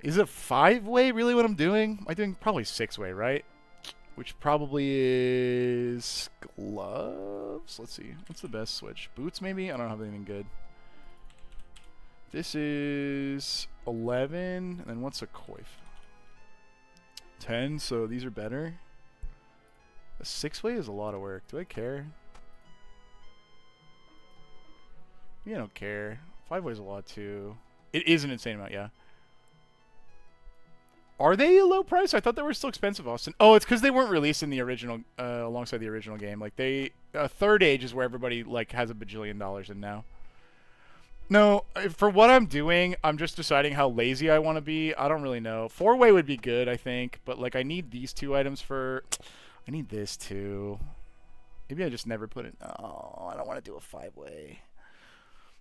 Is it 5-way really what I'm doing? Am I doing probably 6-way, right? Which probably is gloves. Let's see. What's the best switch? Boots, maybe? I don't have anything good. This is 11. And then what's a coif? 10, so these are better. A 6-way is a lot of work. Do I care? Yeah, I don't care. 5-way is a lot too. It is an insane amount, yeah. Are they a low price? I thought they were still expensive, Austin. Oh, it's because they weren't released in the original, alongside the original game. Like, Third Age is where everybody, like, has $1 bajillion in now. No, for what I'm doing, I'm just deciding how lazy I want to be. I don't really know. 4-way would be good, I think, but like I need these 2 items for. I need this too. Maybe I just never put it. Oh, I don't want to do a 5-way.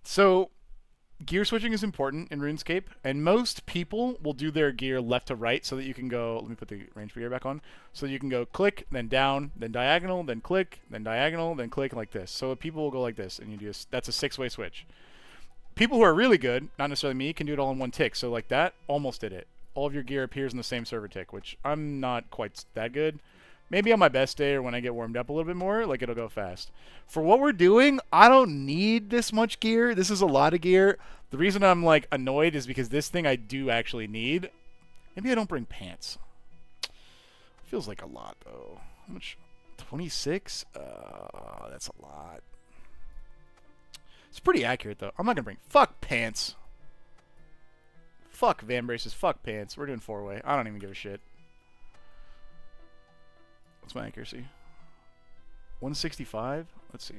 So, gear switching is important in RuneScape, and most people will do their gear left to right so that you can go. Let me put the range for gear back on. So you can go click, then down, then diagonal, then click, then diagonal, then click, like this. So people will go like this, and you do. That's a 6-way switch. People who are really good, not necessarily me, can do it all in one tick. So like that, almost did it. All of your gear appears in the same server tick, which I'm not quite that good. Maybe on my best day or when I get warmed up a little bit more, like it'll go fast. For what we're doing, I don't need this much gear. This is a lot of gear. The reason I'm like annoyed is because this thing I do actually need. Maybe I don't bring pants. Feels like a lot though. How much? 26? That's a lot. It's pretty accurate, though. I'm not going to bring... Fuck pants. Fuck van braces. Fuck pants. We're doing 4-way. I don't even give a shit. What's my accuracy? 165? Let's see.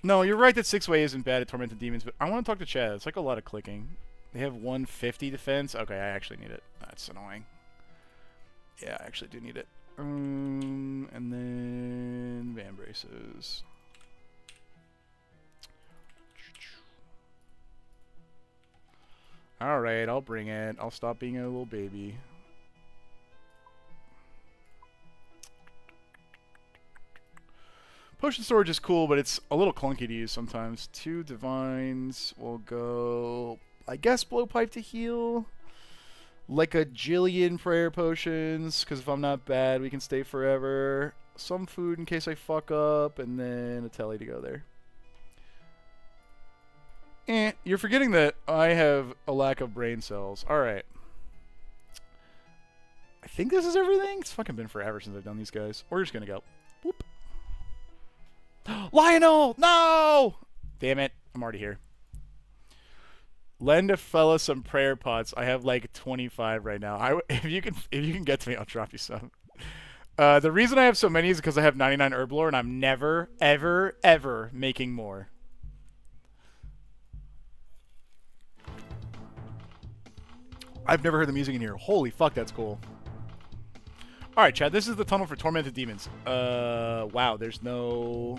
No, you're right that 6-way isn't bad at Tormented Demons, but I want to talk to Chad. It's like a lot of clicking. They have 150 defense. Okay, I actually need it. That's annoying. Yeah, I actually do need it. And then van braces. Alright, I'll bring it. I'll stop being a little baby. Potion storage is cool, but it's a little clunky to use sometimes. 2 divines will go, I guess, blowpipe to heal. Like a jillion prayer potions, because if I'm not bad, we can stay forever. Some food in case I fuck up, and then a telly to go there. You're forgetting that I have a lack of brain cells. Alright. I think this is everything. It's fucking been forever since I've done these guys. We're just gonna go. Whoop. Lionel! No! Damn it. I'm already here. Lend a fella some prayer pots. I have like 25 right now. If you can get to me, I'll drop you some. The reason I have so many is because I have 99 herb lore and I'm never, ever, ever making more. I've never heard the music in here. Holy fuck, that's cool. Alright, Chad, this is the tunnel for Tormented Demons. Wow, there's no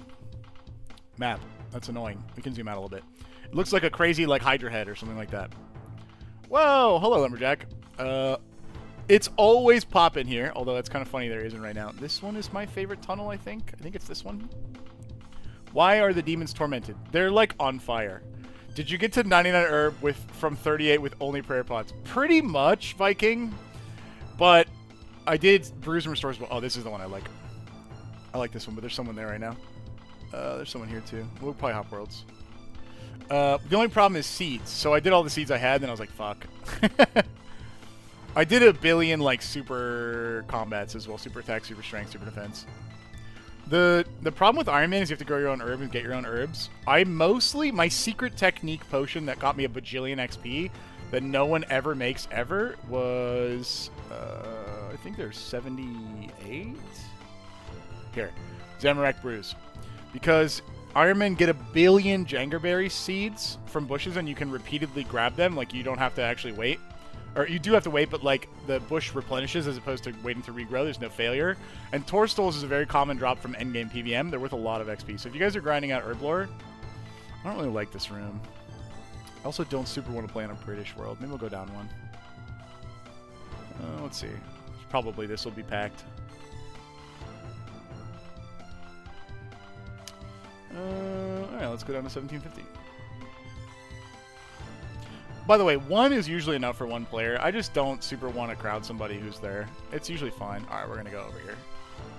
map. That's annoying. We can zoom out a little bit. It looks like a crazy, like, Hydra head or something like that. Whoa! Hello, Lumberjack. It's always popping here, although it's kind of funny there isn't right now. This one is my favorite tunnel, I think. I think it's this one. Why are the demons tormented? They're, like, on fire. Did you get to 99 herb from 38 with only prayer pots? Pretty much, Viking. But I did bruise and restore as well. Oh, this is the one I like. I like this one, but there's someone there right now. There's someone here, too. We'll probably hop worlds. The only problem is seeds. So I did all the seeds I had, and I was like, fuck. I did a billion, like, super combats as well. Super attack, super strength, super defense. The problem with Ironman is you have to grow your own herb and get your own herbs. My secret technique potion that got me a bajillion XP that no one ever makes ever was, I think there's 78? Here, Zamorak Brews. Because Ironmen get a billion Jangerberry seeds from bushes and you can repeatedly grab them, like you don't have to actually wait. Or you do have to wait, but like the bush replenishes as opposed to waiting to regrow. There's no failure. And Torstols is a very common drop from endgame PVM. They're worth a lot of XP. So if you guys are grinding out herb lore, I don't really like this room. I also don't super want to play on a British world. Maybe we'll go down one. Let's see. Probably this will be packed. Alright, let's go down to 1750. By the way, one is usually enough for one player. I just don't super want to crowd somebody who's there. It's usually fine. Alright, we're going to go over here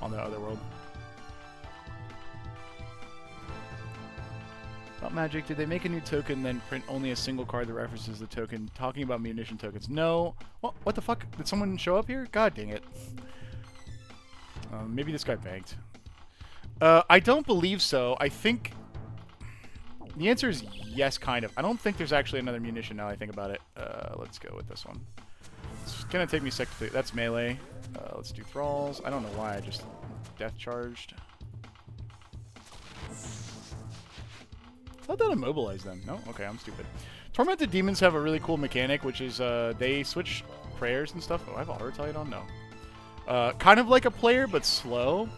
on the other world. About Magic, did they make a new token then print only a single card that references the token? Talking about munition tokens. No. What the fuck? Did someone show up here? God dang it. Maybe this guy banked. I don't believe so. I think... The answer is yes, kind of. I don't think there's actually another munition now I think about it. Let's go with this one. It's gonna take me a sec to... That's melee. Let's do thralls. I don't know why I just death charged. thought that immobilized them. No? Okay, I'm stupid. Tormented demons have a really cool mechanic, which is they switch prayers and stuff. Oh, I have auto-retaliate on? No. Kind of like a player, but slow.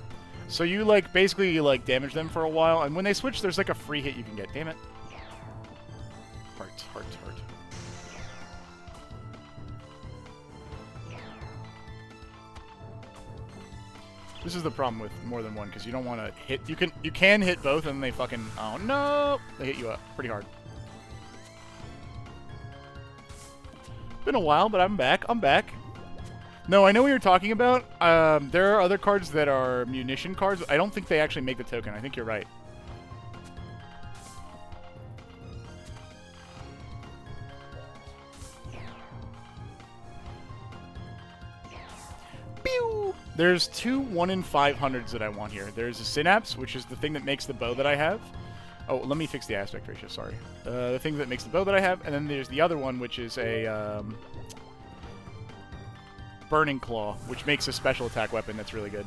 So you, like, basically, like, damage them for a while, and when they switch, there's, like, a free hit you can get. Damn it. Heart, heart, heart. This is the problem with more than one, because you don't want to hit... You can hit both, and they fucking... Oh, no! They hit you up pretty hard. Been a while, but I'm back. I'm back. No, I know what you're talking about. There are other cards that are munition cards. I don't think they actually make the token. I think you're right. Pew! There's two 1 in 500s that I want here. There's a Synapse, which is the thing that makes the bow that I have. Oh, let me fix the aspect ratio, sorry. The thing that makes the bow that I have, and then there's the other one, which is a... Burning Claw, which makes a special attack weapon that's really good.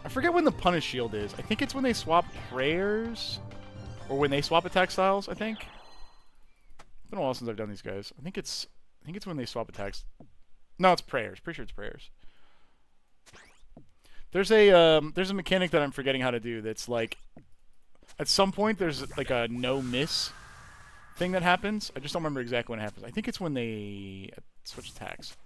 I forget when the Punish Shield is. I think it's when they swap prayers, or when they swap attack styles, I think. It's been a while since I've done these guys. I think it's when they swap attacks. No, it's prayers. Pretty sure it's prayers. There's a mechanic that I'm forgetting how to do that's like, at some point there's like a no-miss thing that happens. I just don't remember exactly when it happens. I think it's when they switch attacks.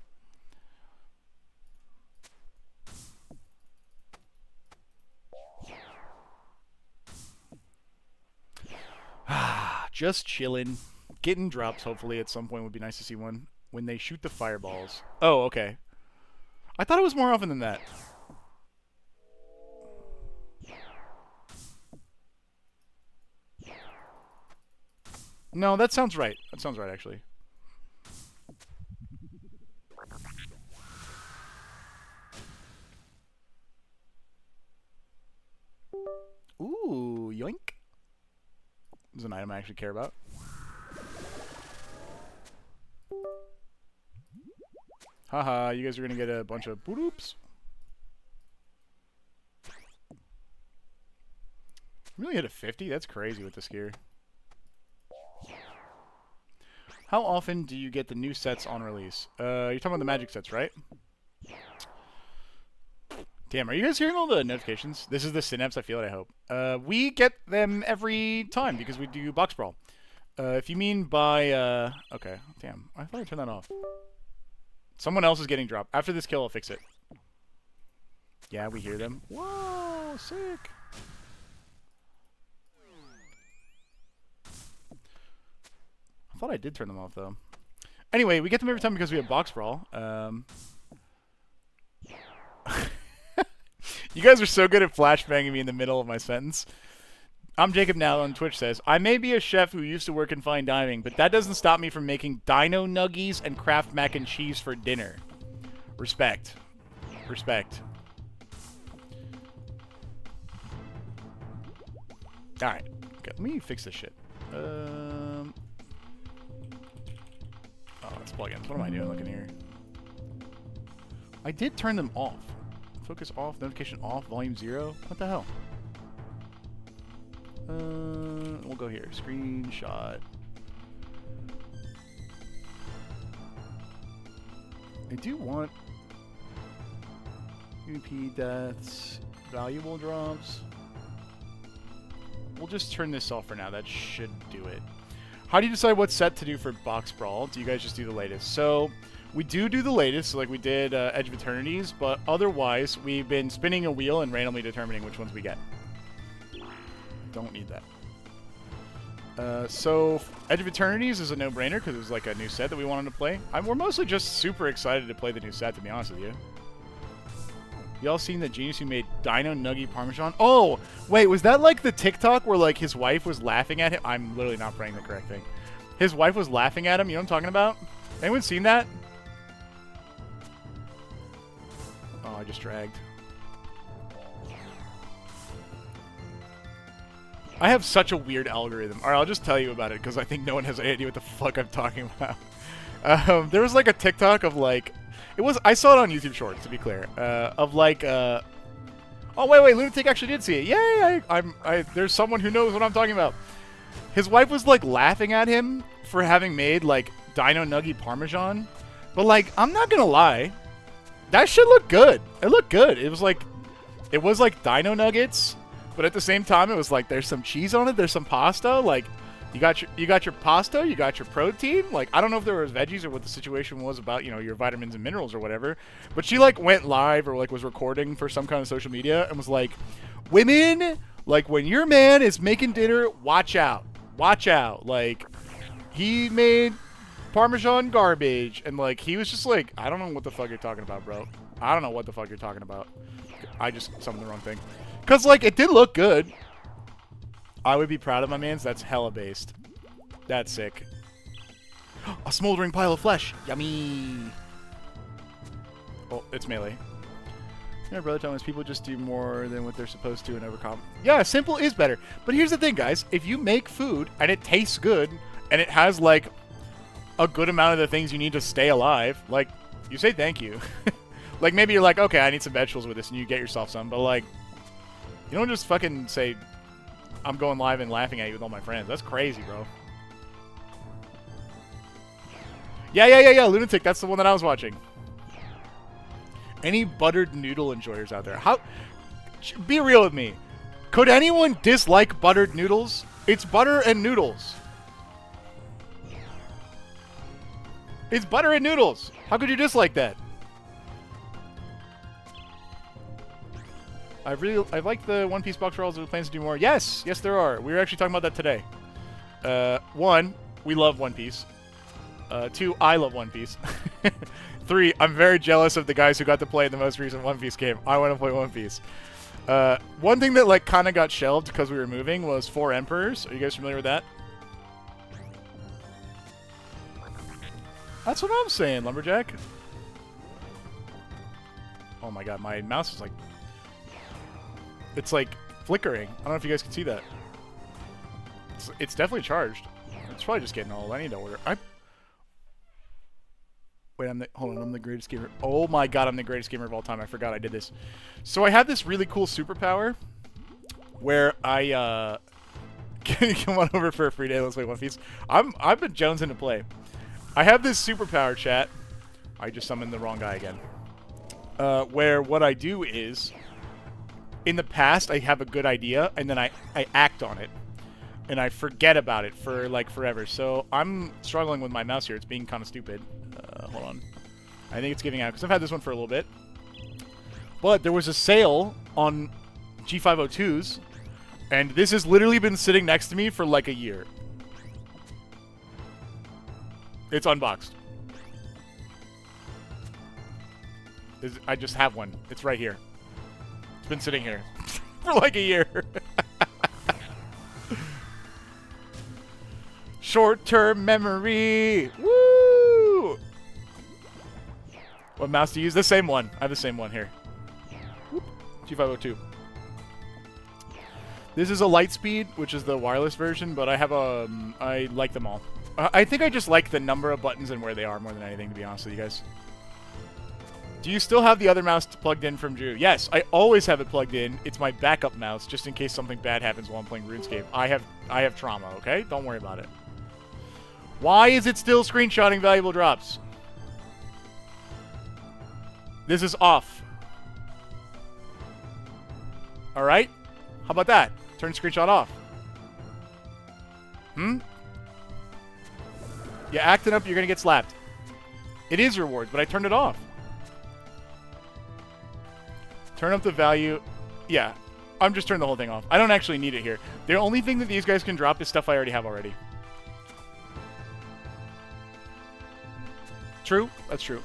Just chilling. Getting drops, hopefully, at some point would be nice to see one. When they shoot the fireballs. Oh, okay. I thought it was more often than that. No, that sounds right. That sounds right, actually. Ooh, yoink. This is an item I actually care about. Haha, you guys are gonna get a bunch of boot-oops. Really hit a 50? That's crazy with this gear. How often do you get the new sets on release? You're talking about the magic sets, right? Damn, are you guys hearing all the notifications? This is the Synapse, I feel it, I hope. We get them every time because we do Box Brawl. If you mean by, okay, damn, I thought I turned that off. Someone else is getting dropped. After this kill, I'll fix it. Yeah, we hear them. Whoa, sick. I thought I did turn them off, though. Anyway, we get them every time because we have Box Brawl. You guys are so good at flashbanging me in the middle of my sentence. I'm Jacob Now on Twitch says, I may be a chef who used to work in fine dining, but that doesn't stop me from making dino nuggies and Kraft mac and cheese for dinner. Respect. Respect. Alright. Okay, let me fix this shit. Oh, it's plugins. What am I doing looking here? I did turn them off. Focus off, notification off, volume 0. What the hell? We'll go here. Screenshot. I do want UP deaths, valuable drops. We'll just turn this off for now. That should do it. How do you decide what set to do for Box Brawl? Do you guys just do the latest? So we do the latest, like we did Edge of Eternities, but otherwise we've been spinning a wheel and randomly determining which ones we get. Don't need that. So Edge of Eternities is a no-brainer because it was like a new set that we wanted to play. We're mostly just super excited to play the new set, to be honest with you. Y'all seen the genius who made Dino Nuggy Parmesan? Oh, wait, was that like the TikTok where like his wife was laughing at him? I'm literally not praying the correct thing. His wife was laughing at him. You know what I'm talking about? Anyone seen that? Oh, I just dragged. I have such a weird algorithm. Alright, I'll just tell you about it because I think no one has any idea what the fuck I'm talking about. There was like a TikTok of like, I saw it on YouTube Shorts, to be clear, of like, oh wait, Lunatic actually did see it. Yay! There's someone who knows what I'm talking about. His wife was like laughing at him for having made like Dino Nugget Parmesan, but like, I'm not gonna lie, that shit looked good. It looked good. It was like Dino Nuggets, but at the same time, it was like there's some cheese on it, there's some pasta, like. You got your pasta, you got your protein. Like, I don't know if there was veggies or what the situation was about, you know, your vitamins and minerals or whatever. But she like went live or like was recording for some kind of social media and was like, women, like when your man is making dinner, watch out. Watch out. Like, he made Parmesan garbage. And like, he was just like, I don't know what the fuck you're talking about, bro. I don't know what the fuck you're talking about. I just summoned the wrong thing. Because like, it did look good. I would be proud of my mans. That's hella based. That's sick. A smoldering pile of flesh. Yummy. Oh, it's melee. Yeah, brother Thomas, people just do more than what they're supposed to and overcome. Yeah, simple is better. But here's the thing, guys. If you make food and it tastes good and it has like a good amount of the things you need to stay alive, like, you say thank you. Like, maybe you're like, okay, I need some vegetables with this, and you get yourself some. But like, you don't just fucking say, I'm going live and laughing at you with all my friends. That's crazy, bro. Yeah. Lunatic, that's the one that I was watching. Any buttered noodle enjoyers out there? Be real with me. Could anyone dislike buttered noodles? It's butter and noodles. It's butter and noodles. How could you dislike that? I like the One Piece box rolls. Are there plans to do more? Yes, there are. We were actually talking about that today. 1, we love One Piece. 2, I love One Piece. 3, I'm very jealous of the guys who got to play the most recent One Piece game. I want to play One Piece. One thing that like kind of got shelved because we were moving was 4 Emperors. Are you guys familiar with that? That's what I'm saying, Lumberjack. Oh my god, my mouse is like... It's like flickering. I don't know if you guys can see that. It's definitely charged. It's probably just getting old. I need to order. Wait, hold on, I'm the greatest gamer. Oh my god, I'm the greatest gamer of all time. I forgot I did this. So I have this really cool superpower where I can you come on over for a free day? Let's play One Piece. I've been jonesing to play. I have this superpower, chat. I just summoned the wrong guy again. Where what I do is, in the past, I have a good idea, and then I act on it. And I forget about it for, like, forever. So I'm struggling with my mouse here. It's being kind of stupid. Hold on. I think it's giving out, because I've had this one for a little bit. But there was a sale on G502s, and this has literally been sitting next to me for, like, a year. It's unboxed. I just have one. It's right here. It's been sitting here for like a year. Short-term memory. Woo! What mouse do you use? The same one. I have the same one here. G502. This is a Lightspeed, which is the wireless version, but I have a... I like them all. I think I just like the number of buttons and where they are more than anything, to be honest with you guys. Do you still have the other mouse plugged in from Drew? Yes, I always have it plugged in. It's my backup mouse, just in case something bad happens while I'm playing RuneScape. I have trauma, okay? Don't worry about it. Why is it still screenshotting valuable drops? This is off. Alright? How about that? Turn screenshot off. You acting up, you're gonna get slapped. It is rewards, but I turned it off. Turn up the value. Yeah, I'm just turning the whole thing off. I don't actually need it here. The only thing that these guys can drop is stuff I already have already. True? That's true.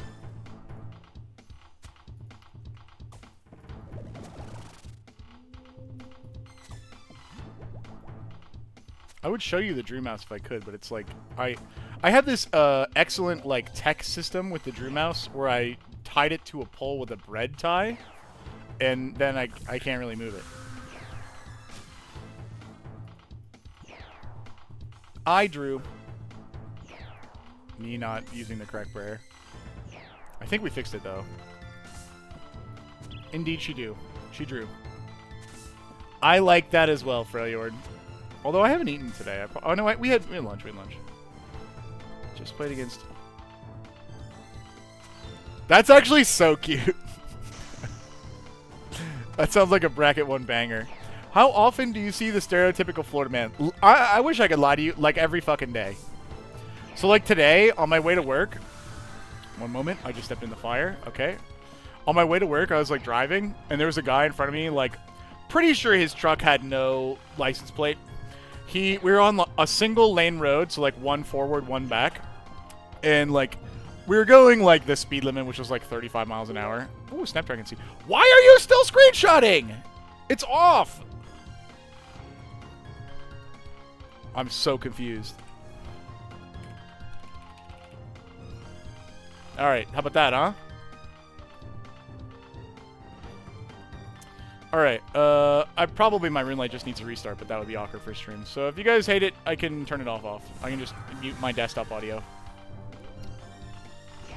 I would show you the Drew mouse if I could, but it's like I have this excellent like tech system with the Drew mouse where I tied it to a pole with a bread tie, and then I can't really move it. I drew. Me not using the correct prayer. I think we fixed it, though. Indeed, she do. She drew. I like that as well, Freljord. Although I haven't eaten today. Oh, no, we had lunch. We had lunch. Just played against... That's actually so cute. That sounds like a bracket one banger. How often do you see the stereotypical Florida man? I wish I could lie to you, like every fucking day. So like today, on my way to work, one moment, I just stepped in the fire, okay. On my way to work, I was like driving, and there was a guy in front of me, like, pretty sure his truck had no license plate. We were on a single lane road, so like one forward, one back. And like, we were going like the speed limit, which was like 35 miles an hour. Ooh, Snapdragon seed. Why are you still screenshotting? It's off. I'm so confused. Alright, how about that, huh? Alright, probably my rune light just needs a restart, but that would be awkward for stream. So if you guys hate it, I can turn it off. I can just mute my desktop audio.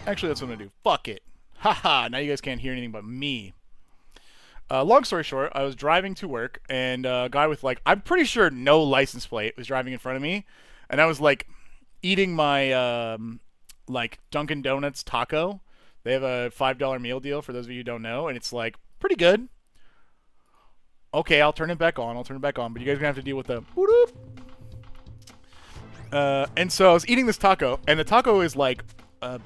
Actually, that's what I'm gonna do. Fuck it. Haha, now you guys can't hear anything but me. Long story short, I was driving to work, and a guy with, like, I'm pretty sure no license plate was driving in front of me, and I was, like, eating my, like, Dunkin' Donuts taco. They have a $5 meal deal, for those of you who don't know, and it's, like, pretty good. Okay, I'll turn it back on, but you guys are gonna have to deal with the boop. And so I was eating this taco, and the taco is, like,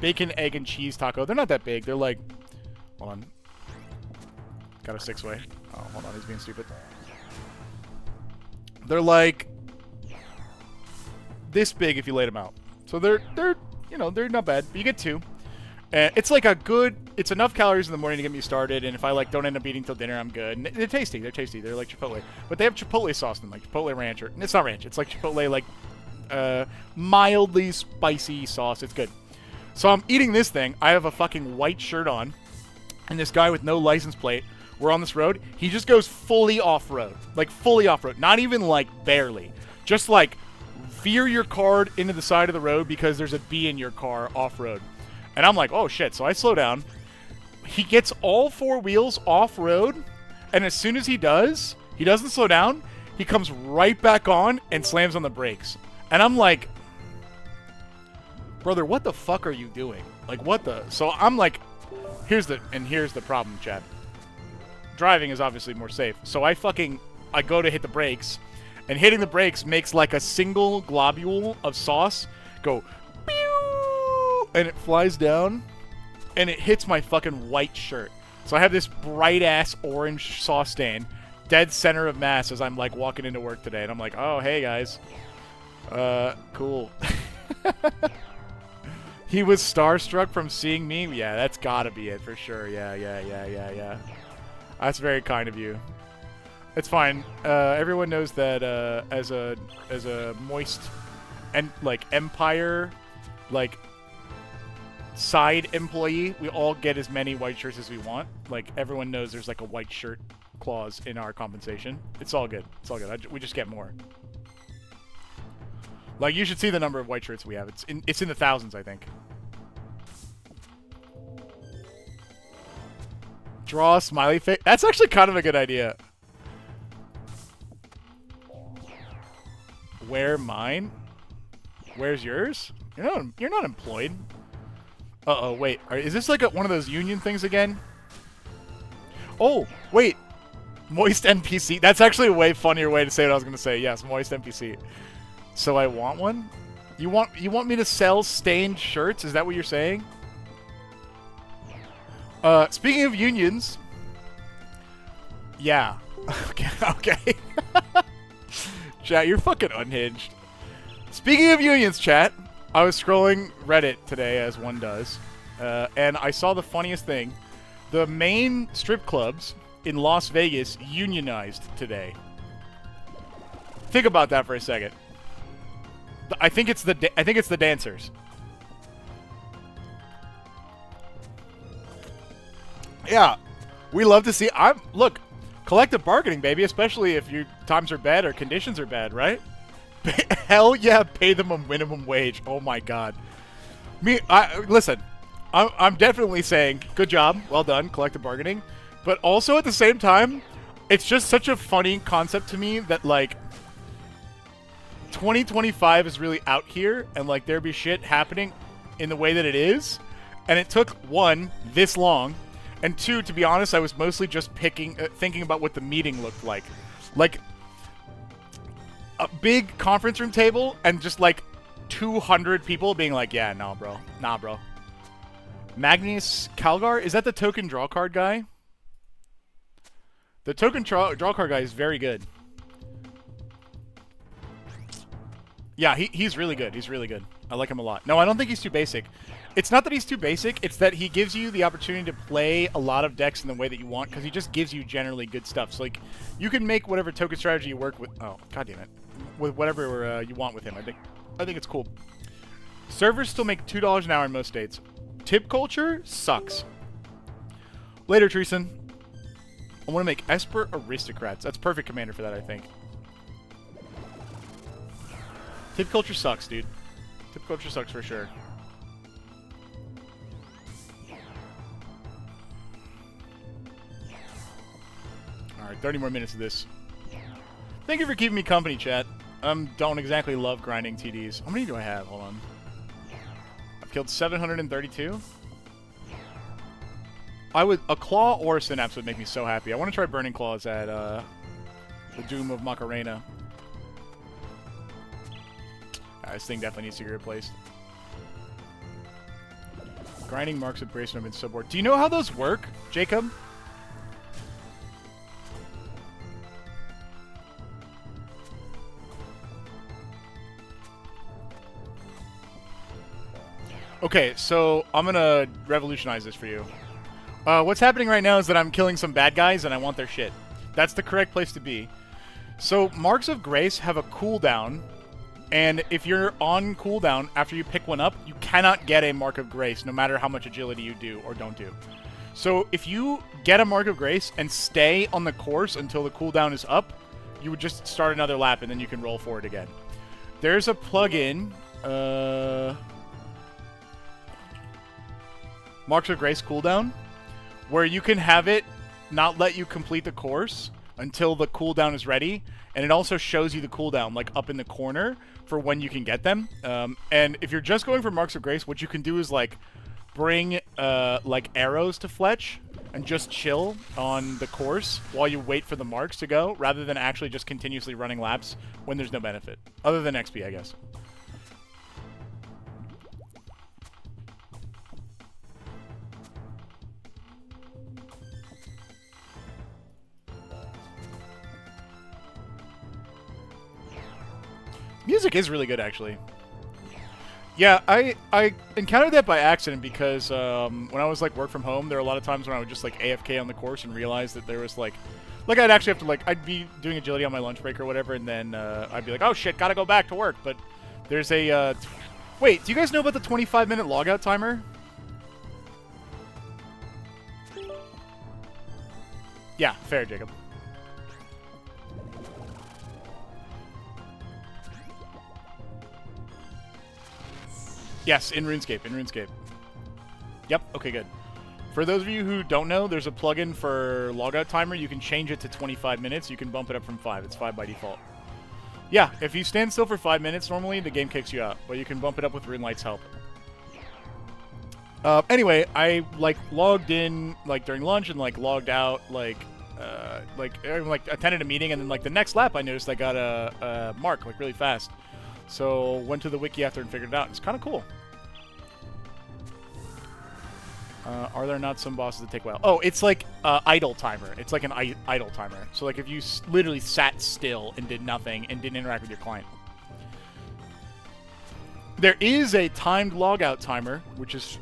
bacon, egg, and cheese taco. They're not that big. They're, like, hold on. Got a 6-way. Oh, hold on. He's being stupid. They're like this big if you laid them out. So they're you know, they're not bad. But you get 2. And it's like it's enough calories in the morning to get me started. And if I like don't end up eating till dinner, I'm good. And they're tasty. They're tasty. They're like Chipotle. But they have Chipotle sauce in them, like Chipotle ranch. And it's not ranch. It's like Chipotle, like mildly spicy sauce. It's good. So I'm eating this thing. I have a fucking white shirt on. And this guy with no license plate, we're on this road. He just goes fully off-road. Like, fully off-road. Not even, like, barely. Just, like, veer your car into the side of the road because there's a bee in your car off-road. And I'm like, oh, shit. So I slow down. He gets all 4 wheels off-road. And as soon as he doesn't slow down. He comes right back on and slams on the brakes. And I'm like, brother, what the fuck are you doing? Like, what the... So I'm like, here's the problem, chat. Driving is obviously more safe. So I go to hit the brakes, and hitting the brakes makes like a single globule of sauce go pew, and it flies down, and it hits my fucking white shirt. So I have this bright ass orange sauce stain, dead center of mass as I'm like walking into work today, and I'm like, oh hey guys, cool. He was starstruck from seeing me. Yeah, that's gotta be it for sure. Yeah. That's very kind of you. It's fine. Everyone knows that as a moist and like Empire like side employee, we all get as many white shirts as we want. Like everyone knows there's like a white shirt clause in our compensation. It's all good. It's all good. We just get more. Like you should see the number of white shirts we have. It's in the thousands, I think. Draw a smiley face. That's actually kind of a good idea. Where mine? Where's yours? You're not employed. Uh-oh, wait. Is this like one of those union things again? Oh, wait. Moist NPC. That's actually a way funnier way to say what I was going to say. Yes, moist NPC. So I want one? You want me to sell stained shirts? Is that what you're saying? Speaking of unions, yeah. Okay. Chat, you're fucking unhinged. Speaking of unions, chat, I was scrolling Reddit today, as one does, and I saw the funniest thing. The main strip clubs in Las Vegas unionized today. Think about that for a second. I think it's the dancers. Yeah, we love to see. Look, collective bargaining, baby. Especially if your times are bad or conditions are bad, right? Hell yeah, pay them a minimum wage. Oh my god. Listen, I'm definitely saying, good job, well done, collective bargaining. But also at the same time, it's just such a funny concept to me that, like, 2025 is really out here, and, like, there be shit happening in the way that it is. And it took, one, this long, and two, to be honest, I was mostly just thinking about what the meeting looked like. Like, a big conference room table, and just, like, 200 people being like, yeah, nah, bro. Nah, bro. Magnus Calgar? Is that the token draw card guy? The token draw card guy is very good. Yeah, he's really good. He's really good. I like him a lot. No, I don't think he's too basic. It's not that he's too basic. It's that he gives you the opportunity to play a lot of decks in the way that you want, because he just gives you generally good stuff. So, like, you can make whatever token strategy you work with. Oh, god damn it. With whatever you want with him. I think it's cool. Servers still make $2 an hour in most states. Tip culture sucks. Later, Treason. I want to make Esper Aristocrats. That's perfect commander for that, I think. Tip culture sucks, dude. Tip culture sucks for sure. Alright, 30 more minutes of this. Thank you for keeping me company, chat. Don't exactly love grinding TDs. How many do I have? Hold on. I've killed 732. A claw or a synapse would make me so happy. I want to try burning claws at the Doom of Macarena. This thing definitely needs to get replaced. Grinding marks with brace have been so bored. Do you know how those work, Jacob? Okay, so I'm gonna revolutionize this for you. What's happening right now is that I'm killing some bad guys and I want their shit. That's the correct place to be. So, Marks of Grace have a cooldown, and if you're on cooldown after you pick one up, you cannot get a Mark of Grace no matter how much agility you do or don't do. So, if you get a Mark of Grace and stay on the course until the cooldown is up, you would just start another lap and then you can roll forward again. There's a plugin, Marks of Grace cooldown, where you can have it not let you complete the course until the cooldown is ready, and it also shows you the cooldown, like, up in the corner for when you can get them. And if you're just going for Marks of Grace, what you can do is, like, bring, like, arrows to Fletch and just chill on the course while you wait for the marks to go, rather than actually just continuously running laps when there's no benefit. Other than XP, I guess. Music is really good, actually. Yeah, I encountered that by accident because when I was, like, work from home, there were a lot of times when I would just, like, AFK on the course and realize that there was, like, I'd actually have to, like, I'd be doing agility on my lunch break or whatever, and then I'd be like, oh shit, gotta go back to work. But there's a, wait, do you guys know about the 25-minute logout timer? Yeah, fair, Jacob. Yes, in RuneScape, Yep, okay, good. For those of you who don't know, there's a plugin for logout timer. You can change it to 25 minutes. You can bump it up from 5. It's 5 by default. Yeah, if you stand still for 5 minutes normally, the game kicks you out. But you can bump it up with RuneLight's help. Anyway, I, like, logged in, like, during lunch and, like, logged out, like, attended a meeting, and then, like, the next lap I noticed I got a mark, like, really fast. So, went to the wiki after and figured it out. It's kind of cool. Are there not some bosses that take a while? Oh, it's like idle timer. It's like an idle timer. So, like, if you literally sat still and did nothing and didn't interact with your client. There is a timed logout timer, which is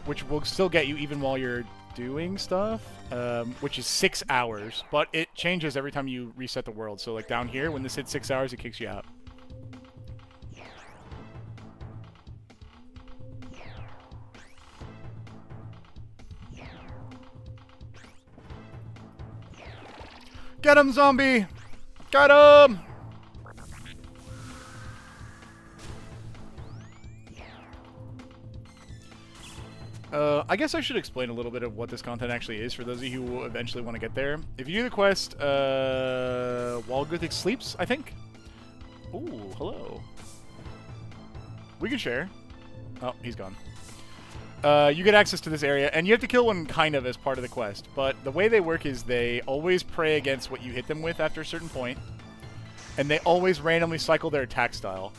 which will still get you even while you're doing stuff, which is 6 hours. But it changes every time you reset the world. So, like, down here, when this hits 6 hours, it kicks you out. Get him, zombie! Get him! I guess I should explain a little bit of what this content actually is for those of you who will eventually want to get there. If you do the quest, Walguthic Sleeps, I think. Ooh, hello. We can share. Oh, he's gone. You get access to this area, and you have to kill one kind of as part of the quest. But the way they work is they always pray against what you hit them with after a certain point, and they always randomly cycle their attack style.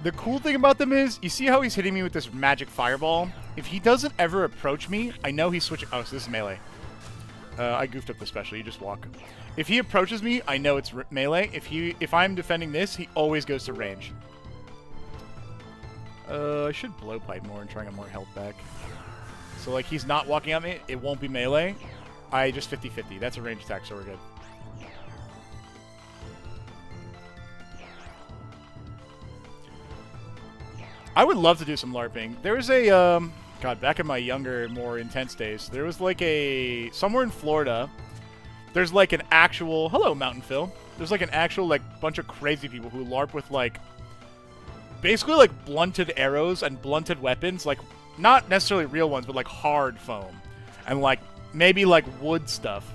The cool thing about them is, you see how he's hitting me with this magic fireball? If he doesn't ever approach me, I know he's switching... Oh, so this is melee. I goofed up the special, you just walk. If he approaches me, I know it's melee. If I'm defending this, he always goes to range. I should blowpipe more and try and get more health back. So, like, he's not walking at me, it won't be melee. I just 50-50. That's a range attack, so we're good. I would love to do some LARPing. There was a, God, back in my younger, more intense days, there was like a, somewhere in Florida, there's like an actual, hello, Mountain Phil. There's like an actual, like, bunch of crazy people who LARP with, like, basically, like, blunted arrows and blunted weapons, like, not necessarily real ones, but, like, hard foam. And, like, maybe, like, wood stuff.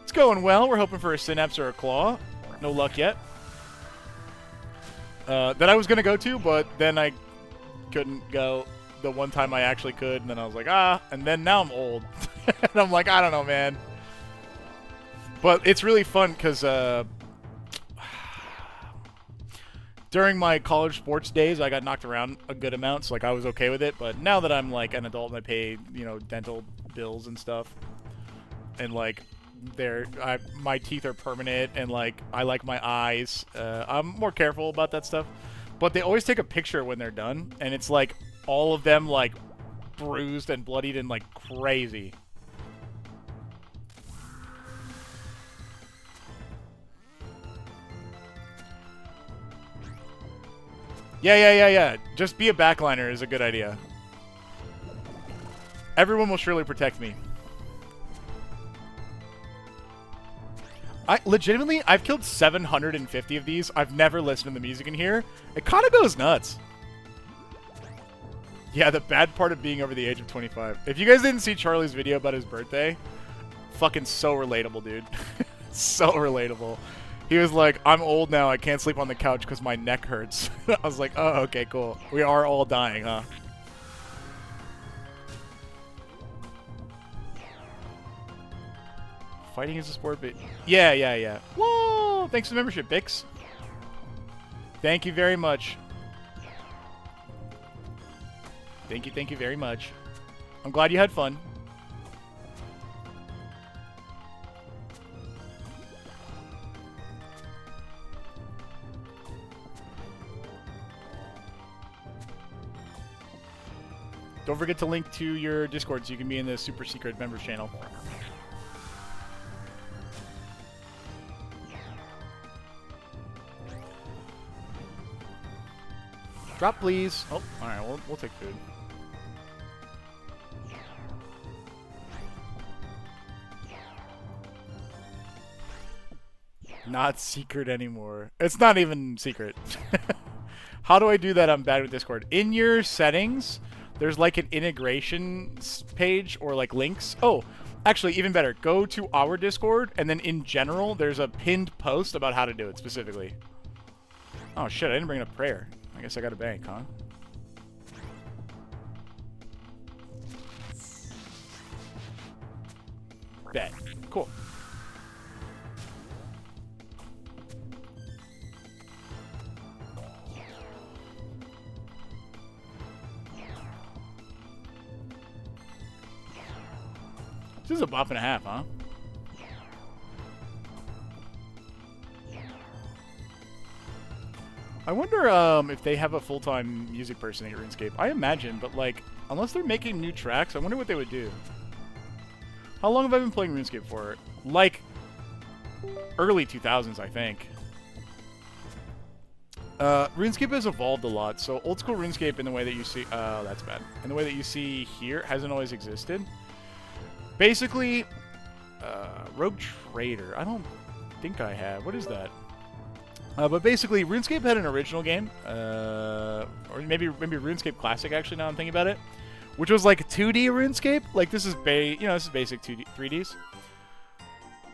It's going well. We're hoping for a synapse or a claw. No luck yet. That I was going to go to, but then I couldn't go the one time I actually could, and then I was like, ah, and then now I'm old. And I'm like, I don't know, man. But it's really fun, because, during my college sports days, I got knocked around a good amount, so, like, I was okay with it, but now that I'm, like, an adult and I pay, you know, dental bills and stuff, and, like, my teeth are permanent, and, like, I like my eyes, I'm more careful about that stuff. But they always take a picture when they're done, and it's like all of them like bruised and bloodied and like crazy. Yeah. Just be a backliner is a good idea. Everyone will surely protect me. Legitimately, I've killed 750 of these. I've never listened to the music in here. It kind of goes nuts. Yeah, the bad part of being over the age of 25. If you guys didn't see Charlie's video about his birthday, fucking so relatable, dude. So relatable. He was like, I'm old now. I can't sleep on the couch because my neck hurts. I was like, oh, okay, cool. We are all dying, huh? Fighting is a sport, but... Yeah. Whoa! Thanks for the membership, Bix. Thank you very much. Thank you very much. I'm glad you had fun. Don't forget to link to your Discord so you can be in the super secret members channel. Drop, please. Oh, alright, we'll take food. Not secret anymore. It's not even secret. How do I do that? I'm bad with Discord. In your settings, there's like an integration page or like links. Oh, actually, even better. Go to our Discord, and then in general, there's a pinned post about how to do it specifically. Oh shit, I didn't bring up prayer. I guess I got a bank, huh? Bet. Cool. This is a bop and a half, huh? I wonder if they have a full-time music person at RuneScape. I imagine, but like, unless they're making new tracks, I wonder what they would do. How long have I been playing RuneScape for? Like, early 2000s, I think. RuneScape has evolved a lot, so old school RuneScape in the way that you see... Oh, that's bad. In the way that you see here, hasn't always existed. Basically, Rogue Trader. I don't think I have. What is that? But basically, RuneScape had an original game, or maybe RuneScape Classic, actually, now I'm thinking about it, which was like 2D RuneScape. Like this is this is basic 2D 3Ds.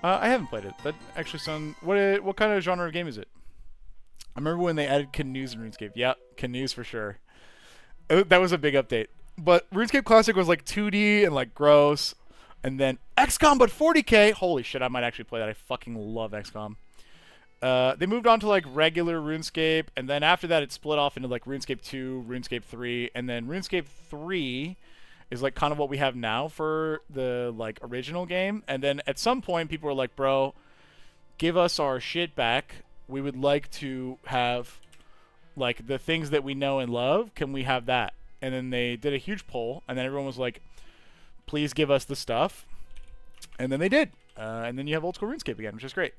I haven't played it. That actually sounds... What kind of genre of game is it? I remember when they added canoes in RuneScape. Yeah, canoes for sure. That was a big update. But RuneScape Classic was like 2D and like gross. And then XCOM but 40k. Holy shit, I might actually play that. I fucking love XCOM. They moved on to like regular RuneScape, and then after that it split off into like RuneScape 2, RuneScape 3, and then RuneScape 3 is like kind of what we have now for the like original game. And then at some point people were like, bro, give us our shit back. We would like to have like the things that we know and love. Can we have that? And then they did a huge poll, and then everyone was like, please give us the stuff. And then they did. And then you have old school RuneScape again, which is great.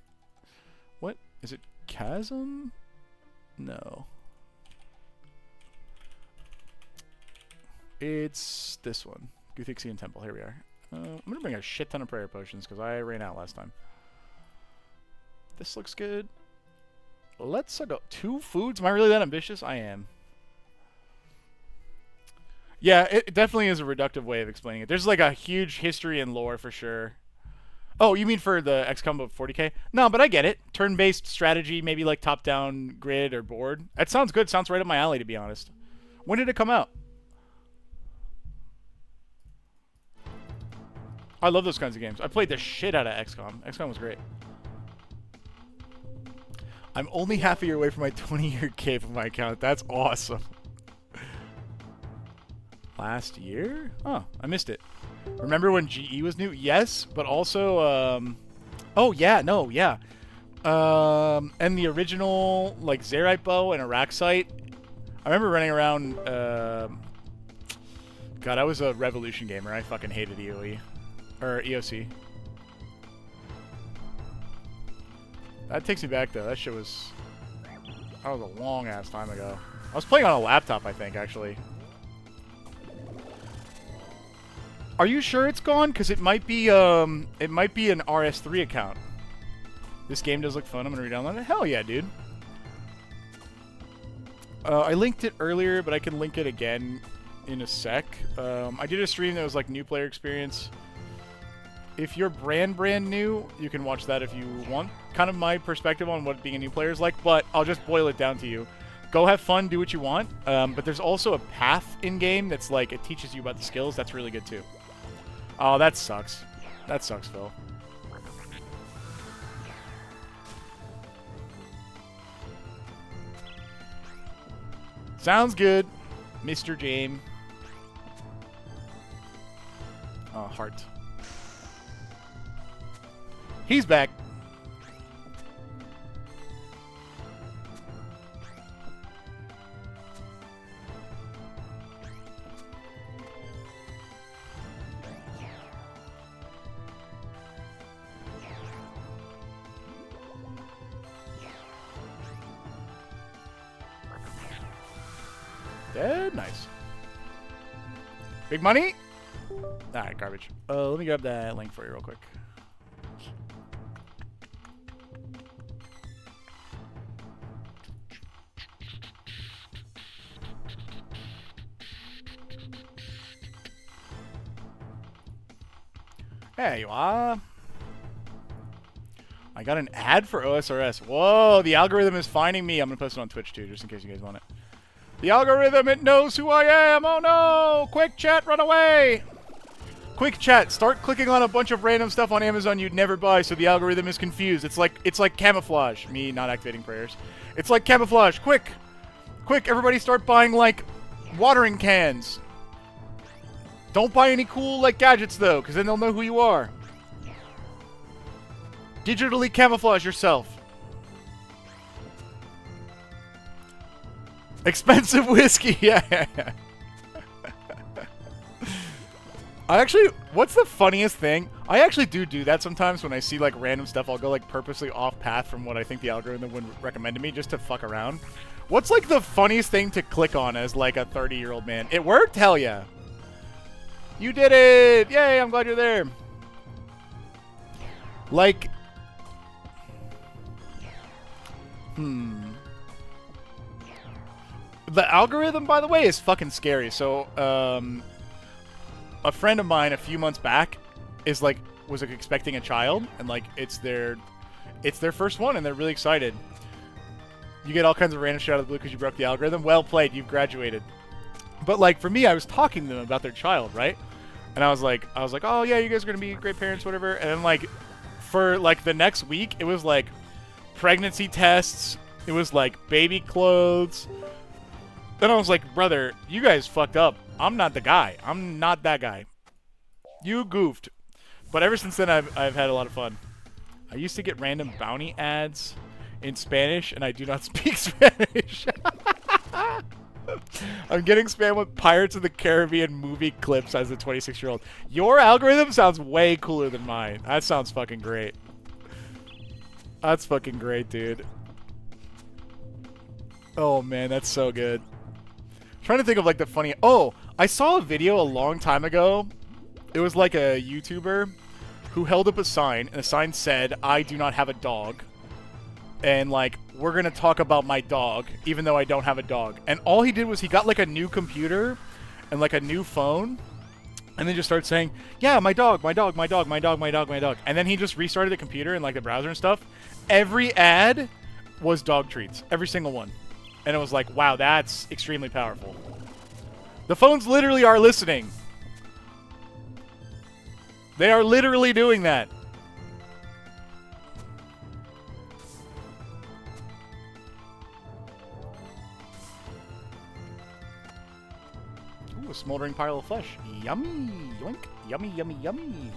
What? Is it Chasm? No. It's this one. Guthixian Temple. Here we are. I'm going to bring a shit ton of prayer potions because I ran out last time. This looks good. Let's go. 2 foods? Am I really that ambitious? I am. Yeah, it definitely is a reductive way of explaining it. There's like a huge history and lore for sure. Oh, you mean for the XCOM of 40k? No, but I get it. Turn-based strategy, maybe like top-down grid or board. That sounds good. Sounds right up my alley, to be honest. When did it come out? I love those kinds of games. I played the shit out of XCOM. XCOM was great. I'm only half a year away from my 20-year cape of my account. That's awesome. Last year? Oh, I missed it. Remember when GE was new? Yes, but also, oh yeah, no, yeah. And the original, like, Zerite bow and Araxxor. I remember running around, God, I was a Revolution gamer. I fucking hated EOE. Or EOC. That takes me back, though. That shit was... That was a long-ass time ago. I was playing on a laptop, I think, actually. Are you sure it's gone? Because it might be an RS3 account. This game does look fun. I'm gonna re-download it. Hell yeah, dude. I linked it earlier, but I can link it again in a sec. I did a stream that was like new player experience. If you're brand new, you can watch that if you want. Kind of my perspective on what being a new player is like, but I'll just boil it down to you. Go have fun, do what you want. But there's also a path in-game that's like, it teaches you about the skills. That's really good too. Oh, that sucks. That sucks, Phil. Sounds good, Mr. James. Oh, heart. He's back. Dead? Nice. Big money? Alright, garbage. Let me grab that link for you real quick. There you are. I got an ad for OSRS. Whoa, the algorithm is finding me. I'm going to post it on Twitch too, just in case you guys want it. The algorithm, it knows who I am. Oh no! Quick chat, run away! Quick chat, start clicking on a bunch of random stuff on Amazon you'd never buy so the algorithm is confused. It's like camouflage. Me not activating prayers. It's like camouflage. Quick! Quick, everybody start buying, like, watering cans. Don't buy any cool, like, gadgets, though, because then they'll know who you are. Digitally camouflage yourself. Expensive whiskey, yeah. I actually, what's the funniest thing? I actually do that sometimes when I see, like, random stuff. I'll go, like, purposely off path from what I think the algorithm would recommend to me just to fuck around. What's, like, the funniest thing to click on as, like, a 30-year-old man? It worked? Hell yeah. You did it! Yay, I'm glad you're there. Like... The algorithm, by the way, is fucking scary. So, a friend of mine a few months back is like was like, expecting a child, and like it's their first one, and they're really excited. You get all kinds of random shit out of the blue because you broke the algorithm. Well played, you've graduated. But like for me, I was talking to them about their child, right? And I was like, oh yeah, you guys are gonna be great parents, whatever. And then like for like the next week, it was like pregnancy tests. It was like baby clothes. Then I was like, brother, you guys fucked up. I'm not the guy. I'm not that guy. You goofed. But ever since then, I've had a lot of fun. I used to get random bounty ads in Spanish, and I do not speak Spanish. I'm getting spammed with Pirates of the Caribbean movie clips as a 26-year-old. Your algorithm sounds way cooler than mine. That sounds fucking great. That's fucking great, dude. Oh, man, that's so good. I'm trying to think of, like, the funny... Oh, I saw a video a long time ago. It was, like, a YouTuber who held up a sign, and the sign said, I do not have a dog. And, like, we're going to talk about my dog, even though I don't have a dog. And all he did was he got, like, a new computer and, like, a new phone, and then just started saying, yeah, my dog, my dog, my dog, my dog, my dog, my dog. And then he just restarted the computer and, like, the browser and stuff. Every ad was dog treats. Every single one. And it was like, wow, that's extremely powerful. The phones literally are listening. They are literally doing that. Ooh, a smoldering pile of flesh. Yummy. Yoink. Yummy, yummy, yummy.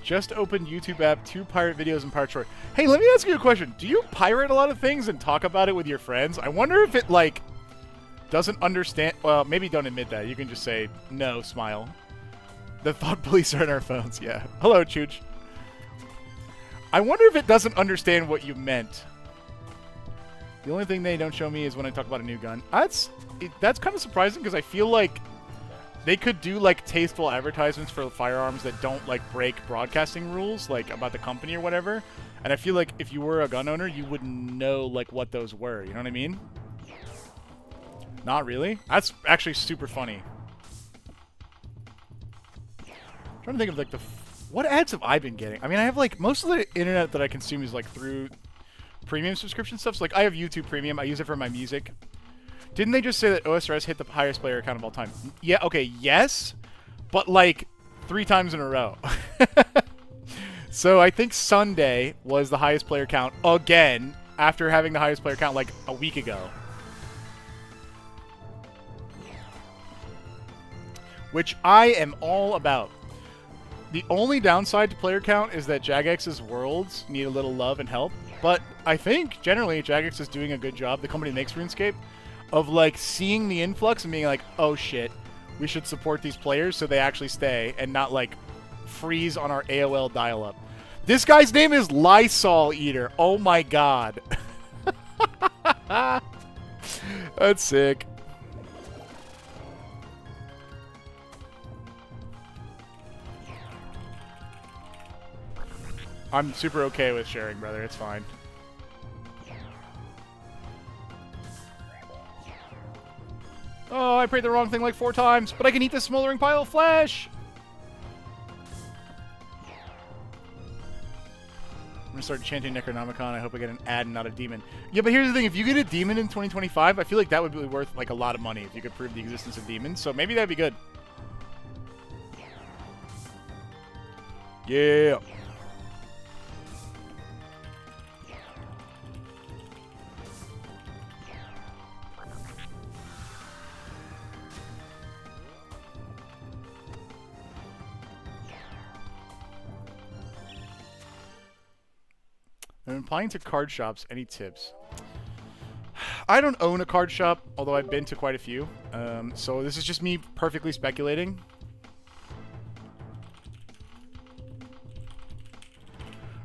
Just opened YouTube app, 2 pirate videos and part short. Hey, let me ask you a question. Do you pirate a lot of things and talk about it with your friends? I wonder if it, like, doesn't understand... Well, maybe don't admit that. You can just say, no, smile. The thought police are in our phones, yeah. Hello, Chooch. I wonder if it doesn't understand what you meant. The only thing they don't show me is when I talk about a new gun. That's kind of surprising because I feel like they could do, like, tasteful advertisements for firearms that don't, like, break broadcasting rules, like, about the company or whatever. And I feel like if you were a gun owner, you wouldn't know, like, what those were. You know what I mean? Not really? That's actually super funny. I'm trying to think of, like, what ads have I been getting? I mean, I have, like, most of the internet that I consume is, like, through premium subscription stuff. So, like, I have YouTube Premium. I use it for my music. Didn't they just say that OSRS hit the highest player count of all time? Yeah, okay, yes, but like 3 times in a row. So I think Sunday was the highest player count again after having the highest player count like a week ago. Which I am all about. The only downside to player count is that Jagex's worlds need a little love and help. But I think generally Jagex is doing a good job. The company that makes Runescape. Of, like, seeing the influx and being like, oh, shit, we should support these players so they actually stay and not, like, freeze on our AOL dial-up. This guy's name is Lysol Eater. Oh, my God. That's sick. I'm super okay with sharing, brother. It's fine. Oh, I prayed the wrong thing like 4 times, but I can eat this smoldering pile of flesh! I'm gonna start chanting Necronomicon. I hope I get an ad and not a demon. Yeah, but here's the thing. If you get a demon in 2025, I feel like that would be worth, like, a lot of money if you could prove the existence of demons. So maybe that'd be good. Yeah! I'm applying to card shops. Any tips? I don't own a card shop, although I've been to quite a few. So this is just me perfectly speculating.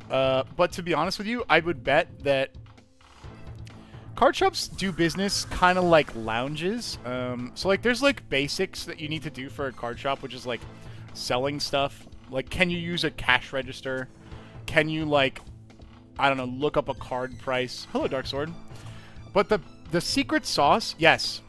But to be honest with you, I would bet that card shops do business kind of like lounges. So like there's like basics that you need to do for a card shop, which is like selling stuff, Like, can you use a cash register? Can you, like, I don't know, look up a card price? Hello, Dark Sword. But the secret sauce, yes.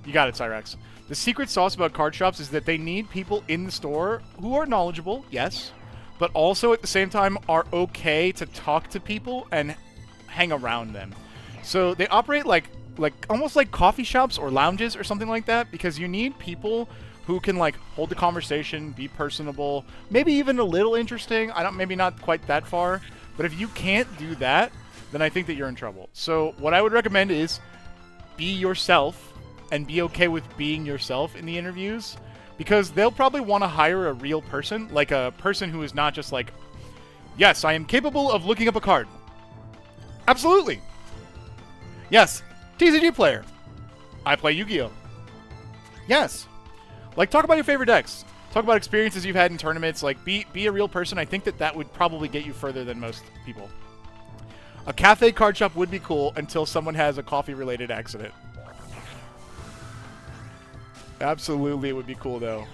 You got it, Cyrex. The secret sauce about card shops is that they need people in the store who are knowledgeable, yes, but also at the same time are okay to talk to people and hang around them. So they operate like almost like coffee shops or lounges or something like that, because you need people who can like hold the conversation, be personable, maybe even a little interesting. Maybe not quite that far, but if you can't do that, then I think that you're in trouble. So what I would recommend is be yourself and be okay with being yourself in the interviews, because they'll probably want to hire a real person, like a person who is not just like, yes, I am capable of looking up a card. Absolutely. Yes, TCG player. I play Yu-Gi-Oh! Yes. Like, talk about your favorite decks. Talk about experiences you've had in tournaments. Like, be a real person. I think that would probably get you further than most people. A cafe card shop would be cool until someone has a coffee-related accident. Absolutely, it would be cool, though.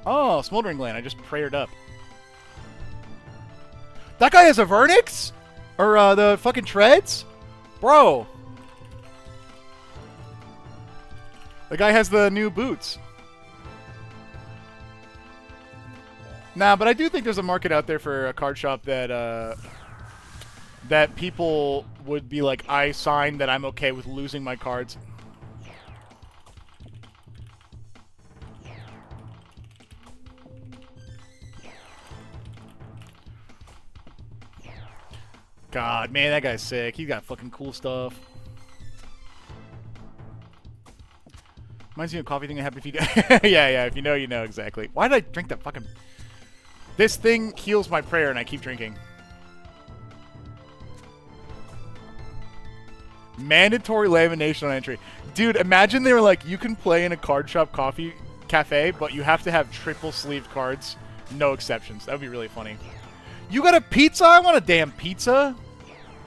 Oh, Smoldering Gland. I just prayered up. That guy has a Vernix? Or, the fucking Treads? Bro. The guy has the new boots. Nah, but I do think there's a market out there for a card shop that, that people would be like, I signed that I'm okay with losing my cards. God, man, that guy's sick. He's got fucking cool stuff. Reminds me of a coffee thing I have if you yeah, if you know, you know exactly. Why did I drink that fucking... This thing heals my prayer and I keep drinking. Mandatory lamination on entry. Dude, imagine they were like, you can play in a card shop coffee cafe, but you have to have triple sleeved cards. No exceptions. That would be really funny. You got a pizza? I want a damn pizza.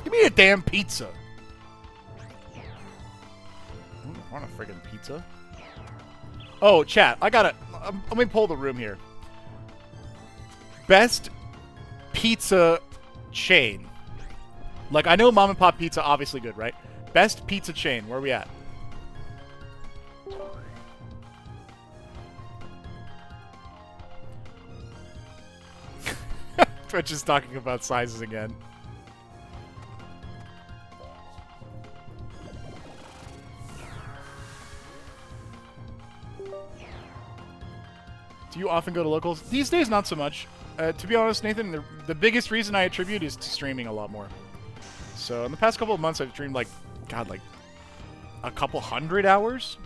Give me a damn pizza. I want a friggin' pizza. Oh, chat. I gotta... let me pull the room here. Best pizza chain. Like, I know mom and pop pizza, obviously good, right? Best pizza chain. Where are we at? Twitch is talking about sizes again. Do you often go to locals? These days, not so much. To be honest, Nathan, the biggest reason I attribute is to streaming a lot more. So in the past couple of months, I've streamed like, God, like a couple hundred hours.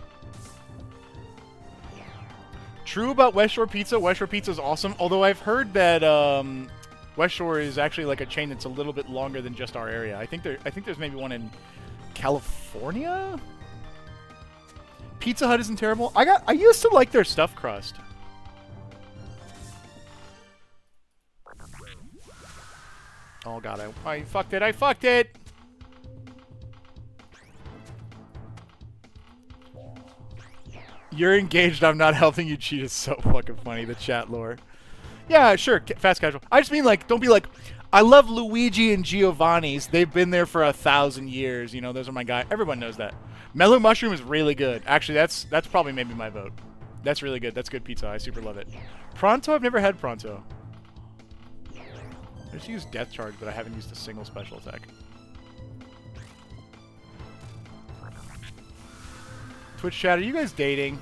True about West Shore Pizza. West Shore Pizza is awesome. Although I've heard that West Shore is actually like a chain that's a little bit longer than just our area. I think there's maybe one in California. Pizza Hut isn't terrible. I used to like their stuffed crust. Oh god, I fucked it. I fucked it. You're engaged. I'm not helping you cheat. Is so fucking funny. The chat lore. Yeah, sure. Fast casual. I just mean like, don't be like, I love Luigi and Giovanni's. They've been there for 1,000 years. You know, those are my guys. Everyone knows that. Mellow Mushroom is really good. Actually, that's probably maybe my vote. That's really good. That's good pizza. I super love it. Pronto? I've never had Pronto. I just used Death Charge, but I haven't used a single special attack. Twitch chat, are you guys dating?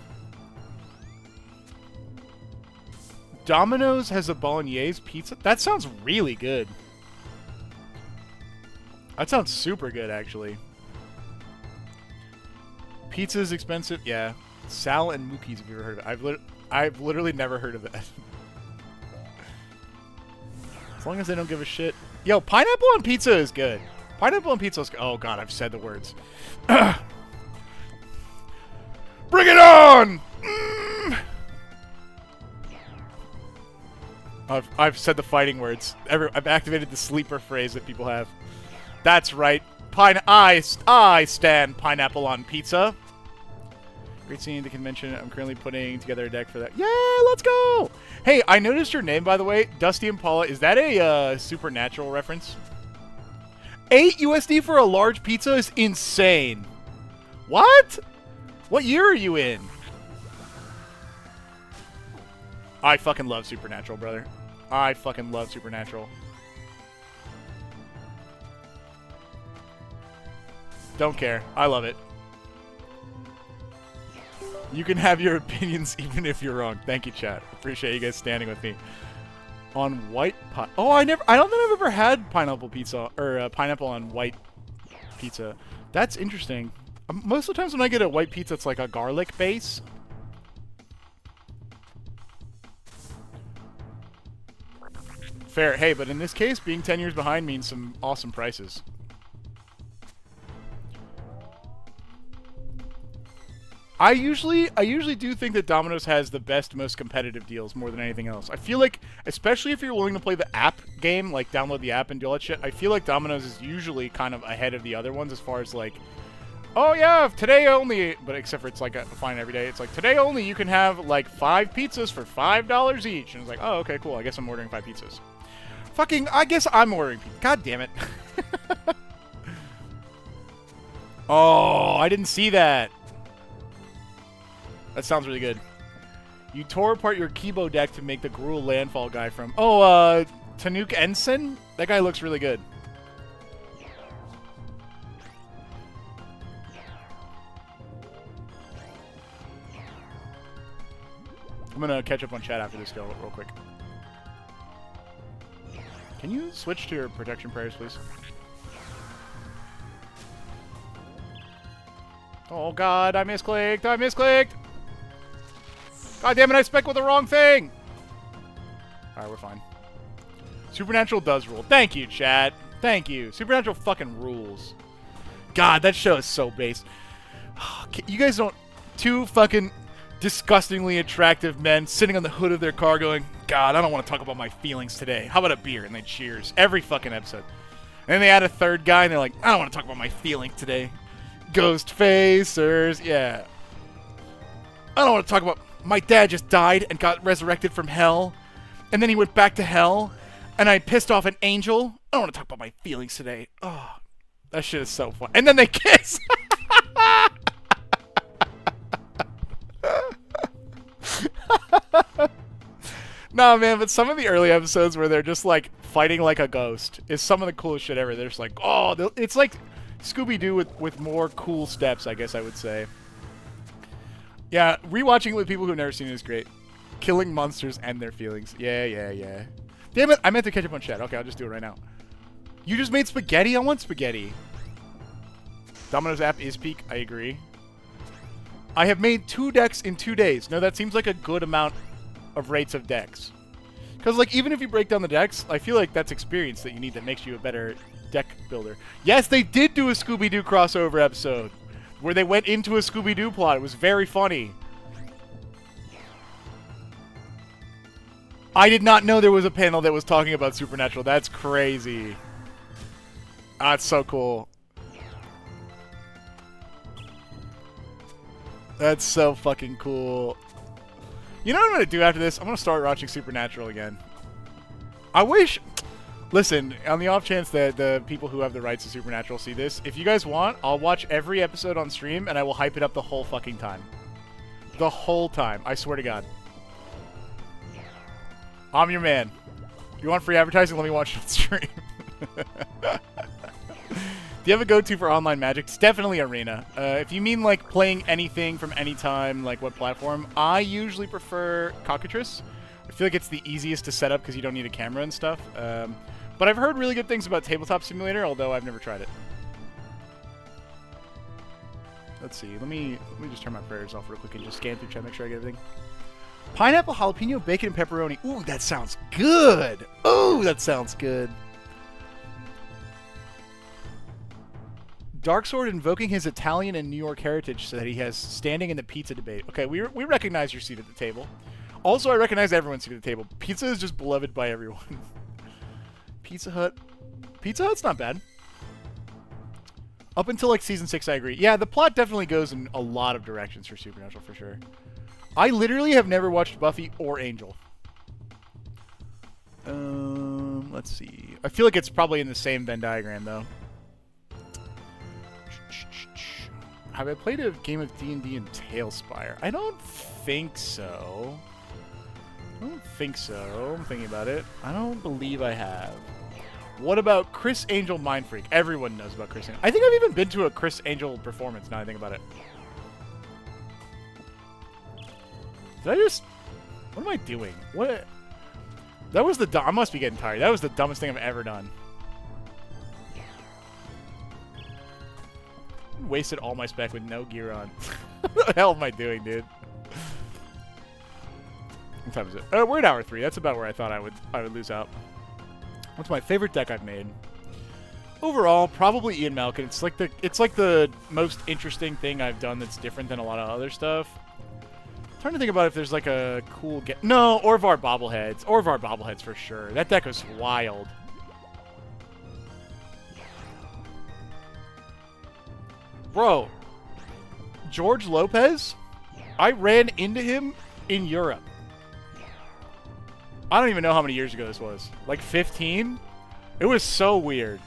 Domino's has a bolognese pizza? That sounds really good. That sounds super good, actually. Pizza is expensive? Yeah. Sal and Mookie's, have you ever heard of it? I've literally never heard of that. As long as they don't give a shit. Yo, pineapple on pizza is good. Pineapple on pizza is good. Oh, God, I've said the words. Bring it on! I've said the fighting words. I've activated the sleeper phrase that people have. That's right. I stand pineapple on pizza. Great seeing the convention. I'm currently putting together a deck for that. Yeah, let's go! Hey, I noticed your name, by the way. Dusty Impala. Is that a Supernatural reference? 8 USD for a large pizza is insane. What? What year are you in? I fucking love Supernatural, brother. I fucking love Supernatural. Don't care. I love it. You can have your opinions even if you're wrong. Thank you, chat. Appreciate you guys standing with me. On white pie. Oh, I don't think I've ever had pineapple pizza or pineapple on white pizza. That's interesting. Most of the times when I get a white pizza, it's like a garlic base. Fair. Hey, but in this case, being 10 years behind means some awesome prices. I usually do think that Domino's has the best, most competitive deals more than anything else. I feel like, especially if you're willing to play the app game, like download the app and do all that shit, I feel like Domino's is usually kind of ahead of the other ones as far as like, oh yeah, today only, but except for it's like a fine every day. It's like, today only you can have like 5 pizzas for $5 each. And it's like, oh, okay, cool. I guess I'm ordering 5 pizzas. Fucking, I guess I'm ordering pizza. God damn it. Oh, I didn't see that. That sounds really good. You tore apart your Kibo deck to make the Gruul Landfall guy from... Oh, Tanuk Ensign? That guy looks really good. I'm gonna catch up on chat after this go real quick. Can you switch to your protection prayers, please? Oh god, I misclicked! I misclicked! God damn it, I spec with the wrong thing! Alright, we're fine. Supernatural does rule. Thank you, chat. Thank you. Supernatural fucking rules. God, that show is so based. You guys don't... 2 fucking disgustingly attractive men sitting on the hood of their car going, God, I don't want to talk about my feelings today. How about a beer? And they cheers. Every fucking episode. And then they add a 3rd guy and they're like, I don't want to talk about my feelings today. Ghost facers. Yeah. I don't want to talk about... My dad just died and got resurrected from hell. And then he went back to hell. And I pissed off an angel. I don't want to talk about my feelings today. Oh, that shit is so fun. And then they kiss. Nah, man, but some of the early episodes where they're just like fighting like a ghost is some of the coolest shit ever. They're just like, oh, it's like Scooby-Doo with more cool steps, I guess I would say. Yeah, rewatching it with people who've never seen it is great. Killing monsters and their feelings. Yeah, yeah, yeah. Damn it, I meant to catch up on chat. Okay, I'll just do it right now. You just made spaghetti? I want spaghetti. Domino's app is peak. I agree. I have made 2 decks in 2 days. No, that seems like a good amount of rates of decks. Because, like, even if you break down the decks, I feel like that's experience that you need that makes you a better deck builder. Yes, they did do a Scooby-Doo crossover episode where they went into a Scooby-Doo plot. It was very funny. I did not know there was a panel that was talking about Supernatural. That's crazy. That's so cool. That's so fucking cool. You know what I'm going to do after this? I'm going to start watching Supernatural again. I wish... Listen, on the off chance that the people who have the rights to Supernatural see this, if you guys want, I'll watch every episode on stream and I will hype it up the whole fucking time. The whole time. I swear to God. I'm your man. You want free advertising? Let me watch it on stream. Do you have a go-to for online Magic? It's definitely Arena. If you mean like playing anything from any time, like what platform, I usually prefer Cockatrice. I feel like it's the easiest to set up because you don't need a camera and stuff. But I've heard really good things about Tabletop Simulator, although I've never tried it. Let's see. Let me just turn my prayers off real quick and just scan through chat, make sure I get everything. Pineapple, jalapeno, bacon, and pepperoni. Ooh, that sounds good. Ooh, that sounds good. Darksword invoking his Italian and New York heritage so that he has standing in the pizza debate. Okay, we recognize your seat at the table. Also, I recognize everyone's seat at the table. Pizza is just beloved by everyone. Pizza Hut. Pizza Hut's not bad. Up until like season 6, I agree. Yeah, the plot definitely goes in a lot of directions for Supernatural for sure. I literally have never watched Buffy or Angel. Let's see. I feel like it's probably in the same Venn diagram though. Have I played a game of D&D in Tailspire? I don't think so. I'm thinking about it. I don't believe I have. What about Chris Angel Mind Freak? Everyone knows about Chris Angel. I think I've even been to a Chris Angel performance now I think about it. Did I just... What am I doing? What... That was the... I must be getting tired. That was the dumbest thing I've ever done. Wasted all my spec with no gear on. What the hell am I doing, dude? What time is it? We're at hour 3. That's about where I thought I would lose out. What's my favorite deck I've made? Overall, probably Ian Malkin. It's like the most interesting thing I've done that's different than a lot of other stuff. I'm trying to think about if there's like a cool No, Orvar Bobbleheads. Orvar Bobbleheads for sure. That deck was wild. Bro, George Lopez? I ran into him in Europe. I don't even know how many years ago this was. Like 15? It was so weird.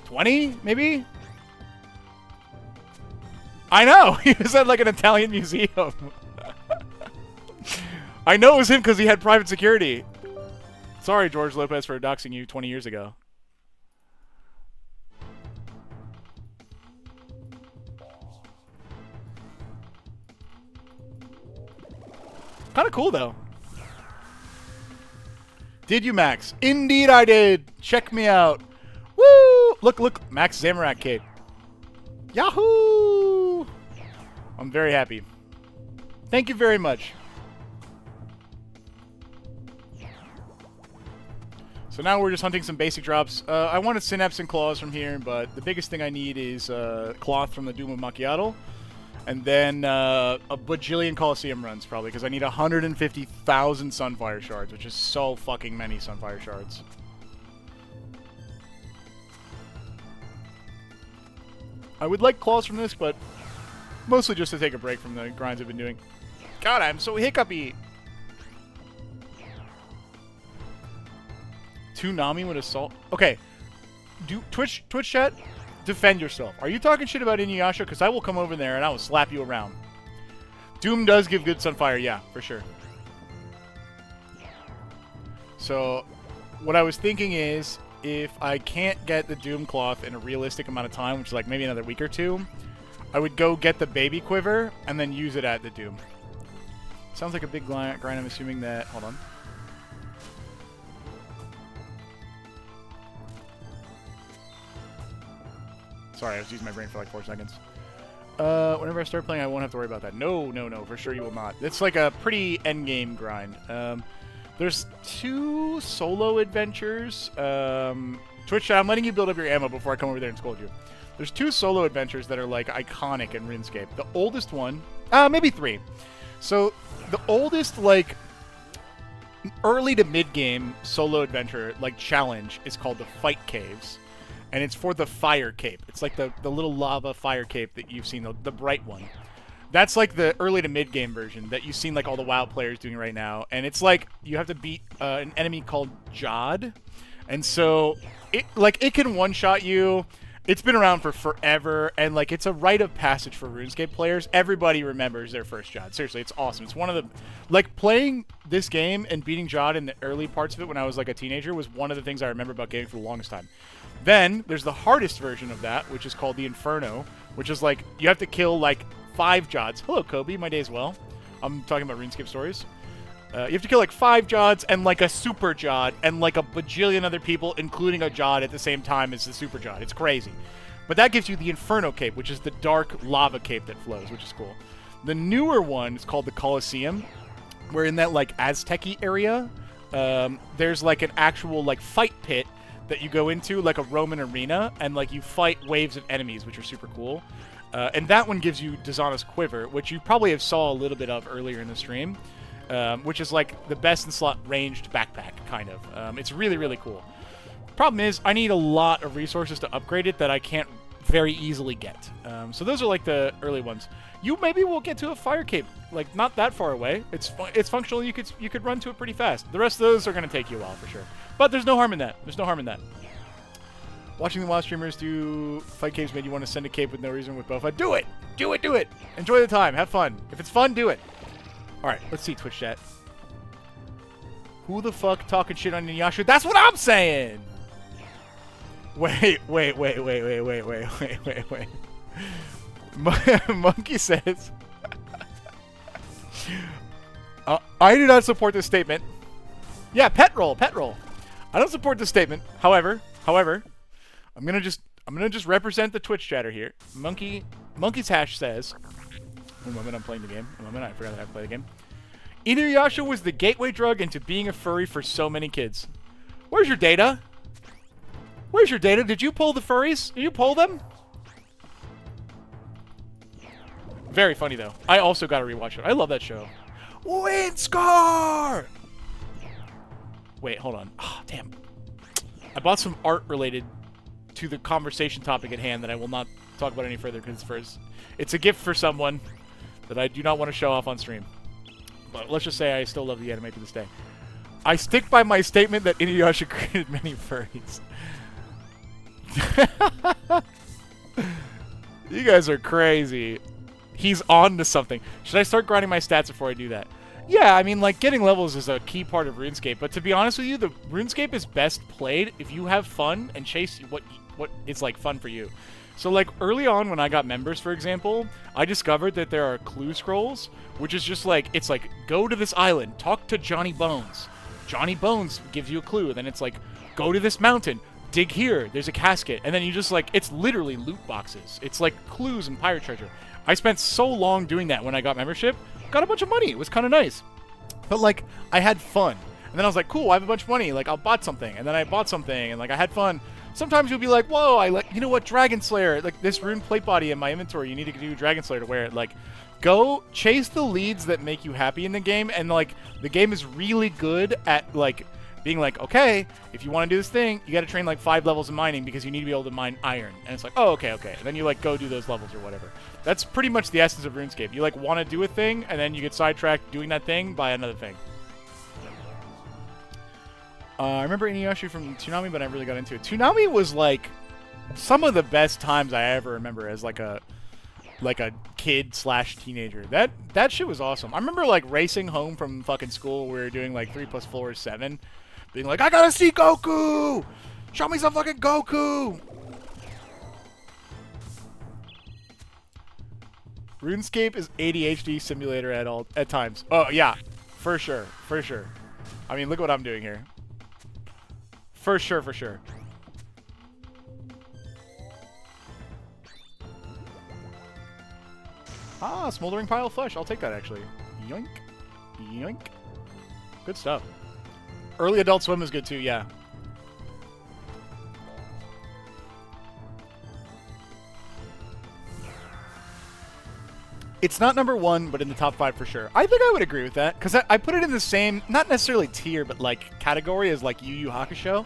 20, maybe? I know! He was at like an Italian museum. I know it was him because he had private security. Sorry, George Lopez, for doxing you 20 years ago. Kind of cool, though. Did you, Max? Indeed I did. Check me out. Woo! Look. Max Zamorak cape. Yahoo! I'm very happy. Thank you very much. So now we're just hunting some basic drops. I wanted Synapse and Claws from here, but the biggest thing I need is Cloth from the Doom of Mokhiatl. And then a bajillion Coliseum runs, probably, because I need 150,000 Sunfire Shards, which is so fucking many Sunfire Shards. I would like Claws from this, but mostly just to take a break from the grinds I've been doing. God, I'm so hiccupy! 2 Nami with Assault. Okay. Twitch chat? Defend yourself. Are you talking shit about Inuyasha? Because I will come over there and I will slap you around. Doom does give good Sunfire, yeah, for sure. So, what I was thinking is, if I can't get the Doom Cloth in a realistic amount of time, which is like maybe another week or 2, I would go get the Baby Quiver and then use it at the Doom. Sounds like a big grind. I'm assuming that... Hold on. Sorry, I was using my brain for like 4 seconds. Whenever I start playing, I won't have to worry about that. No, for sure you will not. It's like a pretty endgame grind. There's 2 solo adventures. Twitch chat, I'm letting you build up your ammo before I come over there and scold you. There's 2 solo adventures that are like iconic in RuneScape. The oldest one, maybe 3. So the oldest like early to mid game solo adventure like challenge is called the Fight Caves. And it's for the fire cape. It's like the little lava fire cape that you've seen, the bright one. That's like the early to mid-game version that you've seen like all the WoW players doing right now. And it's like you have to beat an enemy called Jod. And so it can one-shot you. It's been around for forever. And like it's a rite of passage for RuneScape players. Everybody remembers their first Jod. Seriously, it's awesome. It's one of the... Like playing this game and beating Jod in the early parts of it when I was like a teenager was one of the things I remember about gaming for the longest time. Then, there's the hardest version of that, which is called the Inferno, which is like, you have to kill like 5 Jods. Hello, Kobe, my day's well. I'm talking about RuneScape stories. You have to kill like 5 Jods and like a Super Jod and like a bajillion other people, including a Jod at the same time as the Super Jod. It's crazy. But that gives you the Inferno Cape, which is the dark lava cape that flows, which is cool. The newer one is called the Colosseum, where in that like Aztec-y area, there's like an actual like fight pit that you go into, like a Roman arena, and like you fight waves of enemies, which are super cool. And that one gives you Dazana's Quiver, which you probably have saw a little bit of earlier in the stream, which is like the best in slot ranged backpack, kind of. It's really, really cool. Problem is, I need a lot of resources to upgrade it that I can't very easily get. So those are like the early ones. You maybe will get to a fire cape, like not that far away. It's functional. You could run to it pretty fast. The rest of those are going to take you a while for sure. But there's no harm in that. There's no harm in that. Watching the WoW streamers do fight capes made you want to send a cape with no reason with Bofa. Do it! Do it! Do it! Enjoy the time. Have fun. If it's fun, do it. All right, let's see Twitch chat. Who the fuck talking shit on Inuyasha? That's what I'm saying! Wait. Monkey says... I do not support this statement. Yeah, pet roll. I don't support this statement. However, I'm gonna just represent the Twitch chatter here. Monkey's hash says... One moment, I'm playing the game. One moment, I forgot that I play the game. Inuyasha was the gateway drug into being a furry for so many kids. Where's your data? Where's your data? Did you pull the furries? Did you pull them? Very funny, though. I also gotta rewatch it. I love that show. Windscar! Wait, hold on. Oh, damn. I bought some art related to the conversation topic at hand that I will not talk about any further because it's a gift for someone that I do not want to show off on stream. But let's just say I still love the anime to this day. I stick by my statement that Inuyasha created many furries. You guys are crazy. He's on to something. Should I start grinding my stats before I do that? Yeah, I mean, like, getting levels is a key part of RuneScape. But to be honest with you, the RuneScape is best played if you have fun and chase what is, like, fun for you. So, like, early on when I got members, for example, I discovered that there are clue scrolls, which is just like, it's like, go to this island, talk to Johnny Bones. Johnny Bones gives you a clue. Then it's like, go to this mountain, dig here, there's a casket. And then you just, like, it's literally loot boxes. It's like clues and pirate treasure. I spent so long doing that when I got membership. Got a bunch of money. It was kind of nice. But, like, I had fun. And then I was like, cool, I have a bunch of money. Like, I'll bought something. And then I bought something. And, like, I had fun. Sometimes you'll be like, whoa, you know what, Dragon Slayer. Like, this rune plate body in my inventory. You need to do Dragon Slayer to wear it. Like, go chase the leads that make you happy in the game. And, like, the game is really good at, like, being like, okay, if you want to do this thing, you got to train, like, 5 levels of mining because you need to be able to mine iron. And it's like, oh, okay. And then you, like, go do those levels or whatever. That's pretty much the essence of RuneScape. You, like, want to do a thing, and then you get sidetracked doing that thing by another thing. I remember Inuyasha from Toonami, but I never really got into it. Toonami was, like, some of the best times I ever remember as, like a kid/teenager. That shit was awesome. I remember, like, racing home from fucking school. We were doing, like, 3 + 4 is 7. Being like, I gotta see Goku! Show me some fucking Goku! RuneScape is ADHD simulator at times. Oh, yeah. For sure. I mean, look what I'm doing here. For sure. Ah, smoldering pile of flesh. I'll take that, actually. Yoink. Good stuff. Early Adult Swim is good, too, yeah. It's not #1, but in the top 5 for sure. I think I would agree with that, because I put it in the same, not necessarily tier, but, like, category as, like, Yu Yu Hakusho.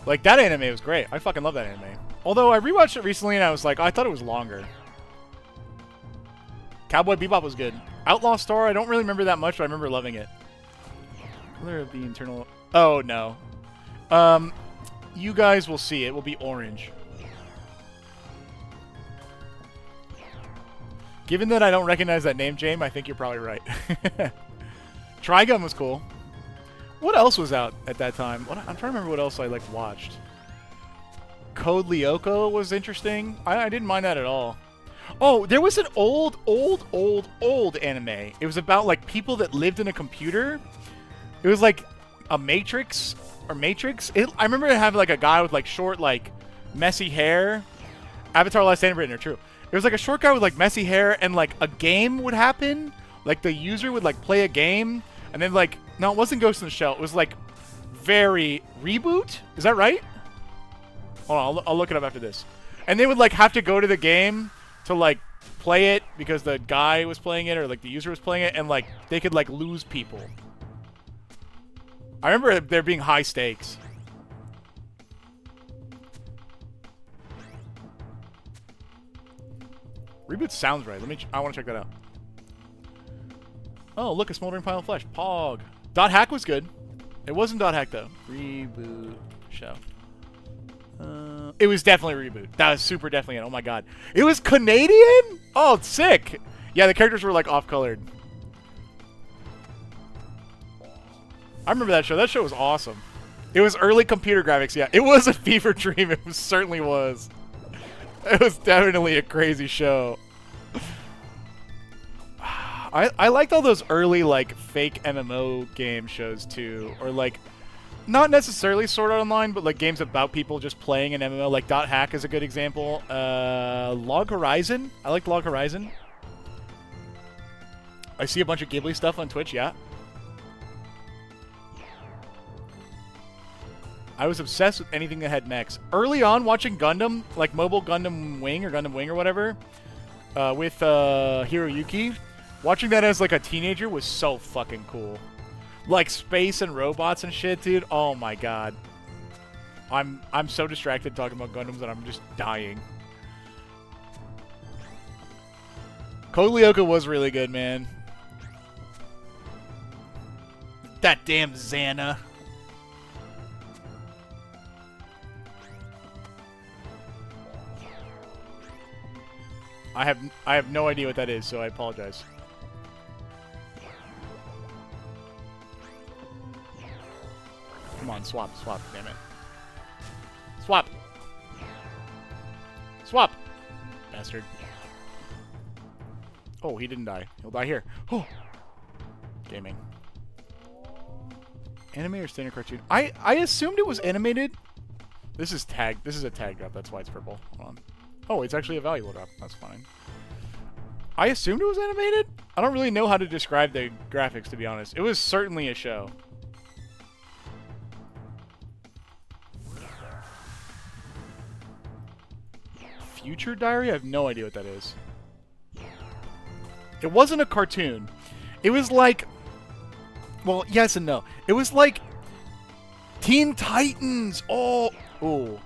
Like, that anime was great. I fucking love that anime. Although, I rewatched it recently, and I was like, I thought it was longer. Cowboy Bebop was good. Outlaw Star, I don't really remember that much, but I remember loving it. Color of the internal... Oh, no. You guys will see. It will be orange. Given that I don't recognize that name, James, I think you're probably right. Trigun was cool. What else was out at that time? I'm trying to remember what else I, like, watched. Code Lyoko was interesting. I didn't mind that at all. Oh, there was an old anime. It was about, like, people that lived in a computer. It was, like, a Matrix. I remember it having, like, a guy with, like, short, like, messy hair. Avatar Last Airbender, true. It was like a short guy with like messy hair, and like a game would happen. Like the user would like play a game, and then like, no, it wasn't Ghost in the Shell. It was like very Reboot. Is that right? Hold on, I'll look it up after this. And they would like have to go to the game to like play it because the guy was playing it or like the user was playing it, and like they could like lose people. I remember there being high stakes. that sounds right. I want to check that out. Oh, look, a smoldering pile of flesh. Pog. Dot hack was good. It wasn't dot hack though. Reboot show. It was definitely reboot. That was super definitely it. Oh my god. It was Canadian? Oh, it's sick. Yeah, the characters were like off-colored. I remember that show. That show was awesome. It was early computer graphics, yeah. It was a fever dream. It certainly was. It was definitely a crazy show. I liked all those early, like, fake MMO game shows, too. Or, like, not necessarily Sword Art Online, but, like, games about people just playing an MMO. Like, Dot Hack is a good example. Log Horizon. I liked Log Horizon. I see a bunch of Ghibli stuff on Twitch, yeah. I was obsessed with anything that had mechs. Early on, watching Gundam, like Mobile Gundam Wing or whatever, with Hiroyuki, watching that as like a teenager was so fucking cool. Like space and robots and shit, dude. Oh my god. I'm so distracted talking about Gundams that I'm just dying. Code Lyoko was really good, man. That damn Xana. I have no idea what that is, so I apologize. Come on, swap, damn it. Swap! Swap! Bastard. Oh, he didn't die. He'll die here. Oh! Gaming. Anime or standard cartoon? I assumed it was animated. This is a tag drop, that's why it's purple. Hold on. Oh, it's actually a valuable drop. That's fine. I assumed it was animated? I don't really know how to describe the graphics, to be honest. It was certainly a show. Future Diary? I have no idea what that is. It wasn't a cartoon. It was like... Well, yes and no. It was like... Teen Titans! Oh! Ooh.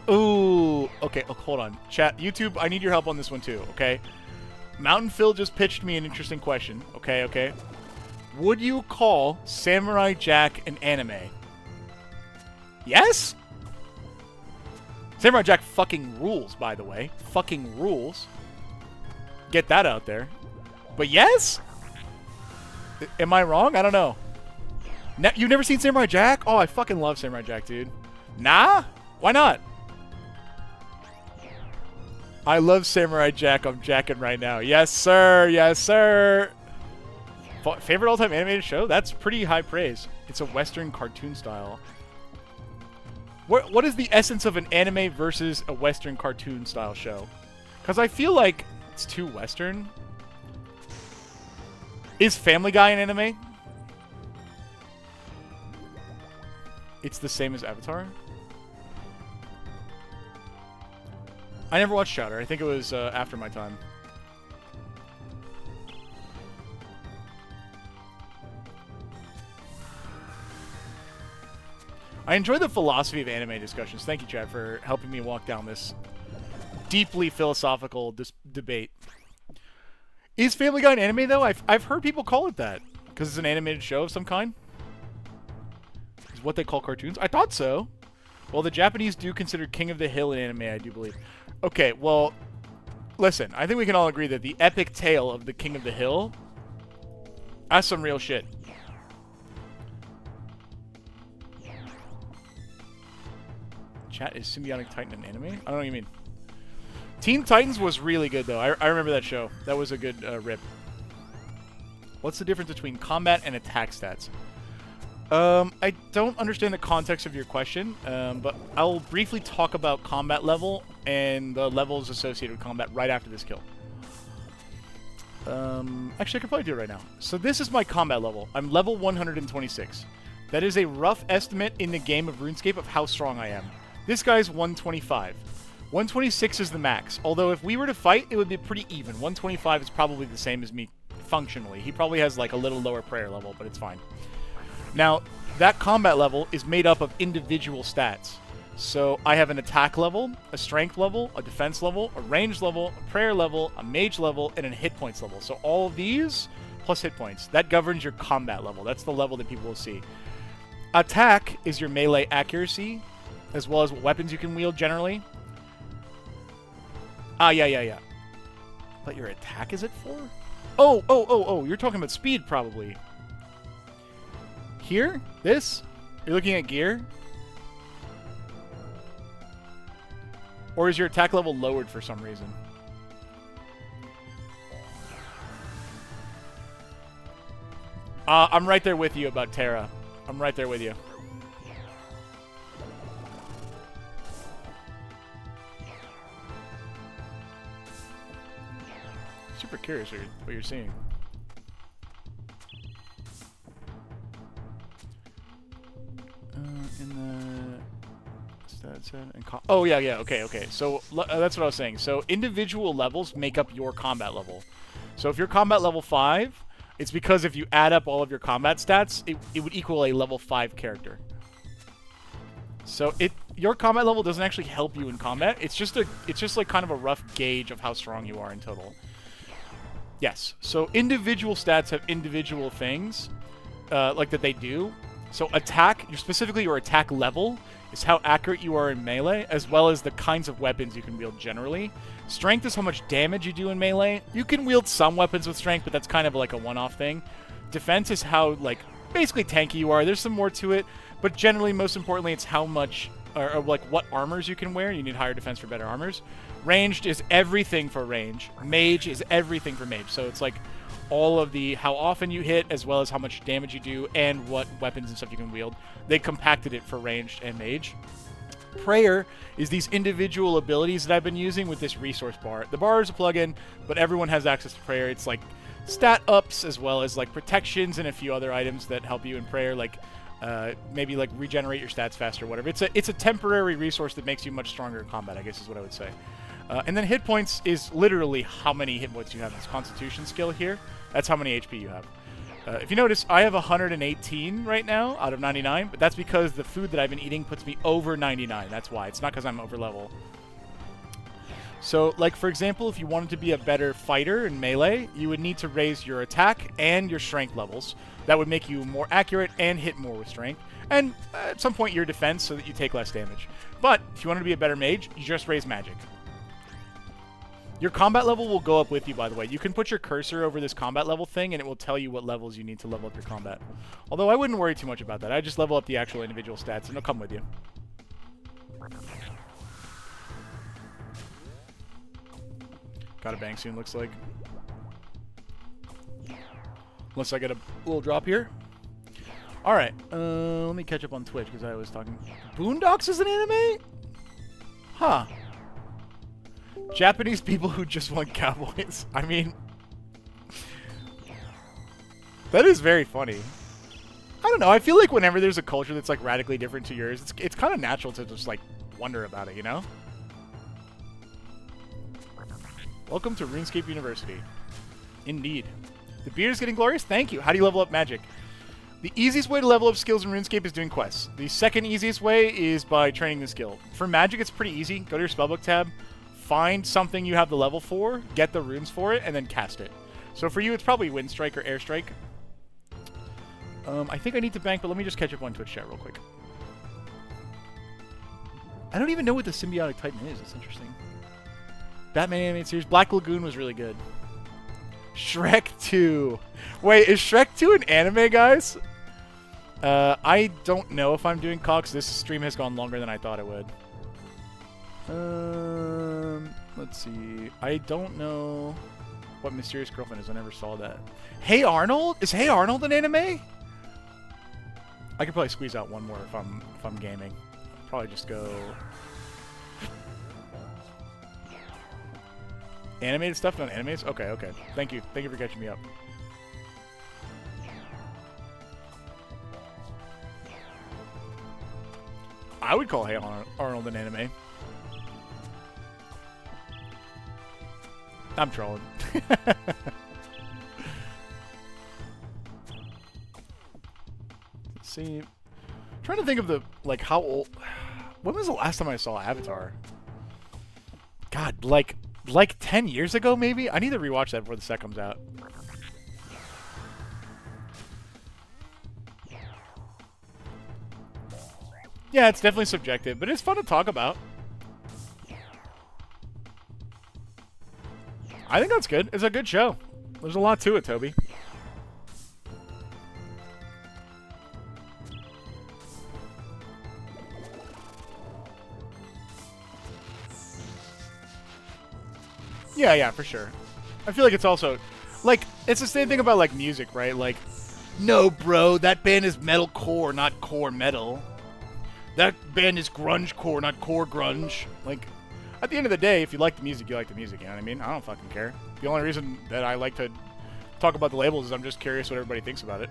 Ooh, okay, oh, hold on. Chat, YouTube, I need your help on this one too, okay? Mountain Phil just pitched me an interesting question, okay? Would you call Samurai Jack an anime? Yes? Samurai Jack fucking rules, by the way. Fucking rules. Get that out there. But yes? Am I wrong? I don't know. You've never seen Samurai Jack? Oh, I fucking love Samurai Jack, dude. Nah? Why not? I love Samurai Jack. I'm jacking right now. Yes, sir. Yes, sir. Favorite all-time animated show? That's pretty high praise. It's a Western cartoon style. What is the essence of an anime versus a Western cartoon style show? Because I feel like it's too Western. Is Family Guy an anime? It's the same as Avatar? I never watched Chowder. I think it was after my time. I enjoy the philosophy of anime discussions. Thank you, Chad, for helping me walk down this deeply philosophical debate. Is Family Guy an anime, though? I've heard people call it that. Because it's an animated show of some kind. Is what they call cartoons? I thought so. Well, the Japanese do consider King of the Hill an anime, I do believe. Okay, well, listen. I think we can all agree that the epic tale of the King of the Hill, that's some real shit. Chat, is Symbiotic Titan an anime? I don't know what you mean. Teen Titans was really good, though. I remember that show. That was a good rip. What's the difference between combat and attack stats? I don't understand the context of your question, but I'll briefly talk about combat level and the levels associated with combat right after this kill. Actually, I could probably do it right now. So this is my combat level. I'm level 126. That is a rough estimate in the game of RuneScape of how strong I am. This guy's 125. 126 is the max, although if we were to fight, it would be pretty even. 125 is probably the same as me functionally. He probably has like a little lower prayer level, but it's fine. Now, that combat level is made up of individual stats. So I have an attack level, a strength level, a defense level, a range level, a prayer level, a mage level, and a hit points level. So all of these plus hit points. That governs your combat level. That's the level that people will see. Attack is your melee accuracy, as well as what weapons you can wield generally. Yeah. But your attack is at 4? Oh, you're talking about speed, probably. Here? This? You're looking at gear? Or is your attack level lowered for some reason? I'm right there with you about Terra. I'm right there with you. Super curious what you're seeing. In the stats and oh yeah, okay. So that's what I was saying. So individual levels make up your combat level. So if you're combat level 5, it's because if you add up all of your combat stats, it would equal a level 5 character. So your combat level doesn't actually help you in combat. It's just like kind of a rough gauge of how strong you are in total. Yes. So individual stats have individual things like that they do. So attack, specifically your attack level, is how accurate you are in melee, as well as the kinds of weapons you can wield generally. Strength is how much damage you do in melee. You can wield some weapons with strength, but that's kind of like a one-off thing. Defense is how, like, basically tanky you are. There's some more to it, but generally, most importantly, it's how much, or like what armors you can wear. You need higher defense for better armors. Ranged is everything for range. Mage is everything for mage. So it's like all of the how often you hit, as well as how much damage you do, and what weapons and stuff you can wield. They compacted it for ranged and mage. Prayer is these individual abilities that I've been using with this resource bar. The bar is a plugin, but everyone has access to prayer. It's like stat ups, as well as like protections and a few other items that help you in prayer, like maybe like regenerate your stats faster or whatever. It's a temporary resource that makes you much stronger in combat, I guess is what I would say. And then hit points is literally how many hit points you have. This constitution skill here, that's how many HP you have. If you notice, I have 118 right now out of 99, but that's because the food that I've been eating puts me over 99. That's why. It's not because I'm over level. So, like, for example, if you wanted to be a better fighter in melee, you would need to raise your attack and your strength levels. That would make you more accurate and hit more with strength. And at some point, your defense so that you take less damage. But if you want to be a better mage, you just raise magic. Your combat level will go up with you, by the way. You can put your cursor over this combat level thing, and it will tell you what levels you need to level up your combat. Although I wouldn't worry too much about that. I just level up the actual individual stats, and it'll come with you. Gotta bang soon, looks like. Unless I get a little drop here. Alright, let me catch up on Twitch, because I was talking... Boondocks is an anime? Huh. Japanese people who just want cowboys. I mean... that is very funny. I don't know, I feel like whenever there's a culture that's, like, radically different to yours, it's kind of natural to just, like, wonder about it, you know? Welcome to RuneScape University. Indeed. The beard is getting glorious? Thank you. How do you level up magic? The easiest way to level up skills in RuneScape is doing quests. The second easiest way is by training the skill. For magic, it's pretty easy. Go to your spellbook tab, find something you have the level for, get the runes for it, and then cast it. So for you, it's probably Wind Strike or Air Strike. I think I need to bank, but let me just catch up on Twitch chat real quick. I don't even know what the symbiotic titan is. It's interesting. Batman animated series. Black Lagoon was really good. Shrek 2. Wait, is Shrek 2 an anime, guys? I don't know if I'm doing Cox. This stream has gone longer than I thought it would. Let's see. I don't know what Mysterious Girlfriend is. I never saw that. Hey Arnold? Is Hey Arnold an anime? I could probably squeeze out one more if I'm gaming. I'll probably just go... Animated stuff, not animes? Okay, okay. Thank you. Thank you for catching me up. I would call Hey Arnold an anime. I'm trolling. Let's see. I'm trying to think of the, like, how old... when was the last time I saw Avatar? God, like 10 years ago, maybe? I need to rewatch that before the set comes out. Yeah, it's definitely subjective, but it's fun to talk about. I think that's good. It's a good show. There's a lot to it, Toby. Yeah, for sure. I feel like it's also, like, it's the same thing about, like, music, right? Like, no, bro, that band is metalcore, not core metal. That band is grunge-core, not core grunge. Like, at the end of the day, if you like the music, you like the music, you know what I mean? I don't fucking care. The only reason that I like to talk about the labels is I'm just curious what everybody thinks about it.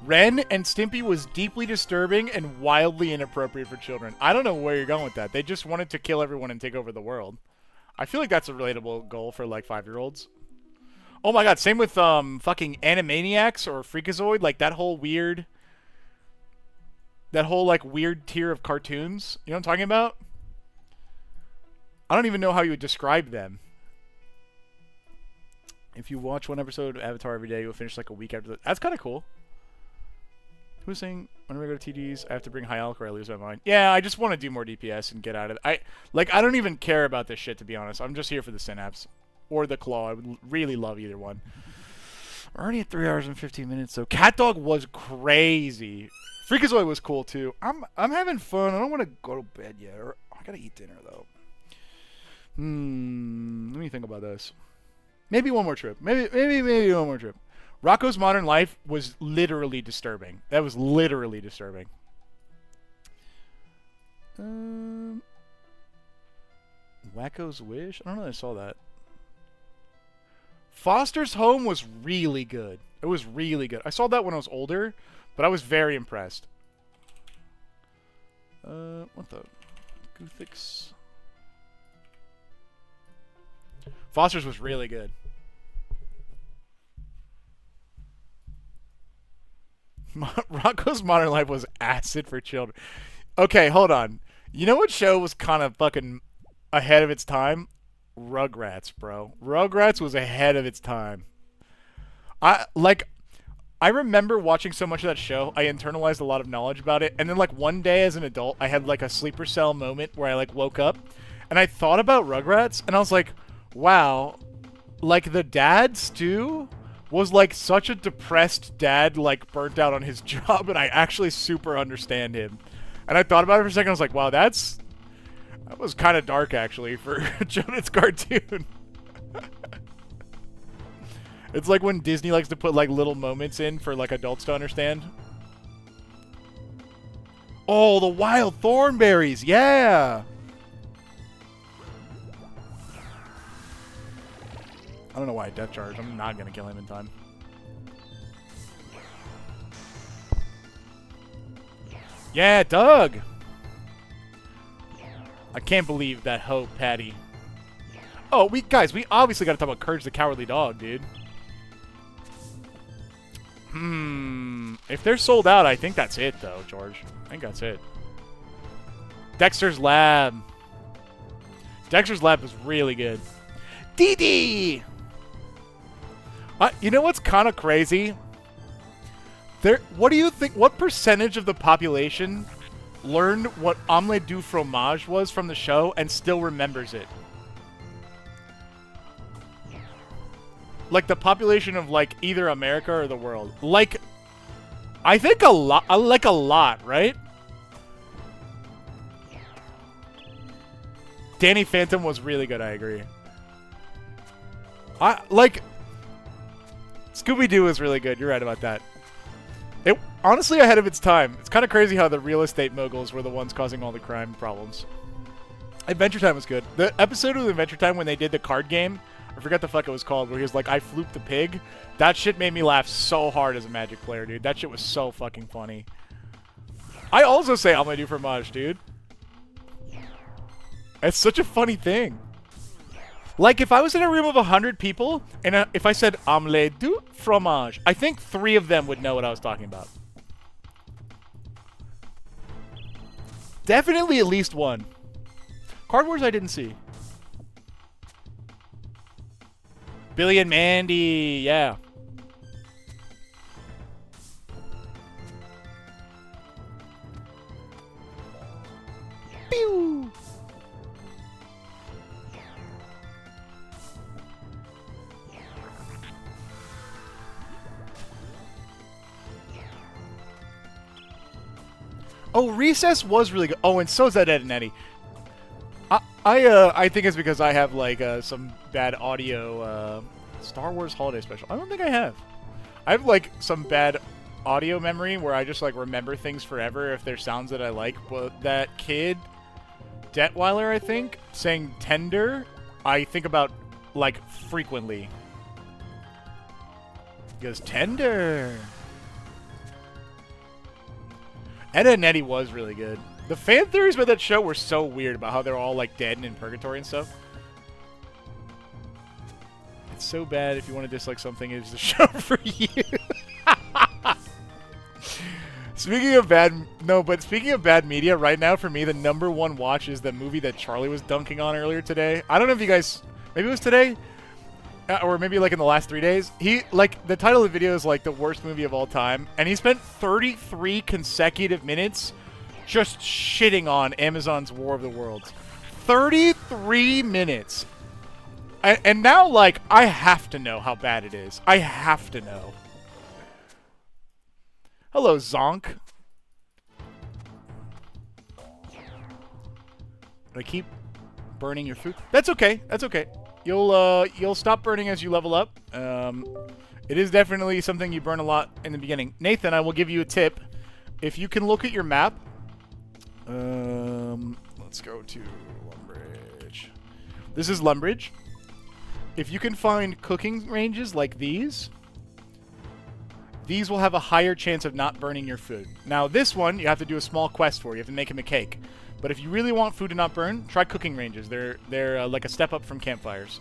Ren and Stimpy was deeply disturbing and wildly inappropriate for children. I don't know where you're going with that. They just wanted to kill everyone and take over the world. I feel like that's a relatable goal for, like, 5-year-olds. Oh my god, same with fucking Animaniacs or Freakazoid. Like, that whole weird... That whole, like, weird tier of cartoons. You know what I'm talking about? I don't even know how you would describe them. If you watch one episode of Avatar every day, you'll finish, like, a week after that. That's kind of cool. Who's saying, whenever I go to TDs, I have to bring high alk or I lose my mind? Yeah, I just want to do more DPS and get out of it. I don't even care about this shit, to be honest. I'm just here for the Synapse. Or the Claw. I would really love either one. We're already at 3 hours and 15 minutes, so Cat Dog was crazy. Freakazoid was cool, too. I'm having fun. I don't want to go to bed yet. I gotta eat dinner, though. Let me think about this. Maybe one more trip. Maybe one more trip. Rocco's Modern Life was literally disturbing. That was literally disturbing. Wacko's Wish? I don't know if I saw that. Foster's Home was really good. It was really good. I saw that when I was older, but I was very impressed. What the? Goothix. Foster's was really good. Rocco's Modern Life was acid for children. Okay, hold on. You know what show was kind of fucking ahead of its time? Rugrats, bro. Rugrats was ahead of its time. I remember watching so much of that show, I internalized a lot of knowledge about it, and then, like, one day as an adult, I had, like, a sleeper cell moment where I, like, woke up, and I thought about Rugrats, and I was like, wow, like, the dad, Stu, was, like, such a depressed dad, like, burnt out on his job, and I actually super understand him. And I thought about it for a second, I was like, wow, that was kind of dark, actually, for a children's cartoon. It's like when Disney likes to put, like, little moments in for, like, adults to understand. Oh, the wild thornberries, yeah! I don't know why I death charge. I'm not gonna kill him in time. Yeah, Doug! I can't believe that hope, Patty. Oh, guys, we obviously gotta talk about Courage the Cowardly Dog, dude. If they're sold out, I think that's it, though, George. I think that's it. Dexter's Lab. Dexter's Lab is really good. Dee Dee! You know what's kind of crazy? What do you think? What percentage of the population learned what omelette du fromage was from the show and still remembers it? Like the population of, like, either America or the world. Like, I think a lot. Like a lot, right? Danny Phantom was really good. I agree. Scooby-Doo is really good. You're right about that. It honestly ahead of its time. It's kind of crazy how the real estate moguls were the ones causing all the crime problems. Adventure Time was good. The episode of Adventure Time when they did the card game, I forgot the fuck it was called, where he was like, I flooped the pig. That shit made me laugh so hard as a Magic player, dude. That shit was so fucking funny. I also say omelette du fromage, dude. It's such a funny thing. Like, if I was in a room of 100 people, and if I said omelette du fromage, I think 3 of them would know what I was talking about. Definitely at least one. Card Wars I didn't see. Billy and Mandy, yeah. Pew! Oh, Recess was really good. Oh, and so's that Ed and Eddie. I think it's because I have like some bad audio. Star Wars Holiday Special. I don't think I have. I have like some bad audio memory where I just like remember things forever if there's sounds that I like. But that kid, Detweiler, I think, saying tender, I think about like frequently. He goes tender. Ed and Eddie was really good. The fan theories about that show were so weird about how they're all like dead and in purgatory and stuff. It's so bad if you want to dislike something, it's the show for you. Speaking of bad media, right now for me, the #1 watch is the movie that Charlie was dunking on earlier today. I don't know if you guys, maybe it was today, or maybe like in the last 3 days. He, like, the title of the video is like the worst movie of all time, and he spent 33 consecutive minutes just shitting on Amazon's War of the Worlds. 33 minutes. And now, like, I have to know how bad it is. I have to know. Hello, Zonk. I keep burning your food. That's okay. That's okay. You'll stop burning as you level up. It is definitely something you burn a lot in the beginning. Nathan, I will give you a tip. If you can look at your map, let's go to Lumbridge. This is Lumbridge. If you can find cooking ranges like these will have a higher chance of not burning your food. Now, this one, you have to do a small quest for. You have to make him a cake. But if you really want food to not burn, try cooking ranges. They're like a step up from campfires.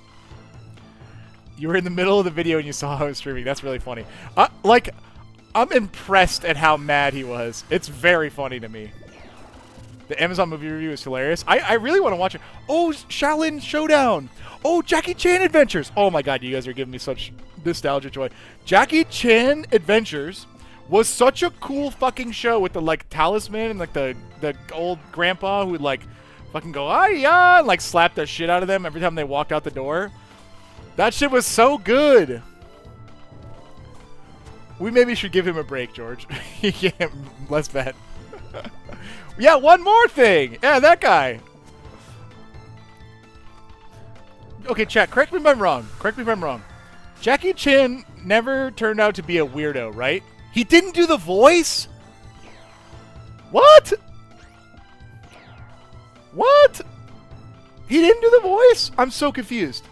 You were in the middle of the video and you saw how I was streaming. That's really funny. I'm impressed at how mad he was. It's very funny to me. The Amazon movie review is hilarious. I really want to watch it. Oh, Shaolin Showdown. Oh, Jackie Chan Adventures. Oh my god, you guys are giving me such nostalgia joy. Jackie Chan Adventures was such a cool fucking show with the like talisman and like the old grandpa who would like fucking go ah and like slap the shit out of them every time they walked out the door. That shit was so good. We maybe should give him a break, George. Yeah, less bad. Yeah, one more thing. Yeah, that guy. Okay, chat, correct me if I'm wrong. Correct me if I'm wrong. Jackie Chan never turned out to be a weirdo, right? He didn't do the voice? What? What? He didn't do the voice? I'm so confused.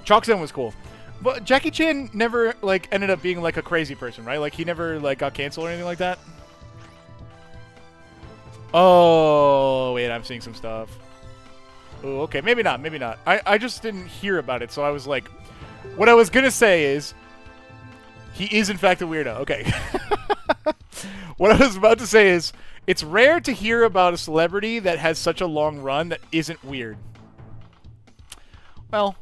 Chalkzen was cool. But Jackie Chan never, like, ended up being, like, a crazy person, right? Like, he never, like, got canceled or anything like that? Oh, wait, I'm seeing some stuff. Oh, okay, maybe not, maybe not. I just didn't hear about it, so I was like... What I was gonna say is... He is, in fact, a weirdo. Okay. What I was about to say is... It's rare to hear about a celebrity that has such a long run that isn't weird. Well...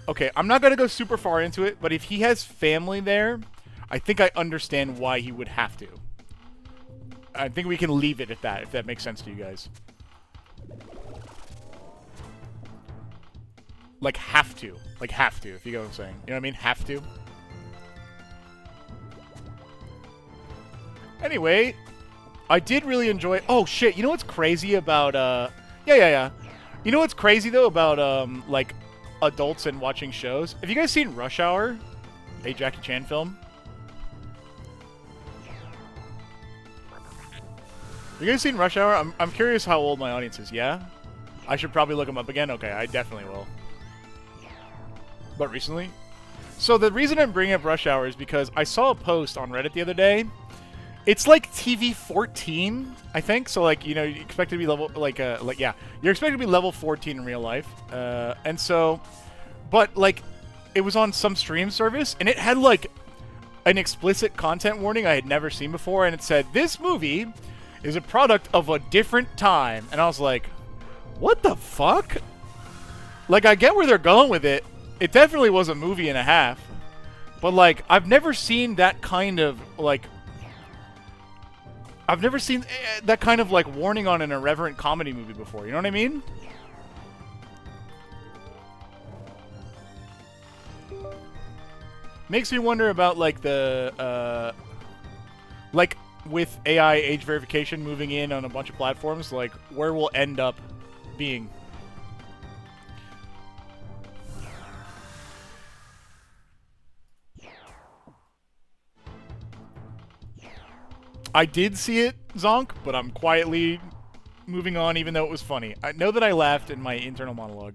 okay, I'm not going to go super far into it, but if he has family there, I think I understand why he would have to. I think we can leave it at that, if that makes sense to you guys. Like, have to. Like, have to, if you get what I'm saying. You know what I mean? Have to. Anyway, I did really enjoy... Oh, shit, you know what's crazy about, Yeah. You know what's crazy, though, about, like... adults and watching shows. Have you guys seen Rush Hour? A Jackie Chan film? Have you guys seen Rush Hour? I'm curious how old my audience is, yeah? I should probably look them up again? Okay, I definitely will. But recently? So the reason I'm bringing up Rush Hour is because I saw a post on Reddit the other day. It's like TV 14, I think. So, like, you know, you expect to be level, yeah. You're expected to be level 14 in real life. And so, but, like, it was on some stream service, and it had, like, an explicit content warning I had never seen before, and it said, "This movie is a product of a different time." And I was like, what the fuck? Like, I get where they're going with it. It definitely was a movie and a half. But, like, I've never seen that kind of, like... I've never seen that kind of, like, warning on an irreverent comedy movie before. You know what I mean? Makes me wonder about, like, the, like, with AI age verification moving in on a bunch of platforms, like, where we'll end up being. I did see it, Zonk, but I'm quietly moving on even though it was funny. I know that I laughed in my internal monologue.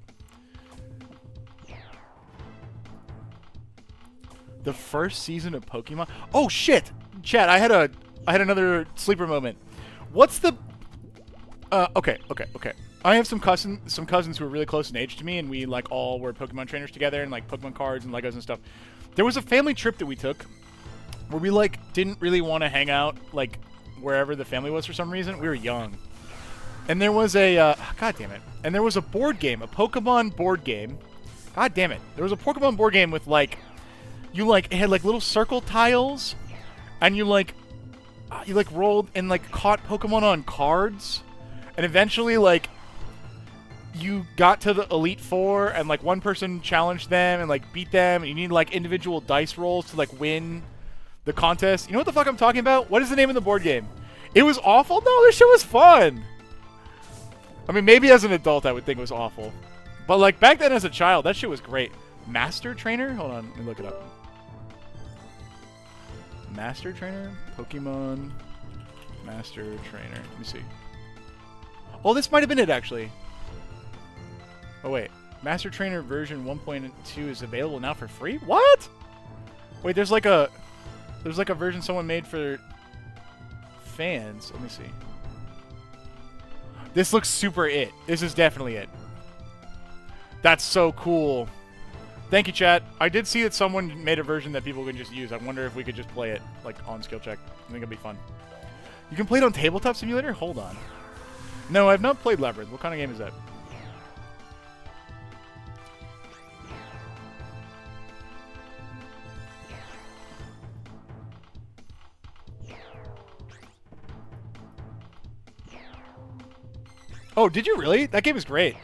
The first season of Pokemon? Oh shit! Chat, I had another sleeper moment. What's the okay. I have some cousins who are really close in age to me, and we like all were Pokemon trainers together and like Pokemon cards and Legos and stuff. There was a family trip that we took where we like didn't really want to hang out like wherever the family was for some reason. We were young. And there was a god damn it. And there was a board game, a Pokemon board game. God damn it. There was a Pokemon board game with like it had like little circle tiles, and you rolled and like caught Pokemon on cards, and eventually like you got to the Elite Four, and like one person challenged them and like beat them, and you need like individual dice rolls to like win the contest. You know what the fuck I'm talking about? What is the name of the board game? It was awful? No, this shit was fun. I mean, maybe as an adult I would think it was awful, but like back then as a child, that shit was great. Master Trainer? Hold on, let me look it up. Master Trainer? Pokemon Master Trainer. Let me see. Oh, this might have been it, actually. Oh, wait. Master Trainer version 1.2 is available now for free? What? Wait, there's like a version someone made for fans. Let me see. This looks super it. This is definitely it. That's so cool. Thank you, chat. I did see that someone made a version that people can just use. I wonder if we could just play it, like, on skill check. I think it'd be fun. You can play it on Tabletop Simulator? Hold on. No, I've not played Labyrinth. What kind of game is that? Oh, did you really? That game is great.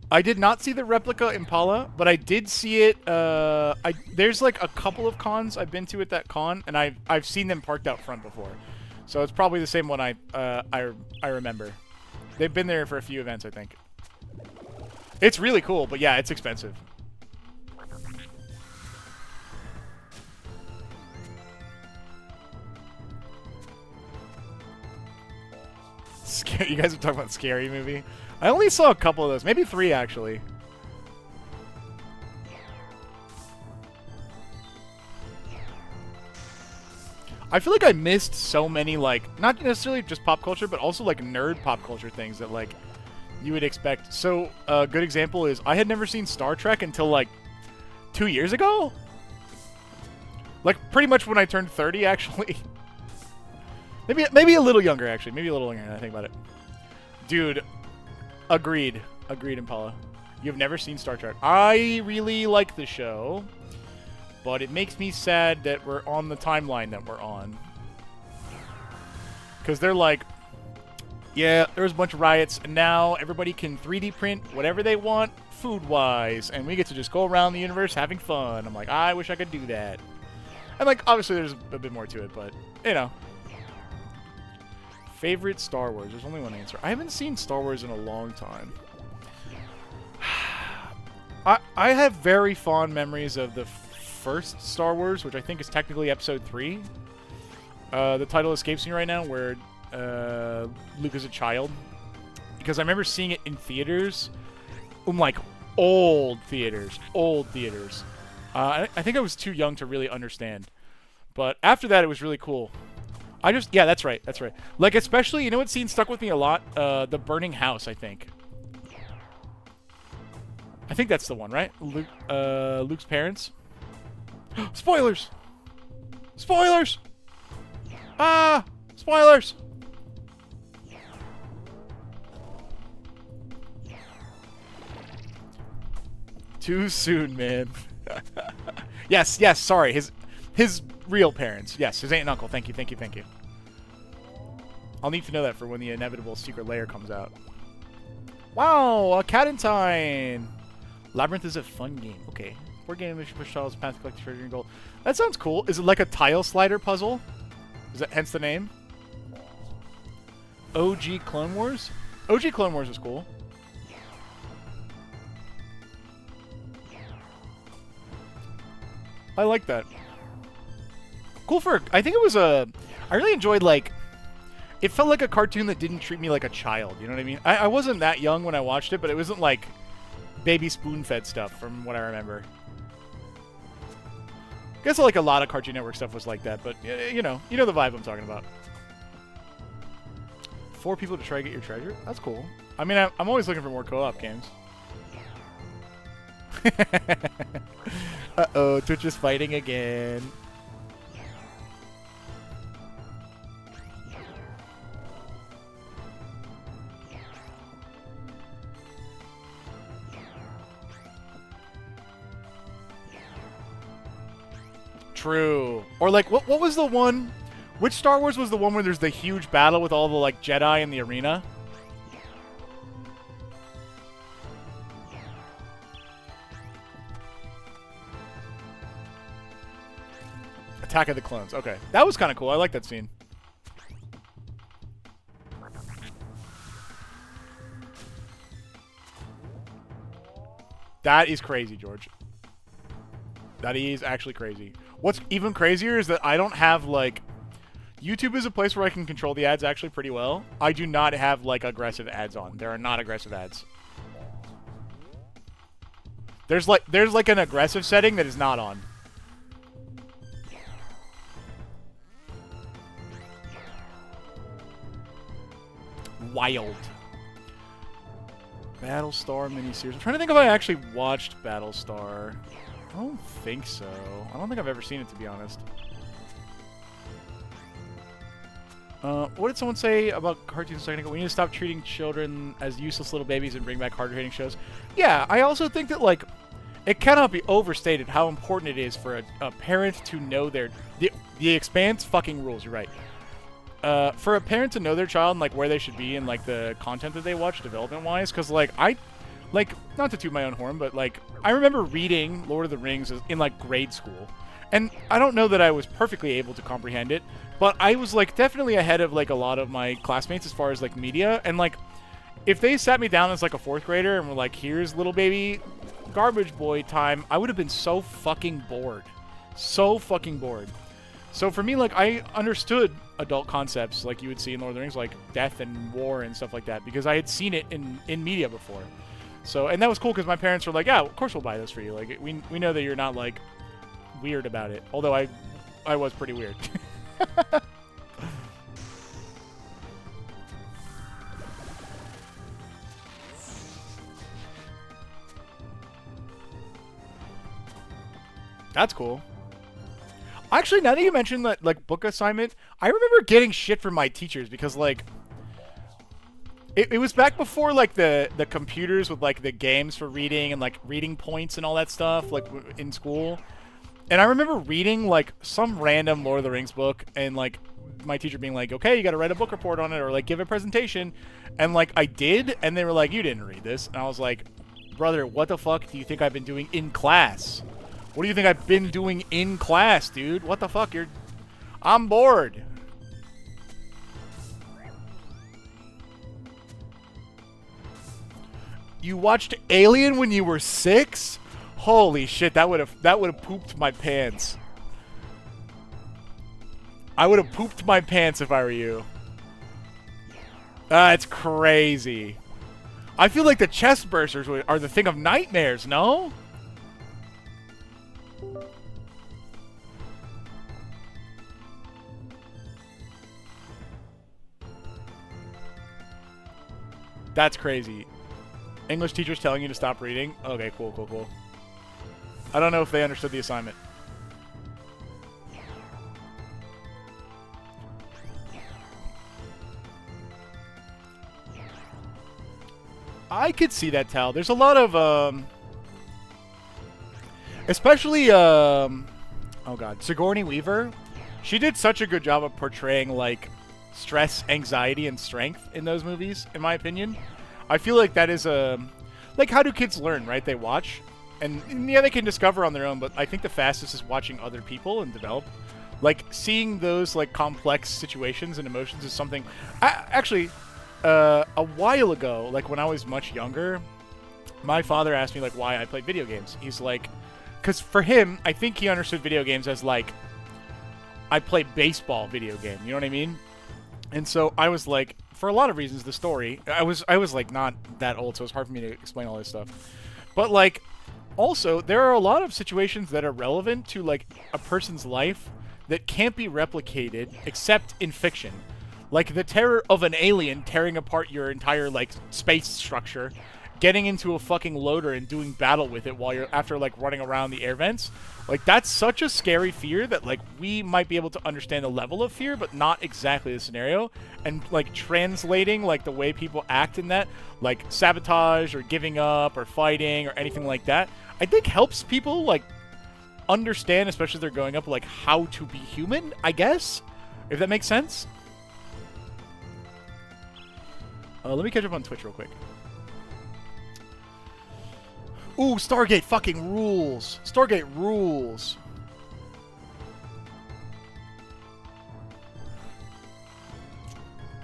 I did not see the replica Impala, but I did see it. There's like a couple of cons I've been to at that con, and I've seen them parked out front before, so it's probably the same one I remember. They've been there for a few events, I think. It's really cool, but yeah, it's expensive. You guys are talking about Scary Movie? I only saw a couple of those. Maybe 3, actually. I feel like I missed so many, like, not necessarily just pop culture, but also, like, nerd pop culture things that, like, you would expect. So, a good example is, I had never seen Star Trek until, like, 2 years ago? Like, pretty much when I turned 30, actually. Maybe a little younger, actually. Maybe a little younger, I think about it. Dude... Agreed. Agreed, Impala. You've never seen Star Trek. I really like the show, but it makes me sad that we're on the timeline that we're on. Because they're like, yeah, there was a bunch of riots, and now everybody can 3D print whatever they want food-wise, and we get to just go around the universe having fun. I'm like, I wish I could do that. And, like, obviously there's a bit more to it, but, you know. Favorite Star Wars? There's only one answer. I haven't seen Star Wars in a long time. I have very fond memories of the first Star Wars, which I think is technically Episode 3. The title escapes me right now, where Luke is a child. Because I remember seeing it in theaters. Like, old theaters. Old theaters. I think I was too young to really understand. But after that, it was really cool. Yeah, that's right, that's right. Like, especially, you know what scene stuck with me a lot? The burning house, I think. I think that's the one, right? Luke's parents? Spoilers! Spoilers! Ah! Spoilers! Too soon, man. Yes, yes, sorry. His real parents. Yes, his aunt and uncle. Thank you, thank you, thank you. I'll need to know that for when the inevitable secret layer comes out. Wow, a Cadentine! Labyrinth is a fun game. Okay. Board game, mission push tiles, path to collect treasure and gold. That sounds cool. Is it like a tile slider puzzle? Is that hence the name? OG Clone Wars? OG Clone Wars is cool. I like that. Cool for... I think it was a... I really enjoyed, like... It felt like a cartoon that didn't treat me like a child. You know what I mean? I wasn't that young when I watched it, but it wasn't, like, baby spoon-fed stuff from what I remember. I guess, like, a lot of Cartoon Network stuff was like that, but, you know the vibe I'm talking about. 4 people to try to get your treasure? That's cool. I mean, I'm always looking for more co-op games. Uh-oh, Twitch is fighting again. True. Or, like, what was the one... Which Star Wars was the one where there's the huge battle with all the, like, Jedi in the arena? Attack of the Clones. Okay. That was kind of cool. I like that scene. That is crazy, George. That is actually crazy. What's even crazier is that I don't have, like... YouTube is a place where I can control the ads actually pretty well. I do not have, like, aggressive ads on. There are not aggressive ads. There's like an aggressive setting that is not on. Wild. Battlestar miniseries. I'm trying to think if I actually watched Battlestar. I don't think so. I don't think I've ever seen it, to be honest. What did someone say about cartoons a second ago? We need to stop treating children as useless little babies and bring back hard-hitting shows. Yeah, I also think that, like, it cannot be overstated how important it is for a parent to know their... The Expanse fucking rules, you're right. For a parent to know their child and, like, where they should be and, like, the content that they watch development-wise, because, like, like, not to toot my own horn, but, like, I remember reading Lord of the Rings in, like, grade school. And I don't know that I was perfectly able to comprehend it, but I was, like, definitely ahead of, like, a lot of my classmates as far as, like, media. And, like, if they sat me down as, like, a 4th grader and were like, here's little baby garbage boy time, I would have been so fucking bored. So fucking bored. So for me, like, I understood adult concepts like you would see in Lord of the Rings, like death and war and stuff like that, because I had seen it in media before. So, and that was cool because my parents were like, yeah, of course we'll buy this for you. Like, we know that you're not, like, weird about it. Although I was pretty weird. That's cool. Actually, now that you mentioned that, like, book assignment, I remember getting shit from my teachers because, like, it was back before, like, the computers with, like, the games for reading and, like, reading points and all that stuff, like, in school. And I remember reading, like, some random Lord of the Rings book and, like, my teacher being like, okay, you gotta write a book report on it or, like, give a presentation. And, like, I did, and they were like, you didn't read this. And I was like, brother, what the fuck do you think I've been doing in class? What do you think I've been doing in class, dude? What the fuck? I'm bored. You watched Alien when you were 6? Holy shit, that would have pooped my pants. I would have pooped my pants if I were you. That's crazy. I feel like the chest bursters are the thing of nightmares, no? That's crazy. English teachers telling you to stop reading? Okay, cool, cool, cool. I don't know if they understood the assignment. I could see that, Tal. There's a lot of, especially, oh god, Sigourney Weaver. She did such a good job of portraying, like, stress, anxiety, and strength in those movies, in my opinion. I feel like that is like, how do kids learn, right? They watch, and yeah, they can discover on their own, but I think the fastest is watching other people and develop. Like, seeing those, like, complex situations and emotions is something... Actually, a while ago, like, when I was much younger, my father asked me, like, why I played video games. He's like... Because for him, I think he understood video games as, like, I play baseball video game, you know what I mean? And so I was like, for a lot of reasons, the story, I was like not that old, so it's hard for me to explain all this stuff. But like, also, there are a lot of situations that are relevant to like a person's life that can't be replicated except in fiction. Like the terror of an alien tearing apart your entire like space structure, getting into a fucking loader and doing battle with it while you're after like running around the air vents. Like that's such a scary fear that like we might be able to understand the level of fear, but not exactly the scenario. And like translating like the way people act in that, like sabotage or giving up or fighting or anything like that, I think helps people like understand, especially if they're going up, like how to be human, I guess, if that makes sense. Let me catch up on Twitch real quick. Ooh, Stargate fucking rules. Stargate rules.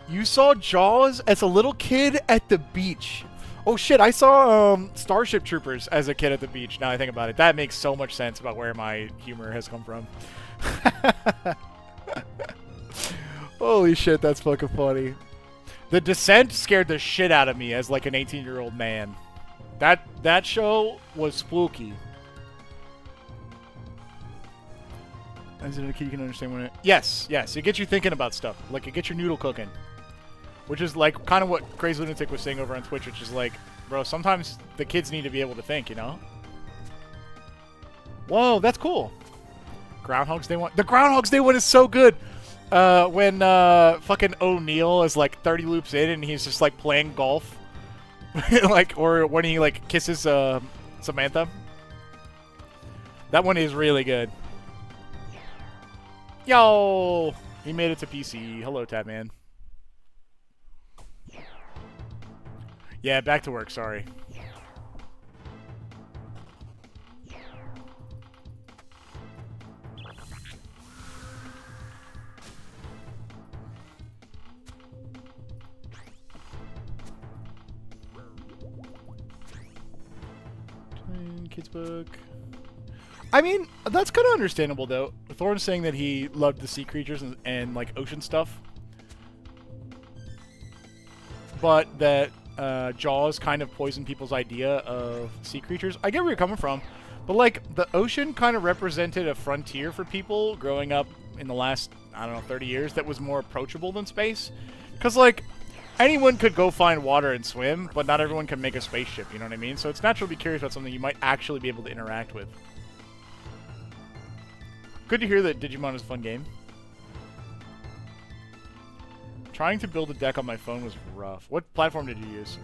You saw Jaws as a little kid at the beach. Oh shit, I saw Starship Troopers as a kid at the beach. Now I think about it. That makes so much sense about where my humor has come from. Holy shit, that's fucking funny. The Descent scared the shit out of me as like an 18-year-old man. That show was spooky. Is it a kid you can understand when it... Yes, yes. It gets you thinking about stuff. Like, it gets your noodle cooking. Which is, like, kind of what Crazy Lunatic was saying over on Twitch, which is like, bro, sometimes the kids need to be able to think, you know? Whoa, that's cool. Groundhog's Day 1. The Groundhog's Day 1 is so good! When fucking O'Neill is, like, 30 loops in and he's just, like, playing golf. Like, or when he, like, kisses Samantha. That one is really good. Yo! He made it to PC. Hello, Tabman. Yeah, back to work, sorry. Kids book. I mean, that's kind of understandable, though. Thorne's saying that he loved the sea creatures and like, ocean stuff. But that Jaws kind of poisoned people's idea of sea creatures. I get where you're coming from. But, like, the ocean kind of represented a frontier for people growing up in the last, I don't know, 30 years that was more approachable than space. Because, like... anyone could go find water and swim, but not everyone can make a spaceship, you know what I mean? So it's natural to be curious about something you might actually be able to interact with. Good to hear that Digimon is a fun game. Trying to build a deck on my phone was rough. What platform did you use?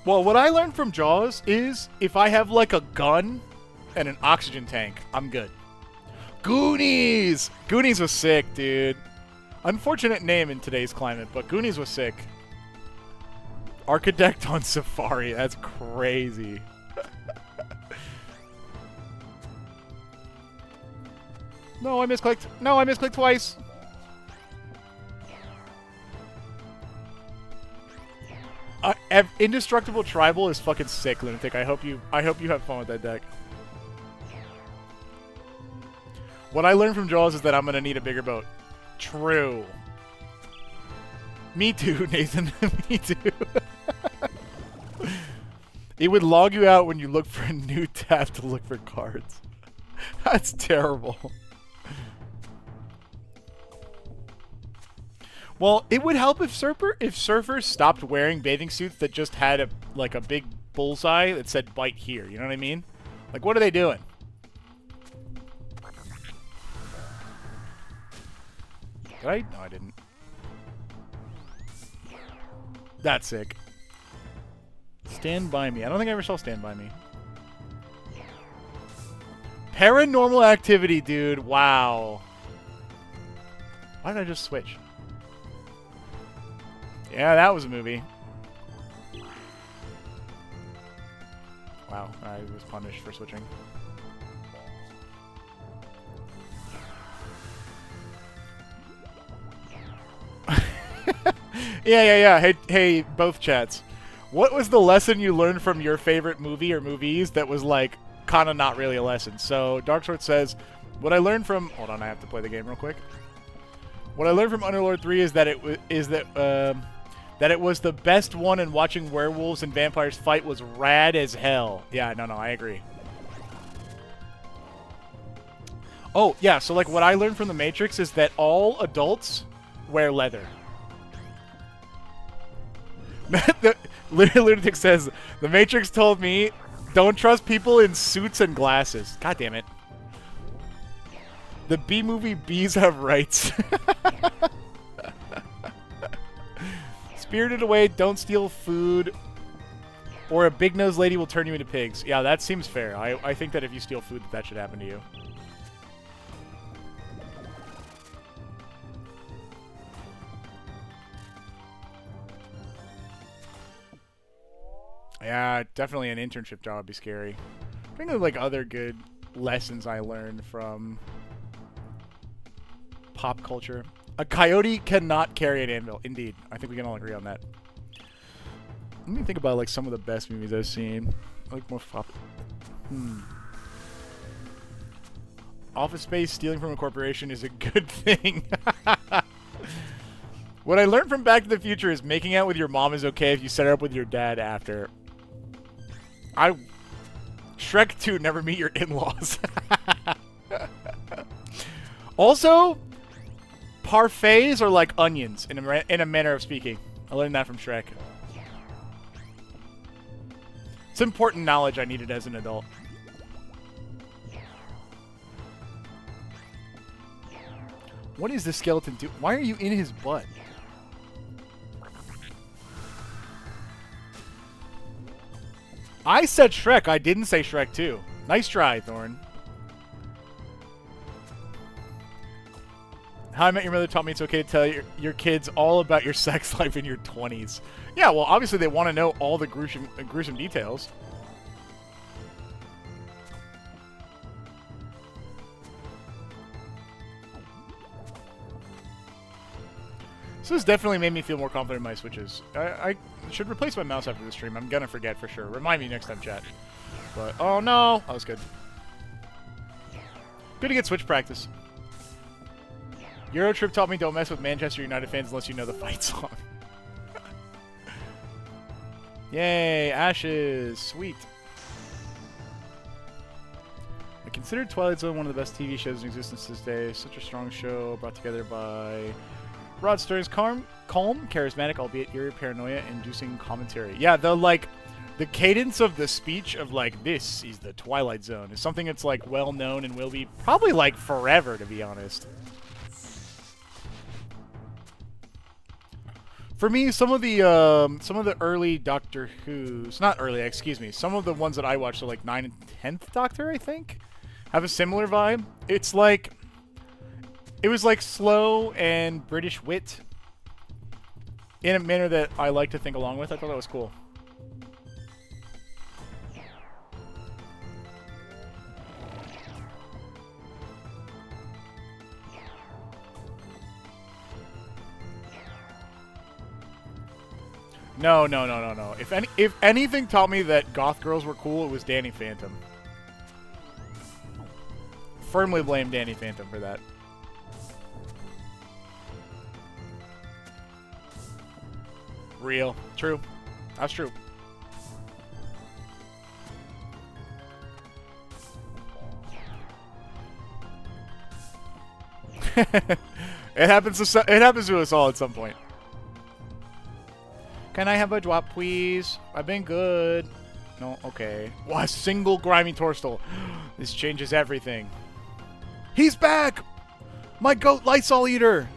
Well, what I learned from Jaws is if I have, like, a gun and an oxygen tank, I'm good. Goonies! Goonies was sick, dude. Unfortunate name in today's climate, but Goonies was sick. Architect on Safari. That's crazy. No, I misclicked. No, I misclicked twice. Indestructible Tribal is fucking sick, Lunatic. I hope you have fun with that deck. What I learned from Jaws is that I'm gonna need a bigger boat. True. Me too, Nathan. Me too. It would log you out when you look for a new tab to look for cards. That's terrible. Well, it would help if surfers stopped wearing bathing suits that just had a big bullseye that said bite here. You know what I mean? Like, what are they doing? Did I? No, I didn't. That's sick. Stand By Me. I don't think I ever saw Stand By Me. Paranormal Activity, dude. Wow. Why did I just switch? Yeah, that was a movie. Wow, I was punished for switching. Yeah. Hey, both chats. What was the lesson you learned from your favorite movie or movies that was, like, kind of not really a lesson? So, Dark Sword says, what I learned from... Hold on, I have to play the game real quick. What I learned from Underlord 3 is that it was the best one, and watching werewolves and vampires fight was rad as hell. Yeah, no, I agree. Oh, yeah, so, like, what I learned from The Matrix is that all adults wear leather. Lunatic says, The Matrix told me, don't trust people in suits and glasses. God damn it. The B-movie Bees Have Rights. Spirited Away, don't steal food, or a big-nosed lady will turn you into pigs. Yeah, that seems fair. I think that if you steal food, that should happen to you. Yeah, definitely an internship job would be scary. I think of, like, other good lessons I learned from pop culture. A coyote cannot carry an anvil. Indeed. I think we can all agree on that. Let me think about, like, some of the best movies I've seen. Like, more pop. Office Space, stealing from a corporation is a good thing. What I learned from Back to the Future is making out with your mom is okay if you set her up with your dad after. Shrek 2, never meet your in-laws. Also, parfaits are like onions, in a manner of speaking. I learned that from Shrek. It's important knowledge I needed as an adult. What is the skeleton do? Why are you in his butt? I said Shrek. I didn't say Shrek 2. Nice try, Thorn. How I Met Your Mother taught me it's okay to tell your kids all about your sex life in your 20s. Yeah, well, obviously they want to know all the gruesome details. This has definitely made me feel more confident in my switches. I should replace my mouse after the stream. I'm gonna forget for sure. Remind me next time, chat. But, oh no! That was good. Good to get Switch practice. Eurotrip taught me don't mess with Manchester United fans unless you know the fight song. Yay, Ashes. Sweet. I consider Twilight Zone one of the best TV shows in existence this day. Such a strong show brought together by Rod Stern's calm, charismatic, albeit eerie paranoia-inducing commentary. Yeah, the cadence of the speech of, like, this is the Twilight Zone is something that's, like, well-known and will be probably, like, forever, to be honest. For me, some of the early Doctor Who's, not early, excuse me, some of the ones that I watched, so, like, 9th and 10th Doctor, I think, have a similar vibe. It's, like... It was, like, slow and British wit in a manner that I like to think along with. I thought that was cool. No. If anything taught me that goth girls were cool, it was Danny Phantom. Firmly blame Danny Phantom for that. Real. True. That's true. It happens to us all at some point. Can I have a drop, please? I've been good. No, okay. Wow, a single grimy Torstal. This changes everything. He's back! My goat Lysol eater!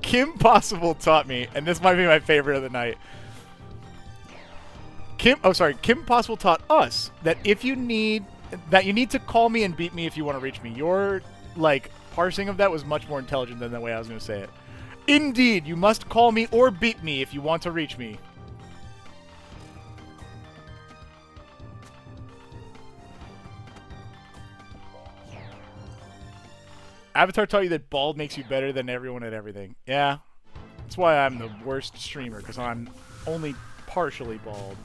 Kim Possible taught me, and this might be my favorite of the night. Kim Possible taught us that you need to call me and beat me if you want to reach me. Your, like, parsing of that was much more intelligent than the way I was going to say it. Indeed, you must call me or beat me if you want to reach me. Avatar taught you that bald makes you better than everyone at everything. Yeah. That's why I'm the worst streamer, because I'm only partially bald.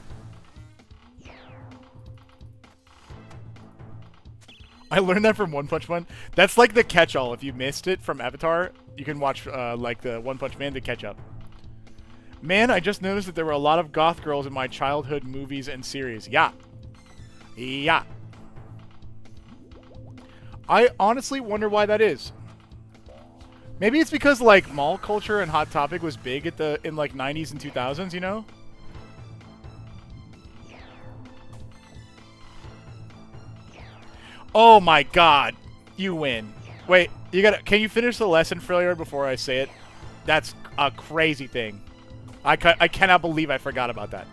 I learned that from One Punch Man. That's like the catch-all. If you missed it from Avatar, you can watch like the One Punch Man to catch up. Man, I just noticed that there were a lot of goth girls in my childhood movies and series. Yeah. Yeah. I honestly wonder why that is. Maybe it's because like mall culture and Hot Topic was big in like 90s and 2000s, you know? Oh my god. You win. Wait, can you finish the lesson, Freljord, before I say it? That's a crazy thing. I cannot believe I forgot about that.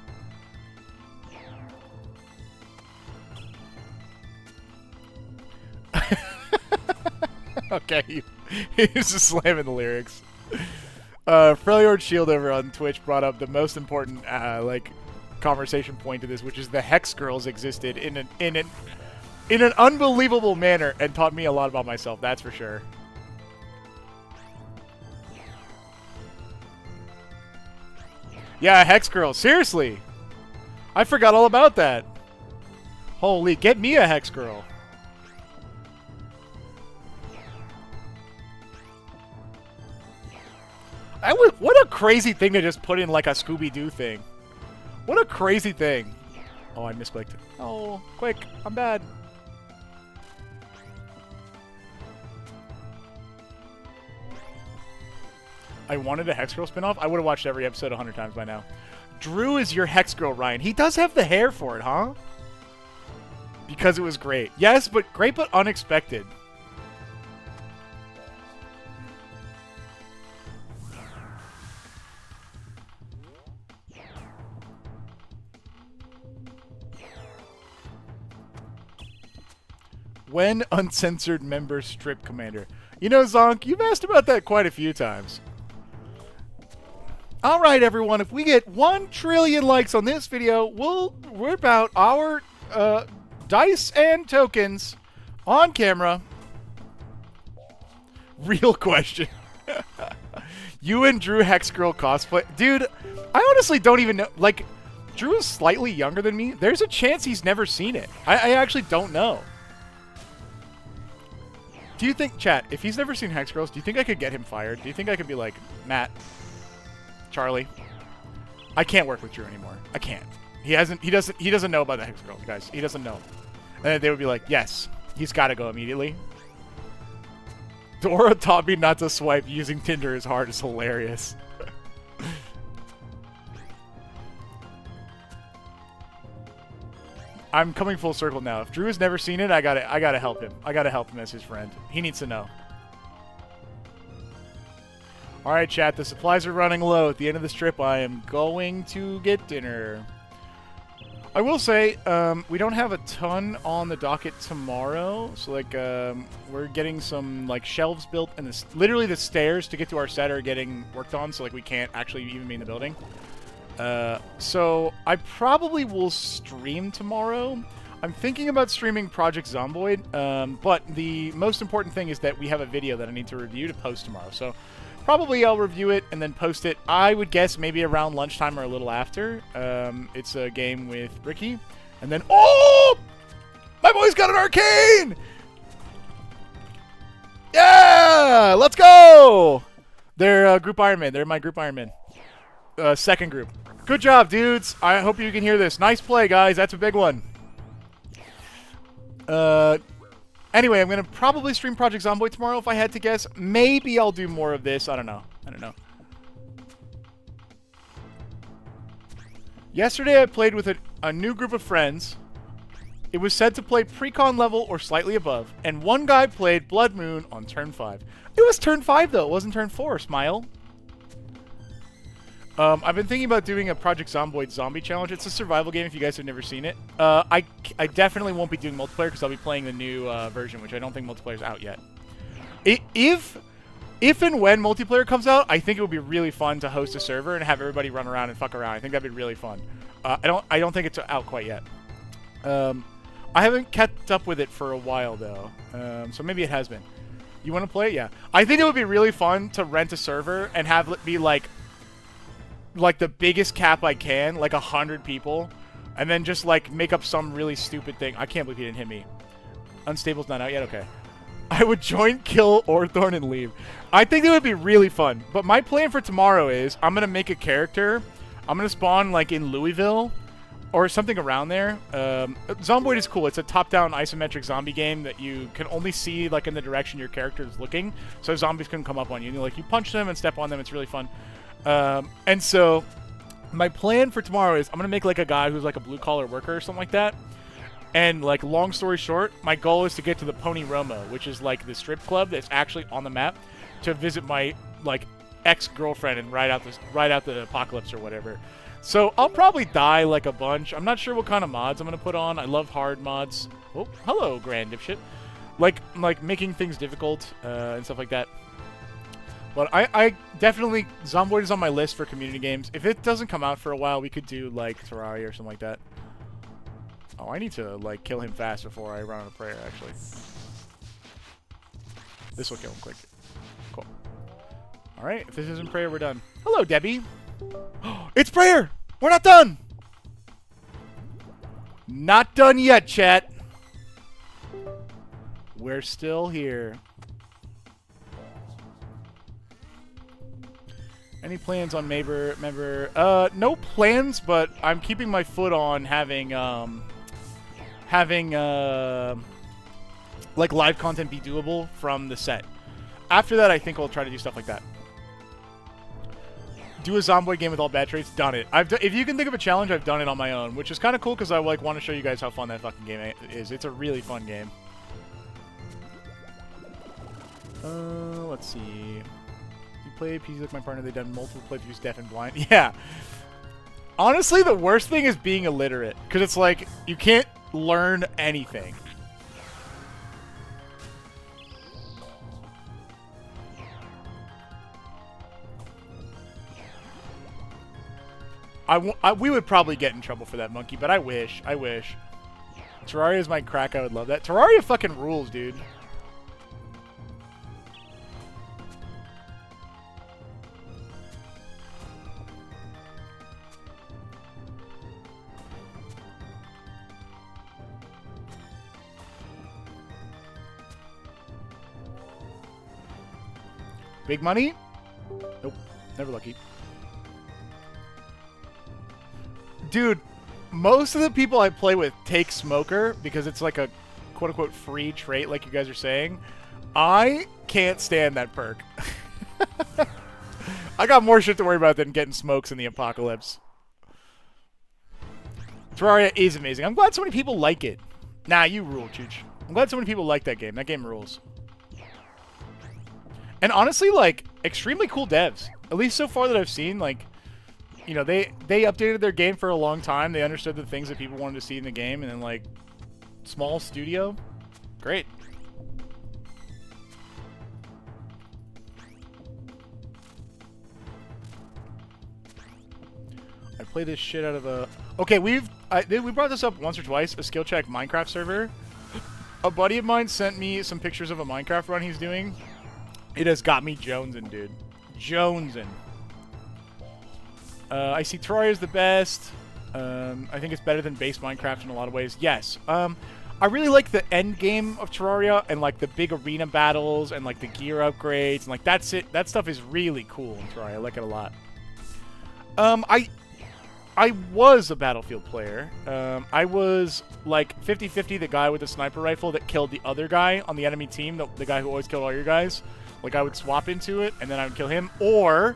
Okay, he's just slamming the lyrics. Freljord Shieldover on Twitch brought up the most important like conversation point to this, which is the Hex Girls existed in an unbelievable manner and taught me a lot about myself. That's for sure. Yeah, Hex Girl. Seriously, I forgot all about that. Holy, get me a Hex Girl. What a crazy thing to just put in like a Scooby-Doo thing. What a crazy thing. Oh, I misclicked. Oh, quick. I'm bad. I wanted a Hex Girl spinoff. I would have watched every episode 100 times by now. Drew is your Hex Girl, Ryan. He does have the hair for it, huh? Because it was great. Yes, but great but unexpected. When uncensored member strip commander? You know, Zonk, you've asked about that quite a few times. Alright, everyone, if we get 1 trillion likes on this video, we'll whip out our dice and tokens on camera. Real question. You and Drew Hex Girl cosplay. Dude, I honestly don't even know. Like, Drew is slightly younger than me. There's a chance he's never seen it. I actually don't know. Do you think, chat, if he's never seen Hex Girls, do you think I could get him fired? Do you think I could be like, Matt, Charlie, I can't work with Drew anymore. I can't. He doesn't know about the Hex Girls, guys. He doesn't know. And then they would be like, yes, he's got to go immediately. Dora taught me not to swipe using Tinder is hard. It's hilarious. I'm coming full circle now. If Drew has never seen it, I gotta help him. I gotta help him as his friend. He needs to know. Alright, chat, the supplies are running low. At the end of this trip, I am going to get dinner. I will say, we don't have a ton on the docket tomorrow. So, like, we're getting some, like, shelves built, and literally the stairs to get to our set are getting worked on, so, like, we can't actually even be in the building. So I probably will stream tomorrow. I'm thinking about streaming Project Zomboid, but the most important thing is that we have a video that I need to review to post tomorrow. So probably I'll review it and then post it. I would guess maybe around lunchtime or a little after. It's a game with Ricky. And then, oh! My boy's got an arcane! Yeah! Let's go! They're Group Ironman. They're my Group Ironman. Second group. Good job, dudes. I hope you can hear this. Nice play, guys. That's a big one. And Anyway, I'm going to probably stream Project Zomboid tomorrow if I had to guess. Maybe I'll do more of this. I don't know. Yesterday, I played with a new group of friends. It was said to play pre-con level or slightly above, and one guy played Blood Moon on turn 5. It was turn 5, though. It wasn't turn 4. Smile. I've been thinking about doing a Project Zomboid zombie challenge. It's a survival game if you guys have never seen it. I definitely won't be doing multiplayer because I'll be playing the new version, which I don't think multiplayer's out yet. If and when multiplayer comes out, I think it would be really fun to host a server and have everybody run around and fuck around. I think that'd be really fun. I don't think it's out quite yet. I haven't kept up with it for a while though, so maybe it has been. You want to play it? Yeah. I think it would be really fun to rent a server and have it be like the biggest cap I can, like 100 people, and then just like make up some really stupid thing. I can't believe he didn't hit me. Unstable's not out yet? Okay. I would join, kill Orthorn, and leave. I think it would be really fun. But my plan for tomorrow is I'm going to make a character. I'm going to spawn like in Louisville or something around there. Zomboid is cool. It's a top-down isometric zombie game that you can only see like in the direction your character is looking. So zombies can come up on you. And, you punch them and step on them. It's really fun. And so my plan for tomorrow is I'm going to make like a guy who's like a blue-collar worker or something like that. And like long story short, my goal is to get to the Pony Roma, which is like the strip club that's actually on the map, to visit my like ex-girlfriend and ride out the apocalypse or whatever. So I'll probably die like a bunch. I'm not sure what kind of mods I'm going to put on. I love hard mods. Oh, hello, grand dipshit. Like making things difficult and stuff like that. But I definitely, Zomboid is on my list for community games. If it doesn't come out for a while, we could do like Terraria or something like that. Oh, I need to like kill him fast before I run out of prayer, actually. This will kill him quick. Cool. Alright, if this isn't prayer, we're done. Hello, Debbie. It's prayer! We're not done! Not done yet, chat. We're still here. Any plans on member? No plans, but I'm keeping my foot on having like live content be doable from the set. After that, I think we'll try to do stuff like that. Do a Zomboid game with all bad traits. Done it. If you can think of a challenge, I've done it on my own, which is kind of cool because I like want to show you guys how fun that fucking game is. It's a really fun game. Let's see. You play PC like my partner. They've done multiple playthroughs, deaf and blind. Yeah. Honestly, the worst thing is being illiterate because it's like you can't learn anything. We would probably get in trouble for that, Monkey, but I wish. Terraria is my crack. I would love that. Terraria fucking rules, dude. Big money? Nope. Never lucky. Dude, most of the people I play with take Smoker because it's like a quote-unquote free trait like you guys are saying. I can't stand that perk. I got more shit to worry about than getting smokes in the apocalypse. Terraria is amazing. I'm glad so many people like it. Nah, you rule, Chooch. I'm glad so many people like that game. That game rules. And honestly, like, extremely cool devs. At least so far that I've seen, like, you know, they updated their game for a long time. They understood the things that people wanted to see in the game. And then, like, small studio. Great. I play this shit out of a... Okay, we brought this up once or twice. A skill check Minecraft server. A buddy of mine sent me some pictures of a Minecraft run he's doing. It has got me jonesing, dude. Jonesing. I see Terraria is the best. I think it's better than base Minecraft in a lot of ways. Yes. I really like the end game of Terraria and like the big arena battles and like the gear upgrades and like that's it. That stuff is really cool in Terraria. I like it a lot. I was a Battlefield player. I was like 50-50 the guy with the sniper rifle that killed the other guy on the enemy team, the guy who always killed all your guys. Like, I would swap into it, and then I would kill him. Or,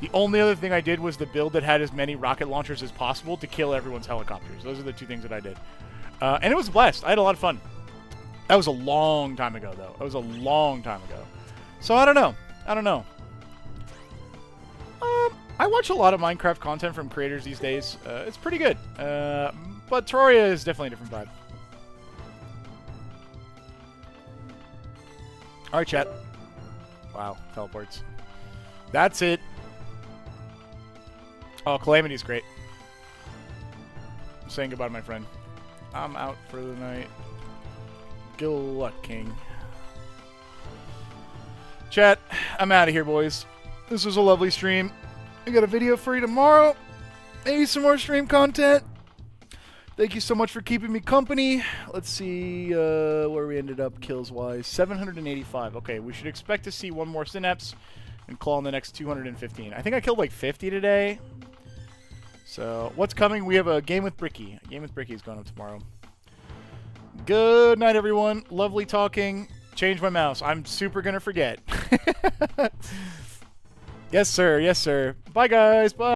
the only other thing I did was the build that had as many rocket launchers as possible to kill everyone's helicopters. Those are the two things that I did. And it was blessed. I had a lot of fun. That was a long time ago, though. That was a long time ago. So, I don't know. I don't know. I watch a lot of Minecraft content from creators these days. It's pretty good. But Terraria is definitely a different vibe. Alright, chat. Wow, teleports. That's it. Oh, Calamity's great. I'm saying goodbye to my friend. I'm out for the night. Good luck, King. Chat, I'm out of here, boys. This was a lovely stream. I got a video for you tomorrow. Maybe some more stream content. Thank you so much for keeping me company. Let's see where we ended up kills-wise. 785. Okay, we should expect to see one more Synapse and Claw in the next 215. I think I killed like 50 today. So, what's coming? We have a game with Bricky. A game with Bricky is going up tomorrow. Good night, everyone. Lovely talking. Change my mouse. I'm super gonna forget. Yes, sir. Yes, sir. Bye, guys. Bye.